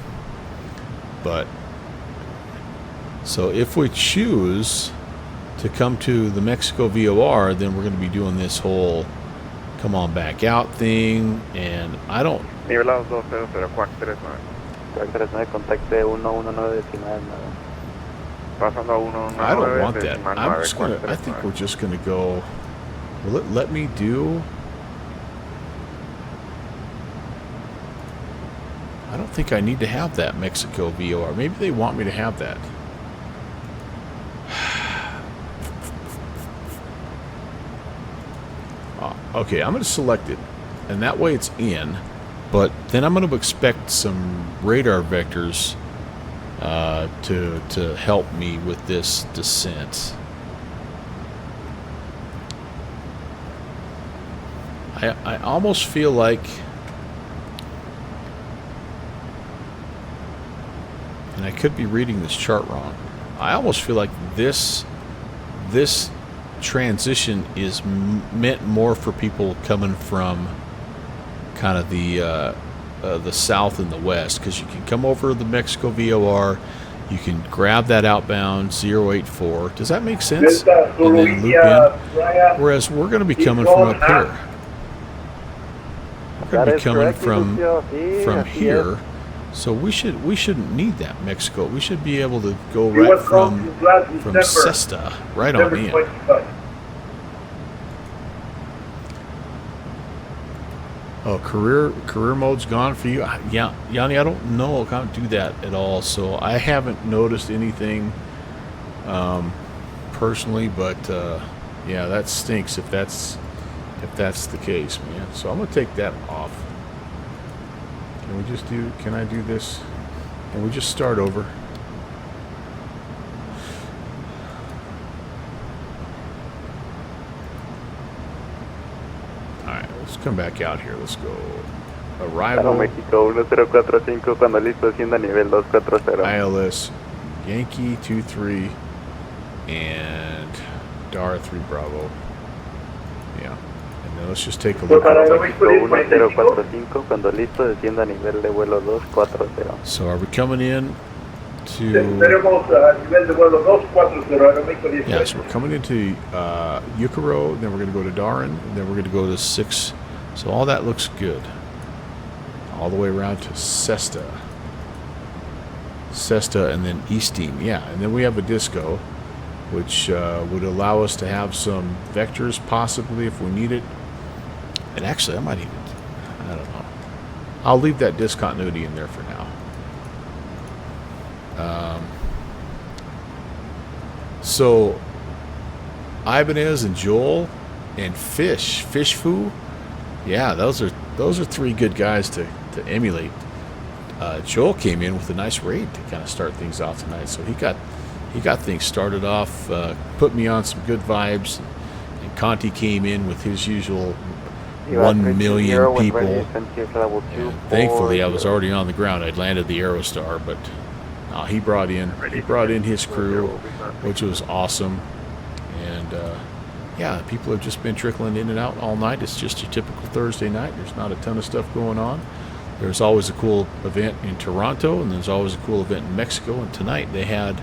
Speaker 1: But so if we choose to come to the Mexico VOR, then we're going to be doing this whole come on back out thing, and I don't.
Speaker 11: Nivelados 200, Quack 39. Quack 39, contacte 119 decimal 9. Pasando 119.
Speaker 1: I don't want that. I'm just gonna. I think we're just gonna go. Will it let me do? I don't think I need to have that Mexico VOR. Maybe they want me to have that. Okay, I'm going to select it, and that way it's in, but then I'm going to expect some radar vectors to help me with this descent. I almost feel like, and I could be reading this chart wrong, I almost feel like this transition is meant more for people coming from kind of the south and the west, because you can come over the Mexico VOR, you can grab that outbound 084. Does that make sense? And then loop in. Whereas we're going to be coming from up here. We're going to be coming from here. So we shouldn't need that Mexico. We should be able to go right from Cesta right on in. Oh, career mode's gone for you? Yeah, Yanni, I don't know. I can't do that at all. So I haven't noticed anything personally, but yeah, that stinks if that's the case, man. So I'm gonna take that off. Can I do this? Can we just start over? Alright, let's come back out here. Let's go. Arrival.
Speaker 11: Mexico 1045, cuando listo, descienda nivel 240.
Speaker 1: ILS Yankee 23 and Dara 3 Bravo. Yeah. And then let's just take a look at it.
Speaker 11: Mexico 1045, cuando listo, descienda nivel de vuelo 240.
Speaker 1: So are we coming in to... Yeah, so we're coming into Yucaro, then we're going to go to Darin, and then we're going to go to 6. So all that looks good. All the way around to Cesta, and then Easting. Yeah, and then we have a disco, which would allow us to have some vectors possibly if we need it. And actually, I might even, I don't know. I'll leave that discontinuity in there for now. So Ibanez and Joel and Fish Foo, yeah, those are three good guys to emulate. Joel came in with a nice raid to kind of start things off tonight, so he got things started off, put me on some good vibes, and Conti came in with his usual 1 million people. And thankfully, I was already on the ground. I'd landed the Aerostar, but he brought in his crew, which was awesome. And yeah, people have just been trickling in and out all night. It's just a typical Thursday night. There's not a ton of stuff going on. There's always a cool event in Toronto, and there's always a cool event in Mexico. And tonight they had,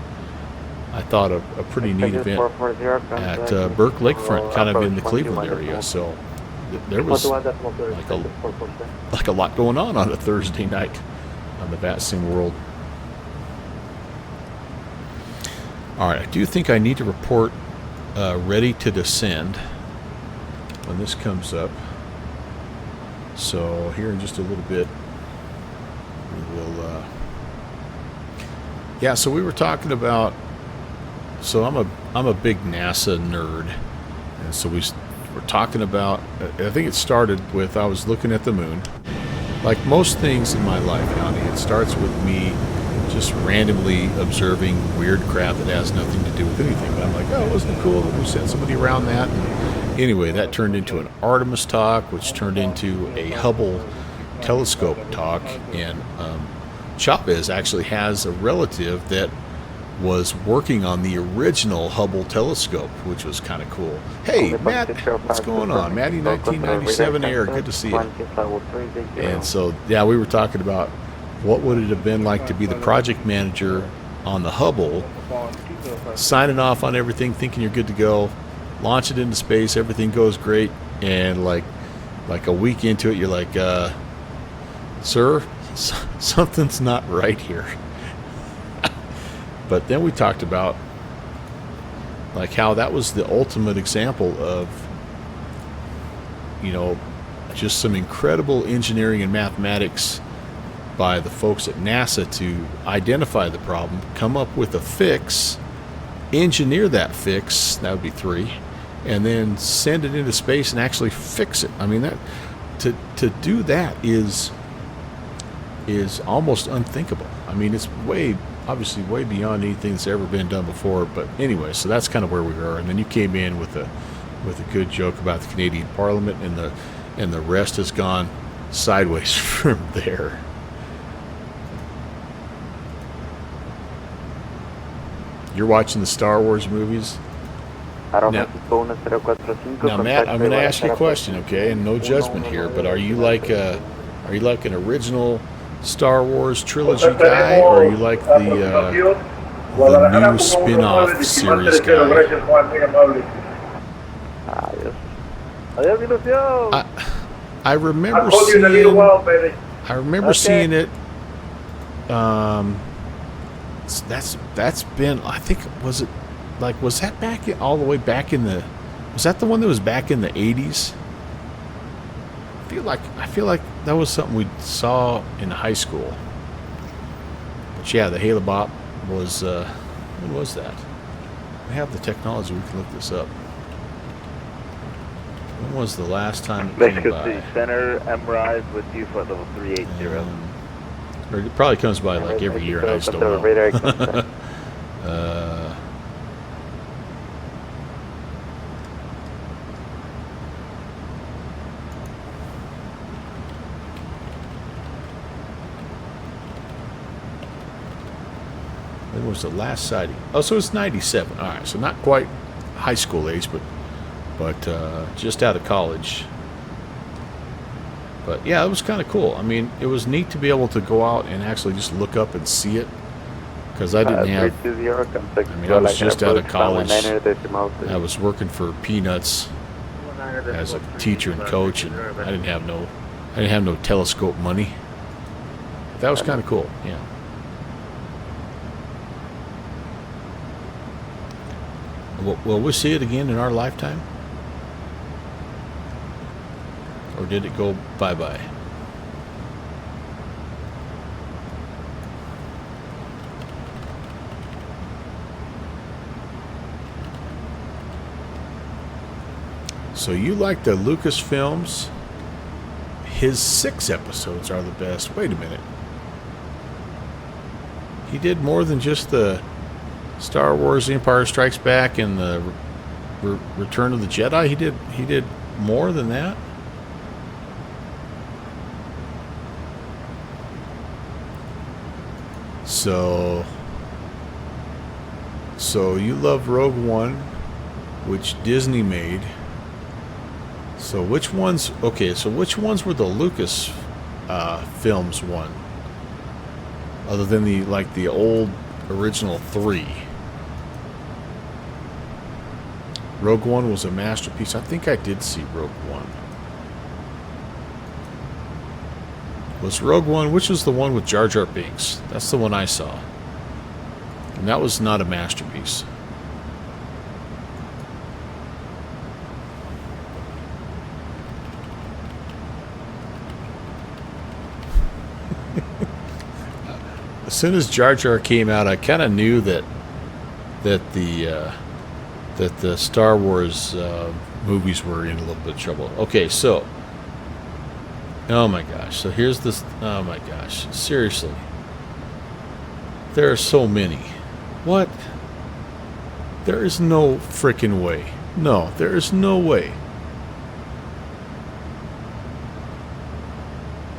Speaker 1: I thought, a pretty neat event at Burke Lakefront, kind of in the Cleveland area. So there was like a lot going on a Thursday night on the VATSIM world. All right, I do think I need to report ready to descend when this comes up. So here in just a little bit, we will. Yeah, so we were talking about. So I'm a big NASA nerd, and so we're talking about. I think it started with I was looking at the moon. Like most things in my life, Yanni, it starts with me just randomly observing weird crap that has nothing to do with anything. But I'm like, oh, wasn't it cool that we sent somebody around that? And anyway, that turned into an Artemis talk, which turned into a Hubble telescope talk. And Chavez actually has a relative that was working on the original Hubble telescope, which was kind of cool. Hey, Matt, what's going on? Matty 1997 Air, good to see you. And so, yeah, we were talking about what would it have been like to be the project manager on the Hubble, signing off on everything, thinking you're good to go, launch it into space, everything goes great, and like a week into it, you're like, sir, something's not right here. But then we talked about like how that was the ultimate example of, you know, just some incredible engineering and mathematics by the folks at NASA to identify the problem, come up with a fix, engineer that fix, that would be 3, and then send it into space and actually fix it. I mean, that to do that is almost unthinkable. I mean, it's obviously way beyond anything that's ever been done before. But anyway, so that's kind of where we were. And then you came in with a good joke about the Canadian Parliament, and the rest has gone sideways from there. You're watching the Star Wars movies? Now, Matt, I'm going to ask you a question, okay? And no judgment here, but are you like an original Star Wars trilogy guy, or are you like the new spin-off series guy? I remember seeing it. That's been, I think, was that back all the way back in the, was that the one that was back in the 80s? I feel like that was something we saw in high school. But yeah, the Halo Bop was, when was that? We have the technology, we can look this up. When was the last time it came by?
Speaker 11: City Center, MRISE with you for level 380.
Speaker 1: Or it probably comes by like every year, and I just don't know. When was the last sighting? Oh, so it's 97. All right, so not quite high school age, but just out of college. But yeah, it was kind of cool. I mean, it was neat to be able to go out and actually just look up and see it, because I didn't have. I mean, I was just out of college. I was working for Peanuts as a teacher and coach, and I didn't have no telescope money. But that was kind of cool. Yeah. Will we see it again in our lifetime? Or did it go bye-bye? So you like the Lucasfilms? His 6 episodes are the best. Wait a minute. He did more than just the Star Wars: The Empire Strikes Back and the Return of the Jedi. He did more than that. So you love Rogue One, which Disney made. So which ones? Okay, so which ones were the Lucas films one? Other than the old original 3. Rogue One was a masterpiece. I think I did see Rogue One. Was Rogue One, which was the one with Jar Jar Binks? That's the one I saw. And that was not a masterpiece. As soon as Jar Jar came out, I kind of knew that the Star Wars movies were in a little bit of trouble. Okay, so, oh my gosh, so here's this. Oh my gosh, seriously, there are so many. What? There is no freaking way. No, there is no way.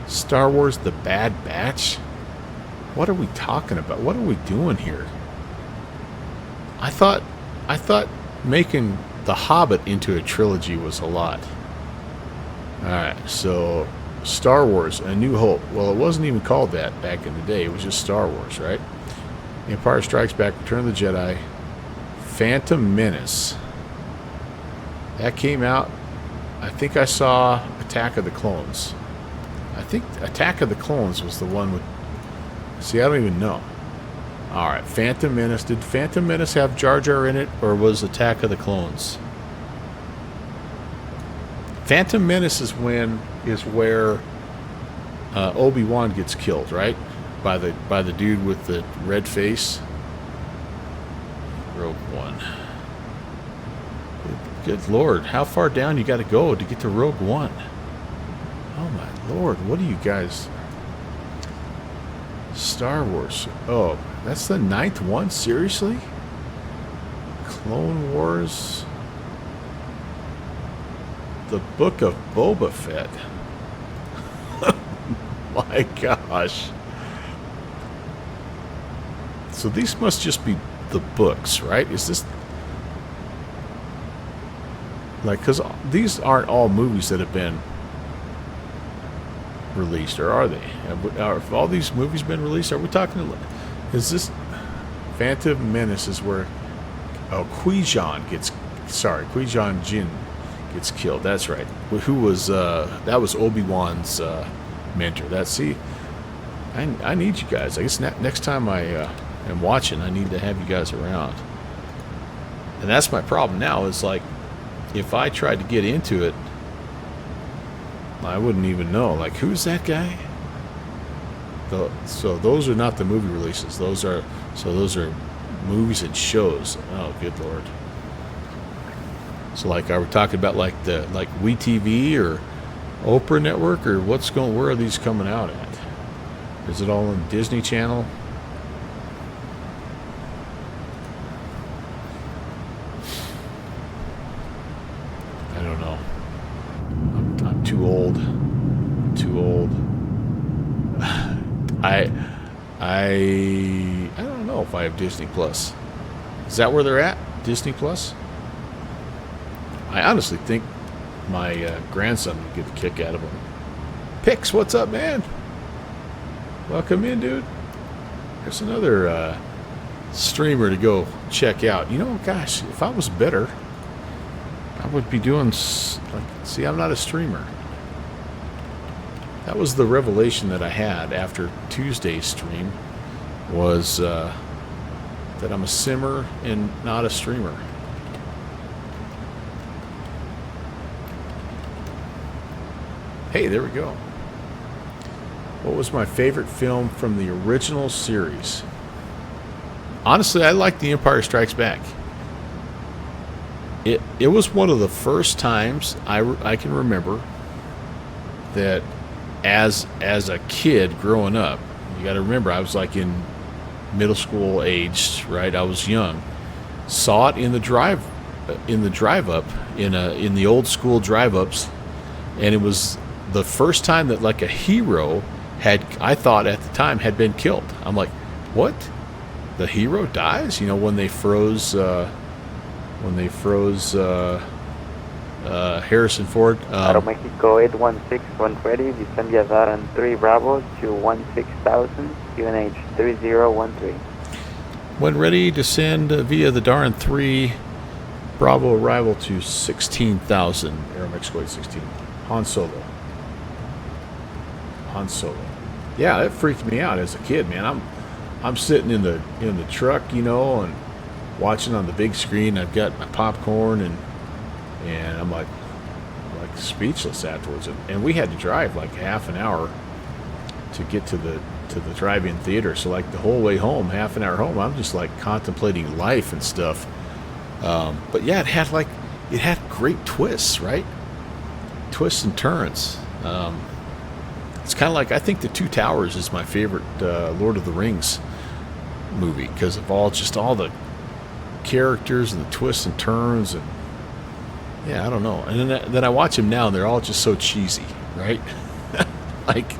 Speaker 1: Star Wars: The Bad Batch? What are we talking about? What are we doing here? I thought making The Hobbit into a trilogy was a lot. Alright, so Star Wars: A New Hope. Well, it wasn't even called that back in the day. It was just Star Wars, right? Empire Strikes Back, Return of the Jedi, Phantom Menace. That came out. I think I saw Attack of the Clones. I think Attack of the Clones was the one with... See, I don't even know. Alright, Phantom Menace. Did Phantom Menace have Jar Jar in it, or was Attack of the Clones? Phantom Menace is where Obi-Wan gets killed, right? By the dude with the red face. Rogue One. Good Lord, how far down you got to go to get to Rogue One? Oh my Lord, what are you guys... Star Wars. Oh, that's the 9th one? Seriously? Clone Wars. The Book of Boba Fett. My gosh. So these must just be the books, right? Is this... Like, because these aren't all movies that have been released, or are they? Have all these movies been released? Are we talking... Is this... Phantom Menace is where... Oh, Qui-Gon Jinn gets killed. That's right. Who was... that was Obi-Wan's mentor. See... I need you guys. I guess next time I am watching, I need to have you guys around. And that's my problem now, is like... If I tried to get into it, I wouldn't even know. Like, who's that guy? So those are not the movie releases. Those are movies and shows. Oh, good Lord. So, like, are we talking about like WeTV or Oprah Network, or where are these coming out at? Is it all on Disney Channel? I don't know. I'm too old. Too old. I don't know if I have Disney Plus. Is that where they're at? Disney Plus? I honestly think my grandson would get a kick out of them. Pix, what's up, man? Welcome in, dude. There's another streamer to go check out. You know, gosh, if I was better, I would be doing... see, I'm not a streamer. That was the revelation that I had after Tuesday's stream, was that I'm a simmer and not a streamer. Hey, there we go. What was my favorite film from the original series? Honestly, I like The Empire Strikes Back. it was one of the first times I can remember that as a kid growing up. You got to remember, I was like in middle school age, right? I was young. Saw it in the drive up in the old school drive ups, and it was the first time that like a hero I thought at the time had been killed. I'm like, what? The hero dies? You know, when they froze Harrison Ford.
Speaker 11: Aeromexico 8161 ready, descend via Varan 3 Bravo to 16,000, UNH 3013.
Speaker 1: When ready, descend via the Darn 3 Bravo arrival to 16,000, Aeromexico 816. Han Solo. Yeah, it freaked me out as a kid, man. I'm sitting in the truck, you know, and watching on the big screen. I've got my popcorn and I'm like speechless afterwards. And we had to drive like half an hour to get to the drive-in theater. So like the whole way home, half an hour home, I'm just like contemplating life and stuff. But yeah, it had great twists, right? Twists and turns. It's kind of like, I think The Two Towers is my favorite Lord of the Rings movie because of all the characters and the twists and turns, and yeah, I don't know. And then I watch them now, and they're all just so cheesy, right? like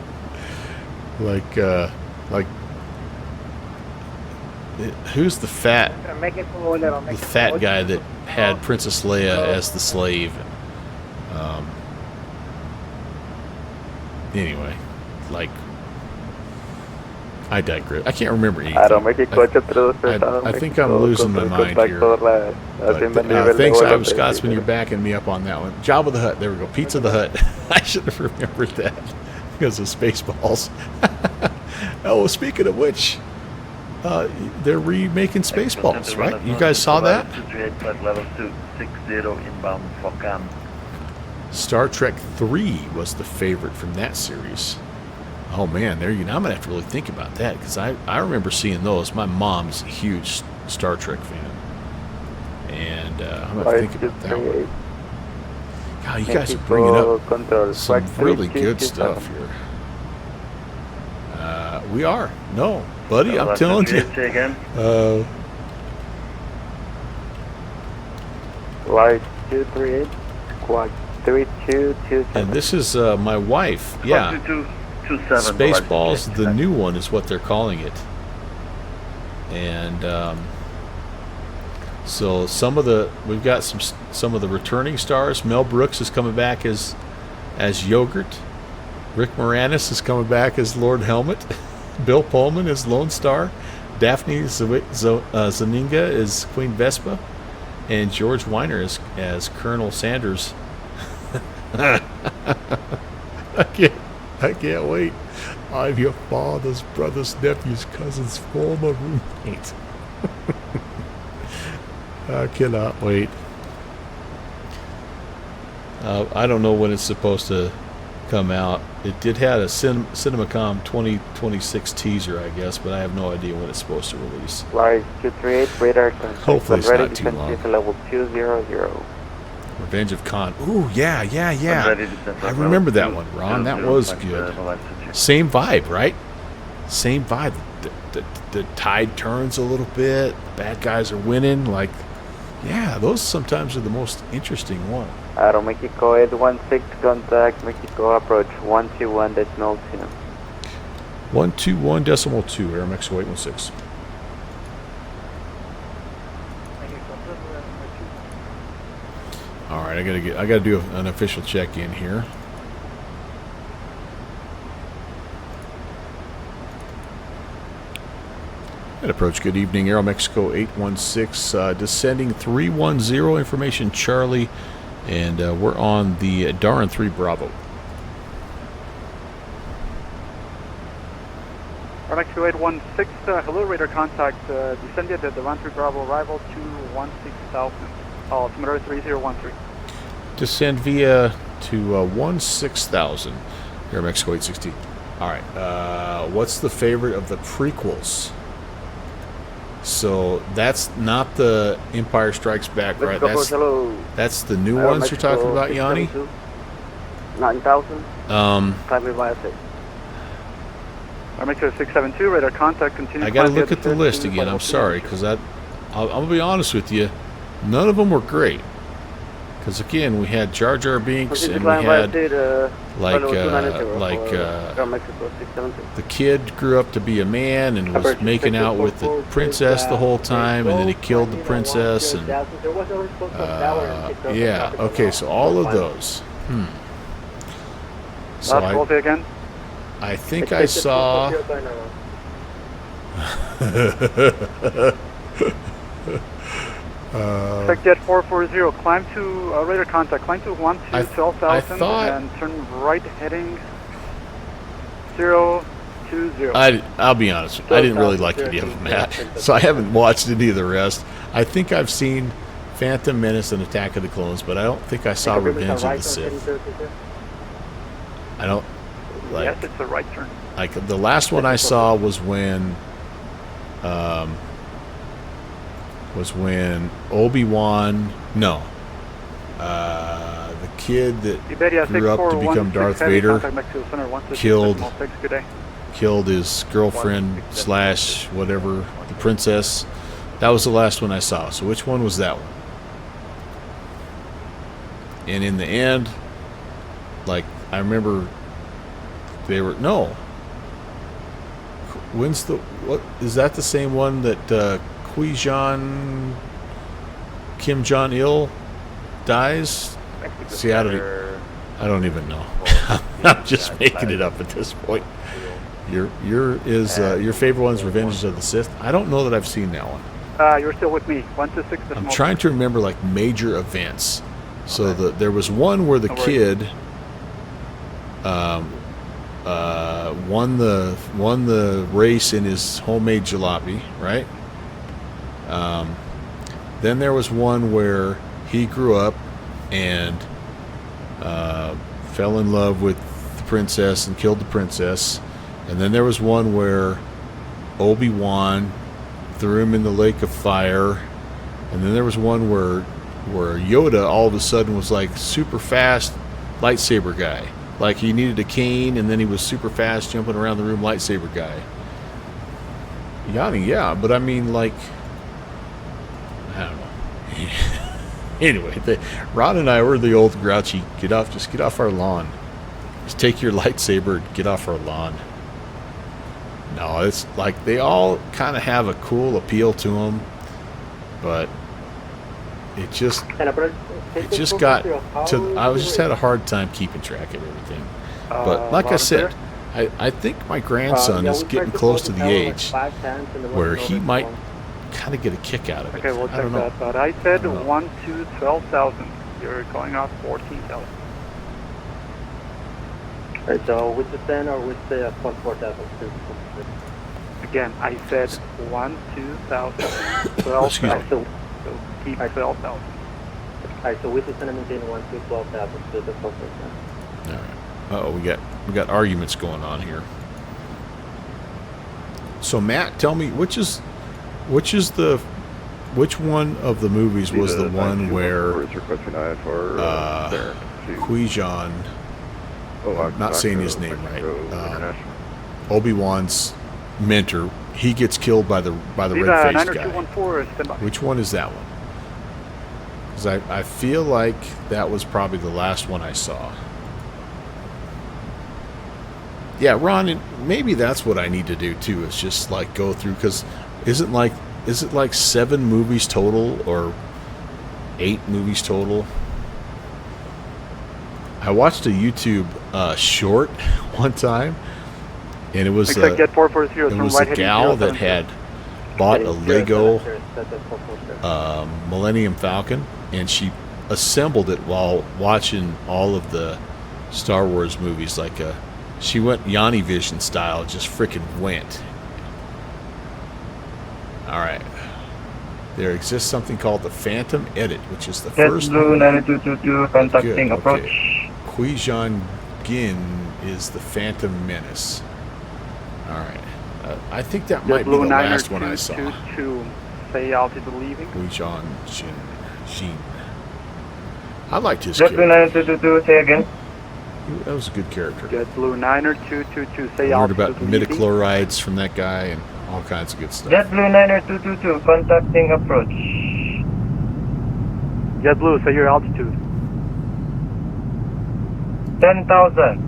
Speaker 1: who's the fat guy that had Princess Leia as the slave? Anyway, like, I digress. I can't remember anything. I think I'm losing my mind here. But, thanks, Iowa Scotsman. You're backing me up on that one. Jabba the Hutt. There we go. Pizza the Hutt. I should have remembered that because of Spaceballs. Oh, speaking of which, they're remaking Spaceballs, right? You guys saw that? Star Trek 3 was the favorite from that series. Oh man, there you go. I'm gonna have to really think about that because I remember seeing those. My mom's a huge Star Trek fan, and I'm gonna have to think about that one. God, you guys are bringing up some really good stuff here. We are. No, buddy, I'm telling you.
Speaker 11: Light 238, quad 3227.
Speaker 1: And this is my wife. Yeah. Spaceballs, the new one is what they're calling it. And so we've got some of the returning stars. Mel Brooks is coming back as Yogurt. Rick Moranis is coming back as Lord Helmet. Bill Pullman is Lone Star. Daphne Zaninga is Queen Vespa. And George Weiner as Colonel Sanders. I can't wait. I'm your father's brother's nephew's cousin's former roommate. I cannot wait. I don't know when it's supposed to come out. It did have a CinemaCom 2026 teaser, I guess, but I have no idea when it's supposed to release.
Speaker 11: Large 238 radar contact.
Speaker 1: Hopefully it's not too long.
Speaker 11: Level 200.
Speaker 1: Revenge of Khan. Ooh, yeah. I remember that one, Ron. That was good. Same vibe, right? Same vibe. The tide turns a little bit. The bad guys are winning. Like, yeah, those sometimes are the most interesting ones.
Speaker 11: Aeromexico 816, contact Mexico approach 121.2.
Speaker 1: 121.2, Aeromexico 816. All right, I gotta do an official check-in here. At approach, good evening, Aeromexico 816, descending 310, information Charlie, and we're on the Darn 3 Bravo.
Speaker 7: Aeromexico 816, hello, radar contact, descended at the 13 Bravo arrival to 16,000. Altimeter 3013.
Speaker 1: Descend via to 16,000. Aeromexico 816. All right. What's the favorite of the prequels? So that's not the Empire Strikes Back, right? That's the new ones you're talking about, Yanni?
Speaker 4: 9,000.
Speaker 7: 5 Mexico 672, radar contact, continue.
Speaker 1: I got to look at the list again. I'm sorry, because I'm going to be honest with you. None of them were great. Because again, we had Jar Jar Binks, and we had the kid grew up to be a man and was making out with the princess the whole time, and then he killed the princess. And yeah, okay, so all of those. So
Speaker 7: again.
Speaker 1: I think I saw.
Speaker 7: Jet 440, climb to radar contact, climb to 12,000 and turn right heading 020.
Speaker 1: I'll be honest, I didn't really like any of them, Matt, so I haven't watched any of the rest. I think I've seen Phantom Menace and Attack of the Clones, but I don't think I saw Revenge of the Sith. I don't like.
Speaker 7: Yes, it's a right turn.
Speaker 1: Like the last one I saw was when Obi-Wan, the kid that grew up to become Darth Vader killed his girlfriend / whatever, the princess. That was the last one I saw. So which one was that one? And in the end, like, I remember they were, no. When's the, what, is that the same one that Kim Jong-il dies? See, I don't even know. I'm just making it up at this point. Your favorite one's Revenge of the Sith? I don't know that I've seen that one.
Speaker 7: You're still with me. 126.
Speaker 1: I'm trying to remember like major events. So there was one where the kid won the race in his homemade jalopy, right? Then there was one where he grew up and fell in love with the princess and killed the princess. And then there was one where Obi-Wan threw him in the lake of fire. And then there was one where Yoda all of a sudden was like super fast lightsaber guy. Like he needed a cane and then he was super fast jumping around the room lightsaber guy. Yanni, yeah, but I mean, like, I don't know. Anyway, Ron and I were the old grouchy, just get off our lawn. Just take your lightsaber and get off our lawn. No, it's like they all kind of have a cool appeal to them, but it just got to, I just had a hard time keeping track of everything. But like I said, I think my grandson is getting close to the age where he might kind of get a kick out of it.
Speaker 7: Okay, we'll check that. But I said 1 to 12,000. You're going off 14,000.
Speaker 4: Right, so with the 10 or with the 4,000?
Speaker 7: Again, I said 1 to 1,000. 12,000. So keep 12,000.
Speaker 4: Alright, so with the 10 and maintain 1 to 12,000. So the 4%.
Speaker 1: Alright. Uh-oh, we got arguments going on here. So Matt, tell me which one of the movies was the one where Qui-Gon, I'm not saying his name right, Obi-Wan's mentor, he gets killed by the red-faced guy. Which one is that one? Because I feel like that was probably the last one I saw. Yeah, Ron, maybe that's what I need to do too, is just like go through, because is it like 7 movies total or 8 movies total? I watched a YouTube short one time, and it was a gal that had bought a Lego Millennium Falcon, and she assembled it while watching all of the Star Wars movies. Like she went Yanni Vision style, just freaking went. All right. There exists something called the Phantom Edit, which is the first.
Speaker 12: Blue 9222 contacting approach.
Speaker 1: Qui-Gon Jinn is the Phantom Menace. All right. I think that might be the last one I saw.
Speaker 7: 222, say altitude leaving.
Speaker 1: John Sheen. I liked his
Speaker 12: JetBlue
Speaker 1: character.
Speaker 12: 9222, say again.
Speaker 1: That was a good character.
Speaker 7: JetBlue 9222, say
Speaker 1: I learned
Speaker 7: altitude
Speaker 1: about
Speaker 7: leaving.
Speaker 1: midichlorides from that guy and all kinds of good stuff.
Speaker 12: JetBlue 9222, contacting approach.
Speaker 7: JetBlue, say your altitude.
Speaker 12: 10,000.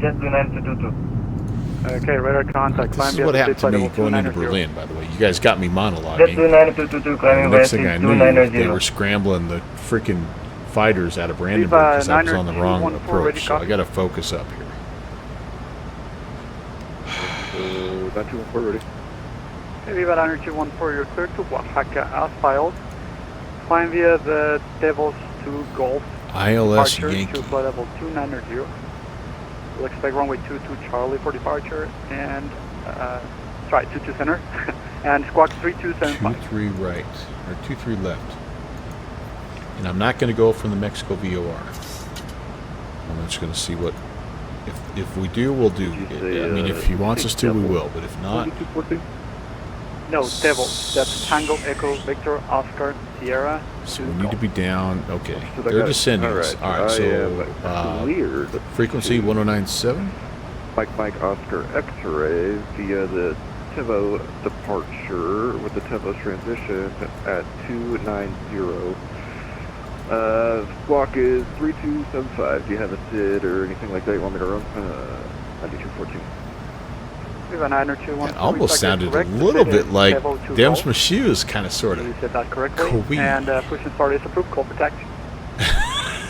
Speaker 12: JetBlue 9222.
Speaker 7: Okay, radar contact.
Speaker 1: This is what happened to me going into Berlin, by the way. You guys got me monologuing.
Speaker 12: JetBlue 9222, climbing
Speaker 1: And the next
Speaker 12: west
Speaker 1: thing I
Speaker 12: is
Speaker 1: knew,
Speaker 12: 290.
Speaker 1: they were scrambling the freaking fighters out of Brandenburg because I was on the wrong approach. So I got to focus up here.
Speaker 13: 9214 ready.
Speaker 7: Okay, Viva 9214, you're clear to Oaxaca as filed. Climb via the Devils 2 Golf.
Speaker 1: ILS
Speaker 7: departure
Speaker 1: Yankee.
Speaker 7: to flight level 290. We'll expect runway 22 Charlie for departure and, sorry, 22 center. And squawk 3275.
Speaker 1: 23 right, or 23 left. And I'm not going to go from the Mexico VOR. I'm just going to see what, if we do, we'll do. I mean, if he wants us to, we will. But if not,
Speaker 7: No, Devil. That's Tango, Echo, Victor, Oscar, Sierra.
Speaker 1: so we need to be down. Okay,
Speaker 13: So
Speaker 1: they're
Speaker 13: got it.
Speaker 1: descending.
Speaker 13: All right,
Speaker 1: All right, so
Speaker 13: cleared.
Speaker 1: frequency 1097.
Speaker 13: Mike Oscar X-ray via the Tevo departure with the Tevo transition at 290. Squawk is 3275. Do you have a SID or anything like that you want me to run? 9214.
Speaker 7: Viva 90214.
Speaker 1: It almost sounded a little bit like Dems Mashu's kind of sort
Speaker 7: You
Speaker 1: of.
Speaker 7: said that correctly.
Speaker 1: Cool.
Speaker 7: And push and start is approved. Call protect.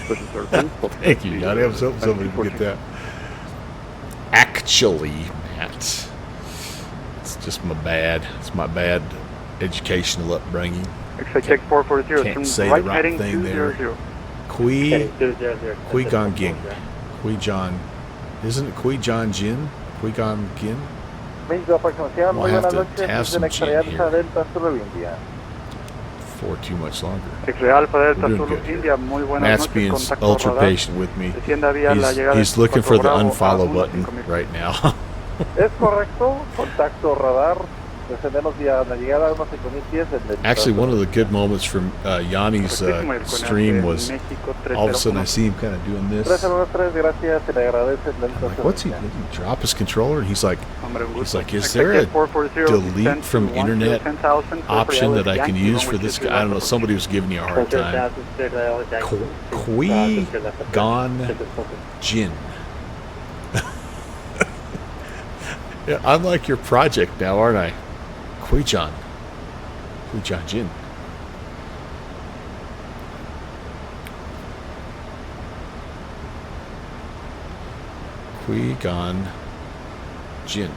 Speaker 13: Push and start approved.
Speaker 1: Thank you, Yanni. I was hoping somebody would get that. Actually, Matt, it's just my bad. It's my bad educational upbringing.
Speaker 7: Check 440.
Speaker 1: Can't
Speaker 7: turn
Speaker 1: say
Speaker 7: right
Speaker 1: the right
Speaker 7: heading
Speaker 1: thing there.
Speaker 7: 200.
Speaker 1: Kui Gon Ging. Kui John. Isn't it Kui John Jin? Kui Gon Gin? We'll have to have some gin here for too much longer.
Speaker 7: X-ray Alpha Delta
Speaker 1: We're doing
Speaker 7: Zulu
Speaker 1: good.
Speaker 7: India. Muy buenas
Speaker 1: Matt's
Speaker 7: noches.
Speaker 1: being
Speaker 7: Contacto
Speaker 1: ultra
Speaker 7: radar.
Speaker 1: patient with me.
Speaker 7: Descienda vía la llegada
Speaker 1: He's
Speaker 7: de
Speaker 1: looking for the
Speaker 7: Bravo
Speaker 1: unfollow
Speaker 7: a
Speaker 1: button
Speaker 7: 1.5
Speaker 1: right now.
Speaker 4: Es correcto, contacto radar. Descendemos vía la llegada a unos 5,000 pies.
Speaker 1: Actually, one of the good moments from Yanni's stream was all of a sudden I see him kind of doing this.
Speaker 4: 303, gracias, se le agradece.
Speaker 1: I'm like, what's he? Did he drop his controller? And he's like, is there a delete from internet option that I can use for this guy? I don't know. Somebody was giving you a hard time. Kui Gon Jin. Yeah, I'm like your project now, aren't I? Kui Jon Jin. Kui Gon Jin.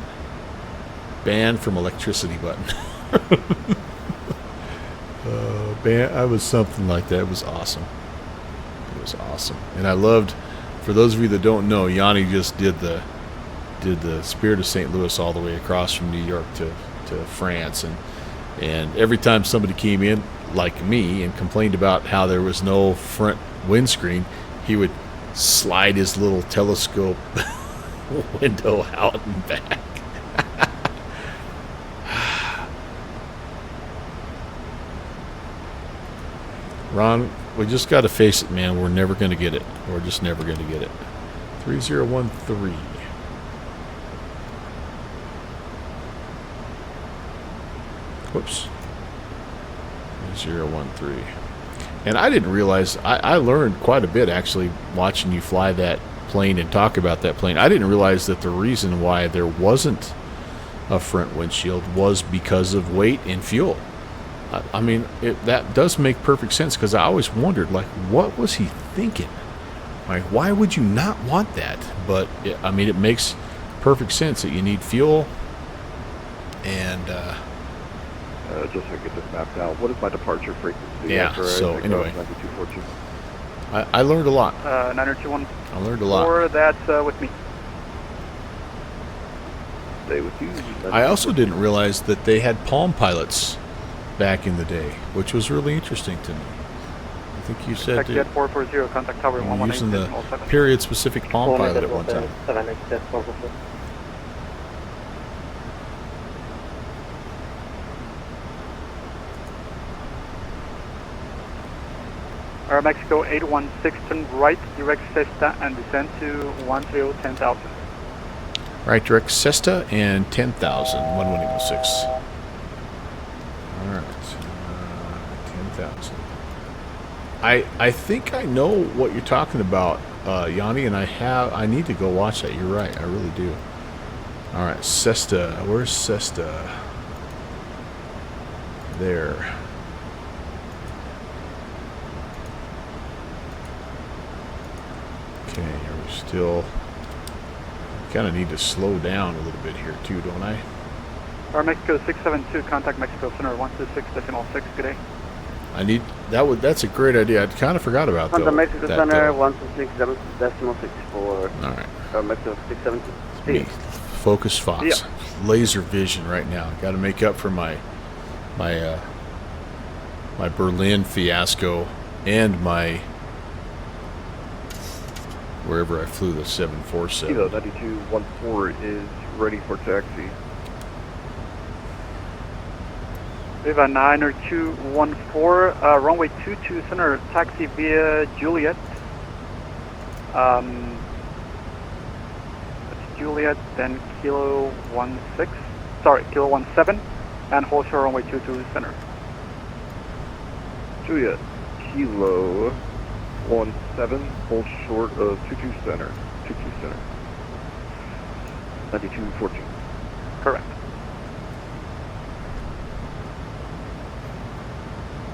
Speaker 1: Banned from electricity button. I was something like that. It was awesome. It was awesome. And I loved, for those of you that don't know, Yanni just did the Spirit of St. Louis all the way across from New York to France, and every time somebody came in like me and complained about how there was no front windscreen, he would slide his little telescope window out and back. Ron, we just got to face it, man. We're never going to get it. We're just never going to get it. 3013. Whoops. 013. And I didn't realize, I learned quite a bit actually watching you fly that plane and talk about that plane. I didn't realize that the reason why there wasn't a front windshield was because of weight and fuel. I mean, that does make perfect sense, because I always wondered, like, what was he thinking? Like, why would you not want that? But, I mean, it makes perfect sense that you need fuel and...
Speaker 13: just so I get this mapped out. What is my departure frequency?
Speaker 1: Yeah, so anyway. I learned a lot.
Speaker 7: 90214.
Speaker 1: I learned a lot.
Speaker 7: That's with me.
Speaker 13: Stay with you.
Speaker 1: I also didn't realize that they had Palm pilots back in the day, which was really interesting to me. I think you said
Speaker 7: Jet 440, contact tower
Speaker 1: you were using the period-specific Palm pilot at one time.
Speaker 7: Mexico 816, turn right, direct Cesta and descend to 10,000.
Speaker 1: Right, direct Cesta and 10,000. 11806. All right, 10,000. I think I know what you're talking about, Yanni, and I need to go watch that. You're right, I really do. All right, Cesta. Where's Cesta? There. Okay, we're still kind of need to slow down a little bit here too, don't I?
Speaker 7: Mexico 672, contact Mexico Center 126.6. Good day.
Speaker 1: I need that's a great idea. I kind of forgot about that.
Speaker 4: Contact Mexico Center 126.64.
Speaker 1: All right.
Speaker 4: Mexico 672.
Speaker 1: Me. Focus Fox.
Speaker 7: Yeah.
Speaker 1: Laser vision right now. Got to make up for my Berlin fiasco and my wherever I flew the 747.
Speaker 13: Kilo 9214 is ready for taxi.
Speaker 7: We have a 90214, runway 22 center, taxi via Juliet. That's Juliet, then Kilo 17, and hold short runway 22 center.
Speaker 13: Juliet, Kilo 17, hold short of 22 center. 9214.
Speaker 7: Correct.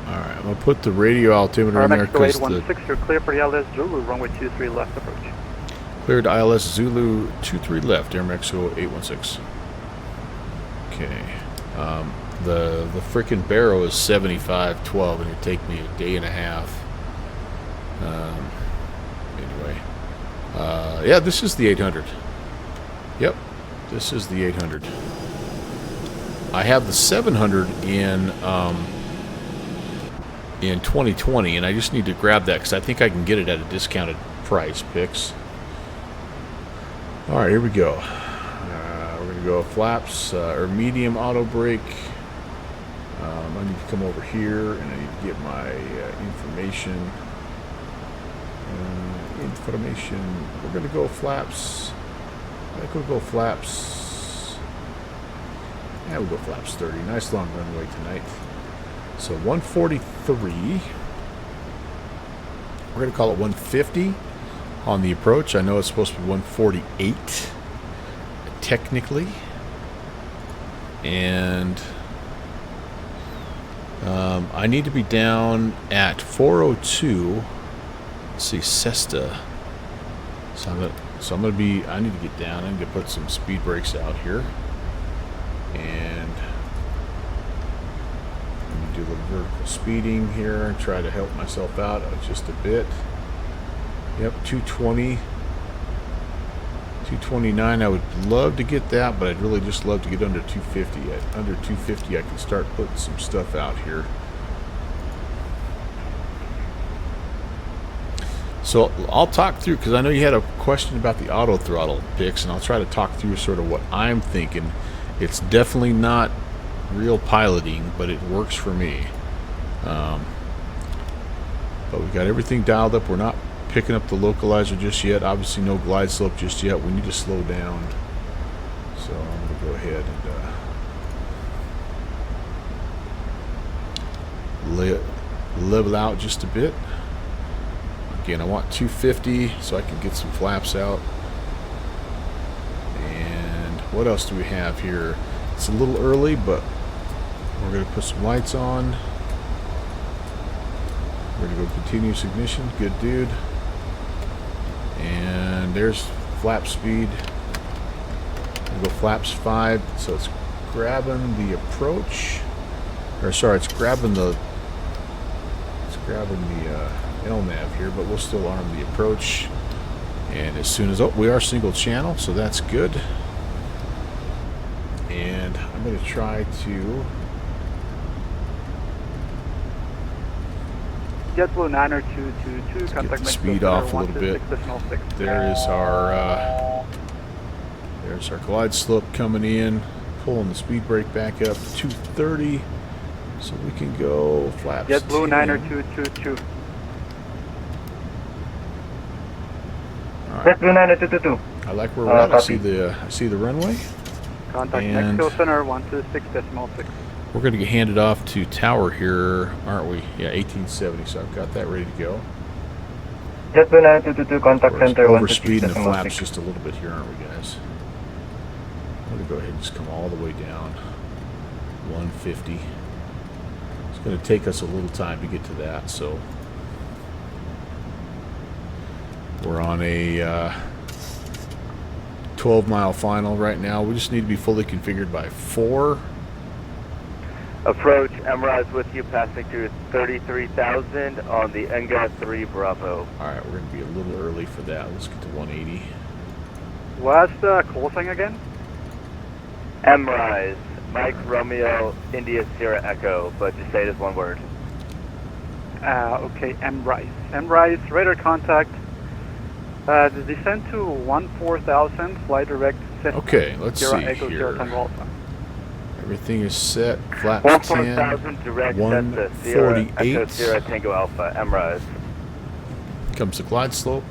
Speaker 1: Alright, I'm going to put the radio altimeter in there
Speaker 7: Mexico
Speaker 1: because
Speaker 7: 816, you're clear for ILS Zulu, runway 23 left approach.
Speaker 1: cleared ILS Zulu 23 left, Air Mexico 816. Okay. The freaking Barrow is 7512 and it'd take me a day and a half. Anyway. Yeah, this is the 800. Yep, this is the 800. I have the 700 in 2020, and I just need to grab that because I think I can get it at a discounted price. Picks. All right, here we go. We're gonna go flaps or medium auto brake. I need to come over here and I need to get my information. We're gonna go flaps. I think we'll go flaps. Yeah, we'll go flaps 30. Nice long runway tonight. So 143. We're going to call it 150 on the approach. I know it's supposed to be 148 technically. And I need to be down at 402. Let's see, Cesta. So I'm going to be, I need to get down. I need to put some speed brakes out here. And do a little vertical speeding here and try to help myself out just a bit. Yep, 220, 229. I would love to get that, but I'd really just love to get under 250. At under 250, I can start putting some stuff out here. So I'll talk through, because I know you had a question about the auto throttle picks, and I'll try to talk through sort of what I'm thinking. It's definitely not real piloting, but it works for me. But we've got everything dialed up. We're not picking up the localizer just yet. Obviously no glide slope just yet. We need to slow down. So I'm going to go ahead and level out just a bit. Again, I want 250 so I can get some flaps out. And what else do we have here? It's a little early, but we're going to put some lights on. We're going to go continuous ignition. Good dude. And there's flap speed. We'll go flaps 5. So it's grabbing the approach. Or sorry, it's grabbing the LNAV here, but we'll still arm the approach. And as soon as, oh, we are single channel, so that's good. And I'm going to try to
Speaker 7: JetBlue 90222, contact
Speaker 1: get the speed off a little bit. There's our glide slope coming in, pulling the speed brake back up to 230, so we can go flaps.
Speaker 7: JetBlue 90222.
Speaker 12: Jet Blue 9222.
Speaker 1: I like where we're at. I see the runway.
Speaker 7: Contact
Speaker 1: And
Speaker 7: Mexico Center 126.6.
Speaker 1: we're going to get handed off to tower here, aren't we? Yeah, 1870. So I've got that ready to go.
Speaker 12: Jet Blue 9222, contact center
Speaker 1: Over speeding the flaps
Speaker 12: 126.6.
Speaker 1: just a little bit here, aren't we, guys? I'm going to go ahead and just come all the way down. 150. It's going to take us a little time to get to that, so we're on a 12-mile final right now. We just need to be fully configured by 4.
Speaker 11: Approach MRIs with you, passing through 33,000 on the Enga 3 Bravo.
Speaker 1: Alright, we're going to be a little early for that. Let's get to 180.
Speaker 7: What's the closing again?
Speaker 11: MRIs, Mike Romeo India Sierra Echo, but just say it as one word.
Speaker 7: Okay, MRIS. MRIS, radar contact. Descend to 14,000, fly direct.
Speaker 1: Okay, let's
Speaker 7: Sierra
Speaker 1: see
Speaker 7: Echo,
Speaker 1: here.
Speaker 7: Sierra Tango Alpha.
Speaker 1: Everything is set. Flaps
Speaker 11: 14,000 direct, that's the Sierra Echo
Speaker 1: 148.
Speaker 11: Sierra Tango Alpha, MRIs.
Speaker 1: Comes the glide slope.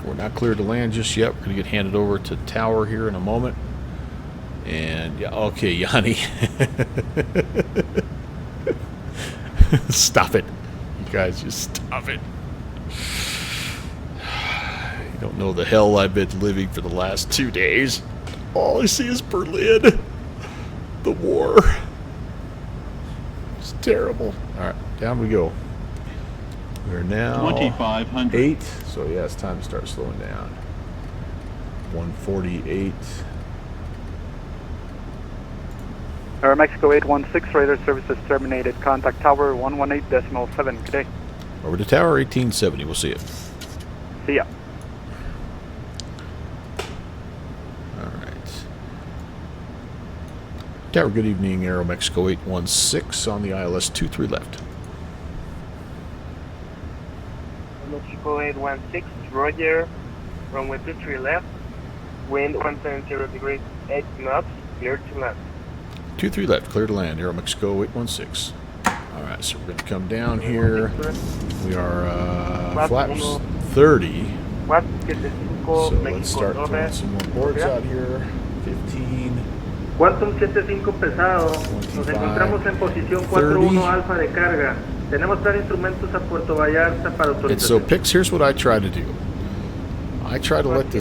Speaker 1: We're not cleared to land just yet. We're going to get handed over to tower here in a moment. And, yeah, okay, Yanni. Stop it. You guys, just stop it. You don't know the hell I've been living for the last 2 days. All I see is Berlin. The war. It's terrible. Alright, down we go. We're now
Speaker 14: 2,500.
Speaker 1: 8, so yeah, it's time to start slowing down. 148.
Speaker 7: Mexico 816, radar services terminated. Contact tower 118.7. Good day.
Speaker 1: Over to tower 1870. We'll see you.
Speaker 7: See ya.
Speaker 1: Alright. Tower, good evening. Aero Mexico 816 on the ILS 23 left.
Speaker 15: Mexico 816, Roger, runway 23 left, wind 170 degrees, 8 knots, clear to land.
Speaker 1: 23 left, clear to land. Aero Mexico 816. Alright, so we're going to come down here. We are flaps 30. So let's start throwing some more boards out here. 15.
Speaker 12: Quantum 75 pesado. Nos encontramos en posición 41 alfa de carga. Tenemos dar instrumentos a Puerto Vallarta para autorización.
Speaker 1: And so, Pix, here's what I try to do. I try to let the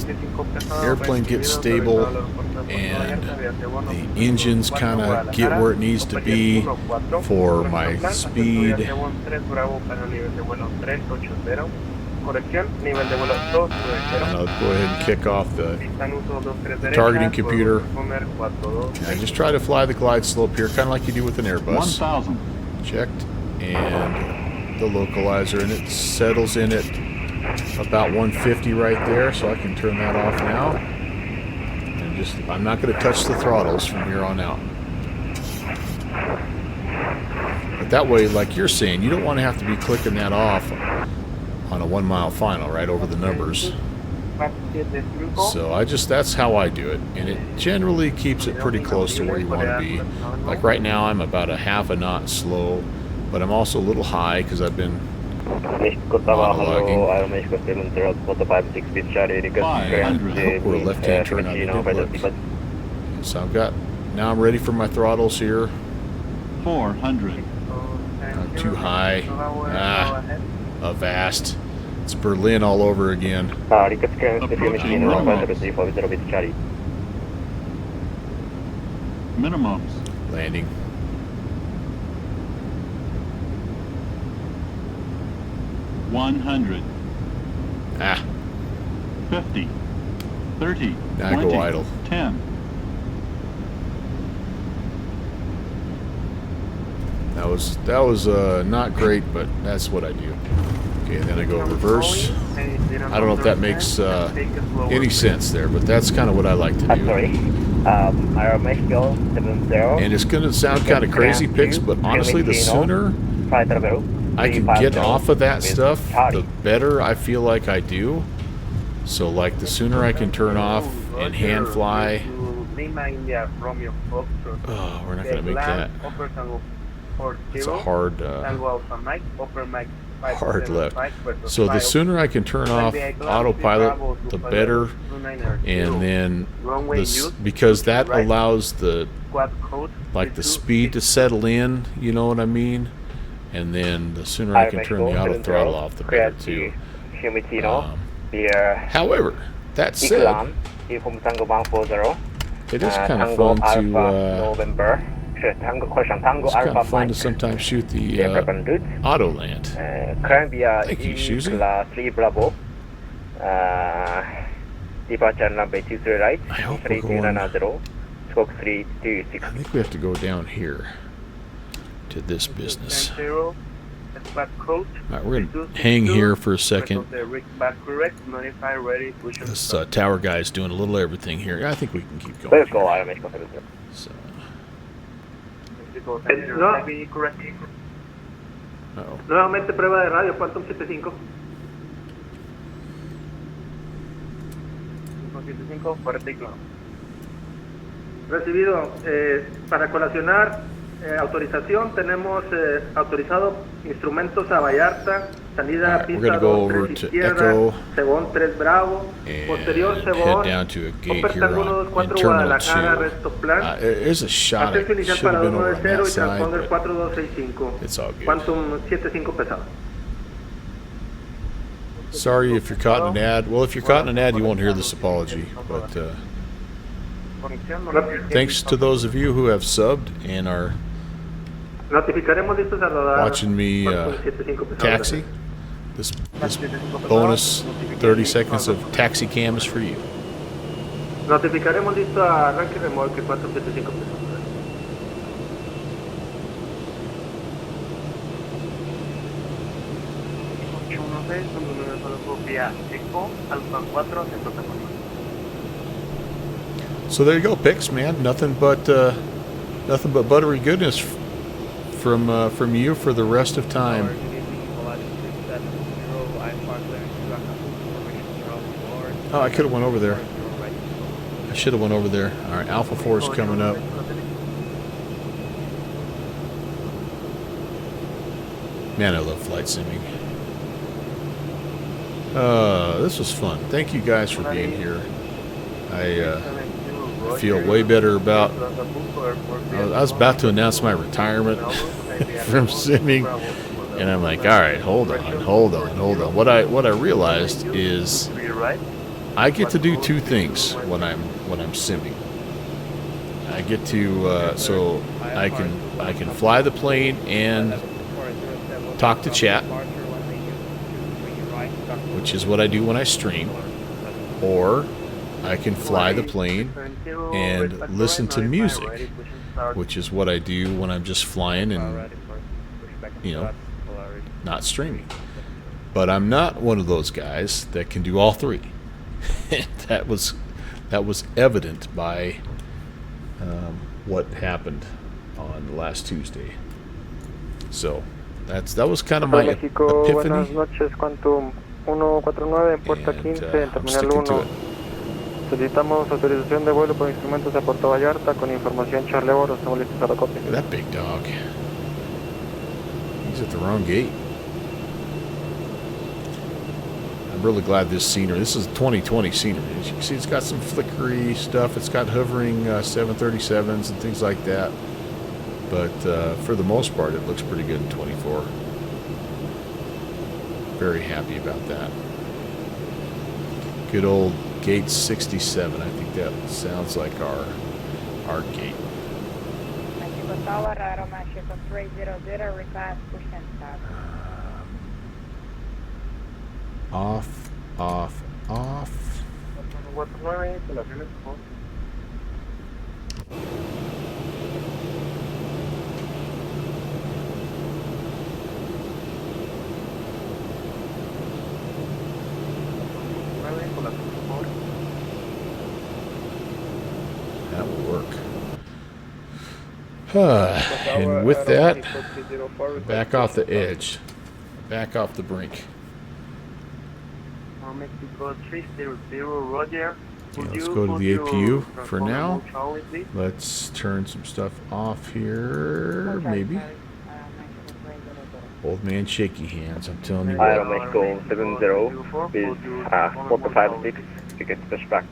Speaker 1: airplane get stable and the engines kind of get where it needs to be for my speed.
Speaker 15: I'm
Speaker 1: I'll go ahead and kick off the targeting computer. And just try to fly the glide slope here, kind of like you do with an Airbus.
Speaker 14: 1,000.
Speaker 1: Checked, and the localizer, and it settles in at about 150 right there, so I can turn that off now. And just, I'm not going to touch the throttles from here on out. But that way, like you're saying, you don't want to have to be clicking that off on a 1 mile final, right over the numbers. So that's how I do it, and it generally keeps it pretty close to where you want to be. Like right now I'm about a half a knot slow, but I'm also a little high because I've been monologuing. I hope we're a left-hand turn on. So now I'm ready for my throttles here.
Speaker 14: 400.
Speaker 1: Not too high. Avast. It's Berlin all over again.
Speaker 14: Minimums.
Speaker 1: Landing.
Speaker 14: $100. 50. 30.
Speaker 1: Now I go
Speaker 14: 20,
Speaker 1: idle.
Speaker 14: 10.
Speaker 1: That was not great, but that's what I do. Okay, then I go reverse. I don't know if that makes any sense there, but that's kind of what I like to do. And it's going to sound kind of crazy, Pix, but honestly, the sooner I can get off of that stuff, the better I feel like I do. So, like, the sooner I can turn off and hand fly. Oh, we're not going to make that. It's a hard hard left. So the sooner I can turn off autopilot, the better. And then this, because that allows the speed to settle in, you know what I mean? And then the sooner I can turn the auto throttle off, the better too. However, that said, it is kind of fun to sometimes shoot the auto land. Thank you, Susie.
Speaker 3: Departure number 23 right.
Speaker 1: I hope we're going. I think we have to go down here to this business. Alright, we're going to hang here for a second. This tower guy's doing a little everything here. I think we can keep going.
Speaker 3: Let's go,
Speaker 1: So.
Speaker 12: Nuevamente prueba de radio, Quantum 75.
Speaker 15: 75, fuerte y claro.
Speaker 12: Recibido. Para colacionar, autorización, tenemos autorizado instrumentos a Vallarta, salida pista 2, 3 izquierda, Cebón 3 Bravo, posterior Cebón, oferta 124 Guadalajara, resto plan, acceso inicial para 290 y transponder 4265, Quantum 75 pesado.
Speaker 1: Sorry if you're caught in an ad. Well, if you're caught in an ad, you won't hear this apology. But thanks to those of you who have subbed and are watching me taxi. This bonus 30 seconds of taxi cam is for you.
Speaker 12: Notificaremos listo a arranque remolque 475 pesos.
Speaker 1: So there you go, picks, man. Nothing but buttery goodness from you for the rest of time. Oh, I could have went over there. I should have went over there. All right, Alpha 4 is coming up. Man, I love flight simming. This was fun. Thank you guys for being here. I feel way better about. I was about to announce my retirement from simming, and I'm like, all right, hold on. What I realized is I get to do two things when I'm simming. I get to so I can fly the plane and talk to chat, which is what I do when I stream, or I can fly the plane and listen to music, which is what I do when I'm just flying and, you know, not streaming. But I'm not one of those guys that can do all three. that was evident by what happened on last Tuesday. So that was kind of my epiphany.
Speaker 11: Buenas noches, Quantum 149 en Puerta 15, en Terminal 1. Solicitamos autorización de vuelo por instrumentos a Puerto Vallarta con información Charlie Oro. Estamos listos para copia.
Speaker 1: Look at that big dog. He's at the wrong gate. I'm really glad this scenery. This is 2020 scenery. As you can see, it's got some flickery stuff. It's got hovering 737s and things like that. But for the most part, it looks pretty good in 24. Very happy about that. Good old gate 67. I think that sounds like our gate. Off. That will work. And with that, back off the edge. Back off the brink.
Speaker 15: Mexico 300, Roger.
Speaker 1: Okay, let's go to the APU for now. Let's turn some stuff off here, maybe. Old man shaky hands, I'm telling you
Speaker 6: Aero
Speaker 1: what.
Speaker 6: Mexico 70 is 456, ticket pushback.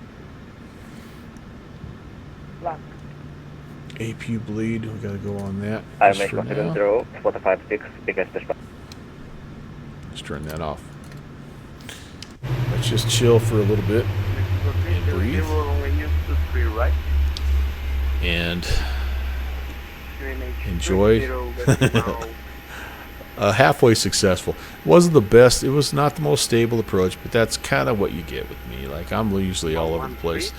Speaker 1: APU bleed, we gotta go on that.
Speaker 6: Aero
Speaker 1: Just for
Speaker 6: Mexico
Speaker 1: now.
Speaker 6: 70, 456, ticket pushback.
Speaker 1: Let's turn that off. Let's just chill for a little bit and breathe. And enjoy. Halfway successful. Wasn't the best. It was not the most stable approach, but that's kind of what you get with me. Like, I'm usually all over the place.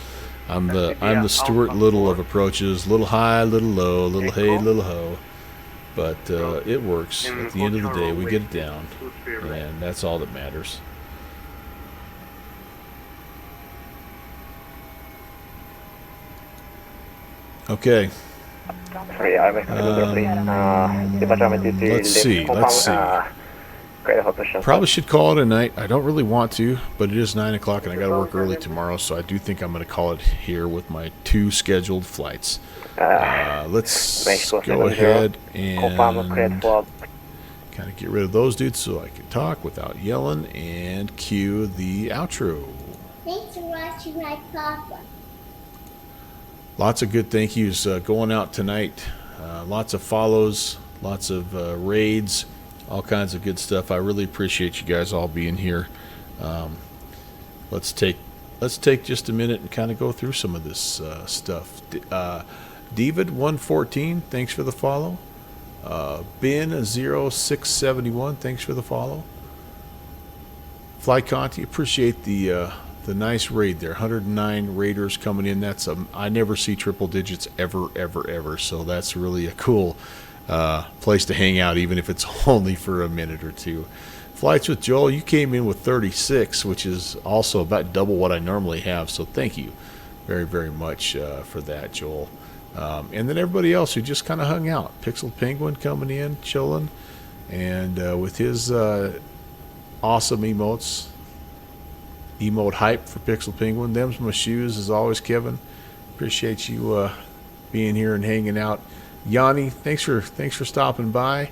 Speaker 1: I'm the Stuart Little of approaches. Little high, little low, little hey, little ho. But it works. At the end of the day, we get it down, and that's all that matters. Okay. Let's see. Probably should call it a night. I don't really want to, but it is 9 o'clock and I got to work early tomorrow, so I do think I'm going to call it here with my 2 scheduled flights. Let's go ahead and kind of get rid of those dudes so I can talk without yelling and cue the outro.
Speaker 16: Thanks for watching my papa.
Speaker 1: Lots of good thank yous going out tonight. Lots of follows, lots of raids, all kinds of good stuff. I really appreciate you guys all being here. Let's take just a minute and kind of go through some of this stuff. David114, thanks for the follow. Ben0671, thanks for the follow. Fly Conti, appreciate the nice raid there. 109 raiders coming in. That's I never see triple digits ever. So that's really a cool place to hang out, even if it's only for a minute or two. Flights with Joel, you came in with 36, which is also about double what I normally have. So thank you very much for that, Joel. And then everybody else who just kind of hung out. Pixel Penguin coming in, chilling, and with his awesome emotes. Emote hype for Pixel Penguin. Them's my shoes, as always, Kevin. Appreciate you being here and hanging out. Yanni, thanks for stopping by,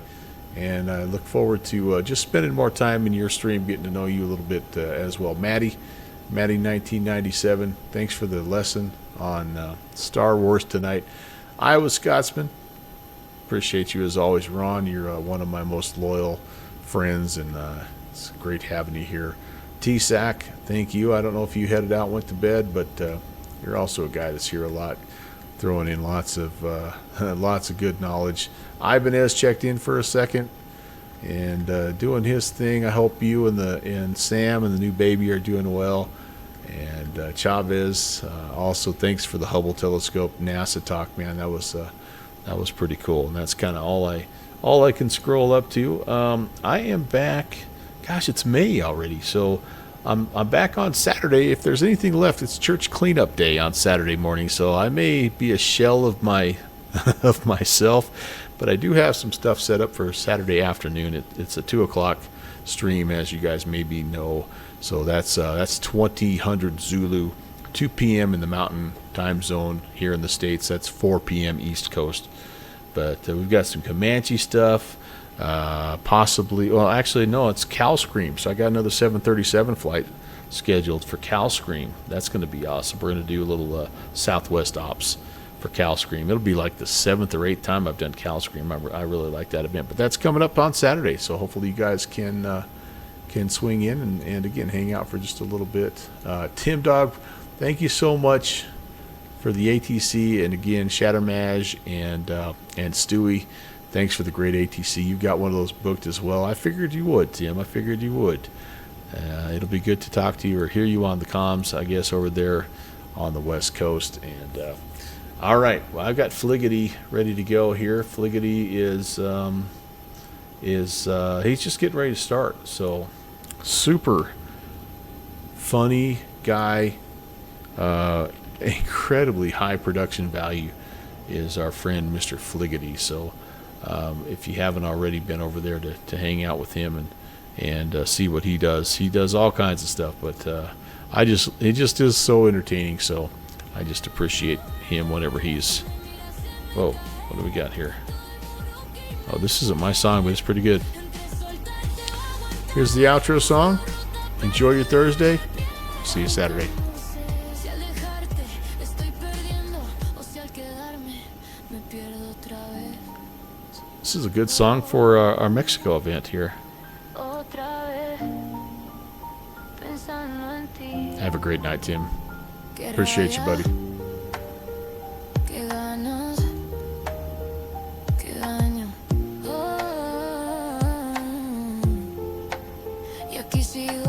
Speaker 1: and I look forward to just spending more time in your stream, getting to know you a little bit as well. Maddie 1997, thanks for the lesson on Star Wars tonight. Iowa Scotsman, appreciate you as always. Ron, you're one of my most loyal friends, and it's great having you here. T-Sac, thank you. I don't know if you headed out, went to bed, but you're also a guy that's here a lot, throwing in lots of good knowledge. Ibanez checked in for a second and doing his thing. I hope you and Sam and the new baby are doing well. And Chavez, also thanks for the Hubble telescope NASA talk, man. That was pretty cool, and that's kind of all I can scroll up to. I am back. Gosh, it's May already, so I'm back on Saturday. If there's anything left, it's church cleanup day on Saturday morning, so I may be a shell of myself, but I do have some stuff set up for Saturday afternoon. It's a 2 o'clock stream, as you guys maybe know, so that's 2000 Zulu, 2 p.m. in the Mountain Time Zone here in the States. That's 4 p.m. East Coast, but we've got some Comanche stuff. Possibly, well, actually, no, it's Cal Scream. So I got another 737 flight scheduled for Cal Scream. That's going to be awesome. We're going to do a little Southwest ops for Cal Scream. It'll be like the 7th or 8th time I've done Cal Scream. I really like that event. But that's coming up on Saturday, so hopefully you guys can swing in and again hang out for just a little bit. Tim Dog, thank you so much for the ATC, and again Shadow Maj and Stewie. Thanks for the great ATC. You got one of those booked as well. I figured you would, Tim. I figured you would. It'll be good to talk to you or hear you on the comms, I guess, over there on the West Coast. And all right, well, I've got Fliggity ready to go here. Fliggity is he's just getting ready to start. So super funny guy, incredibly high production value is our friend Mr. Fliggity. So if you haven't already been over there to hang out with him and see what he does all kinds of stuff, but it just is so entertaining. So I just appreciate him whenever he's. Whoa, what do we got here? Oh, this isn't my song, but it's pretty good. Here's the outro song. Enjoy your Thursday. See you Saturday. This is a good song for our Mexico event here. Have a great night, Tim. Appreciate you, buddy.
Speaker 17: Y aquí sigo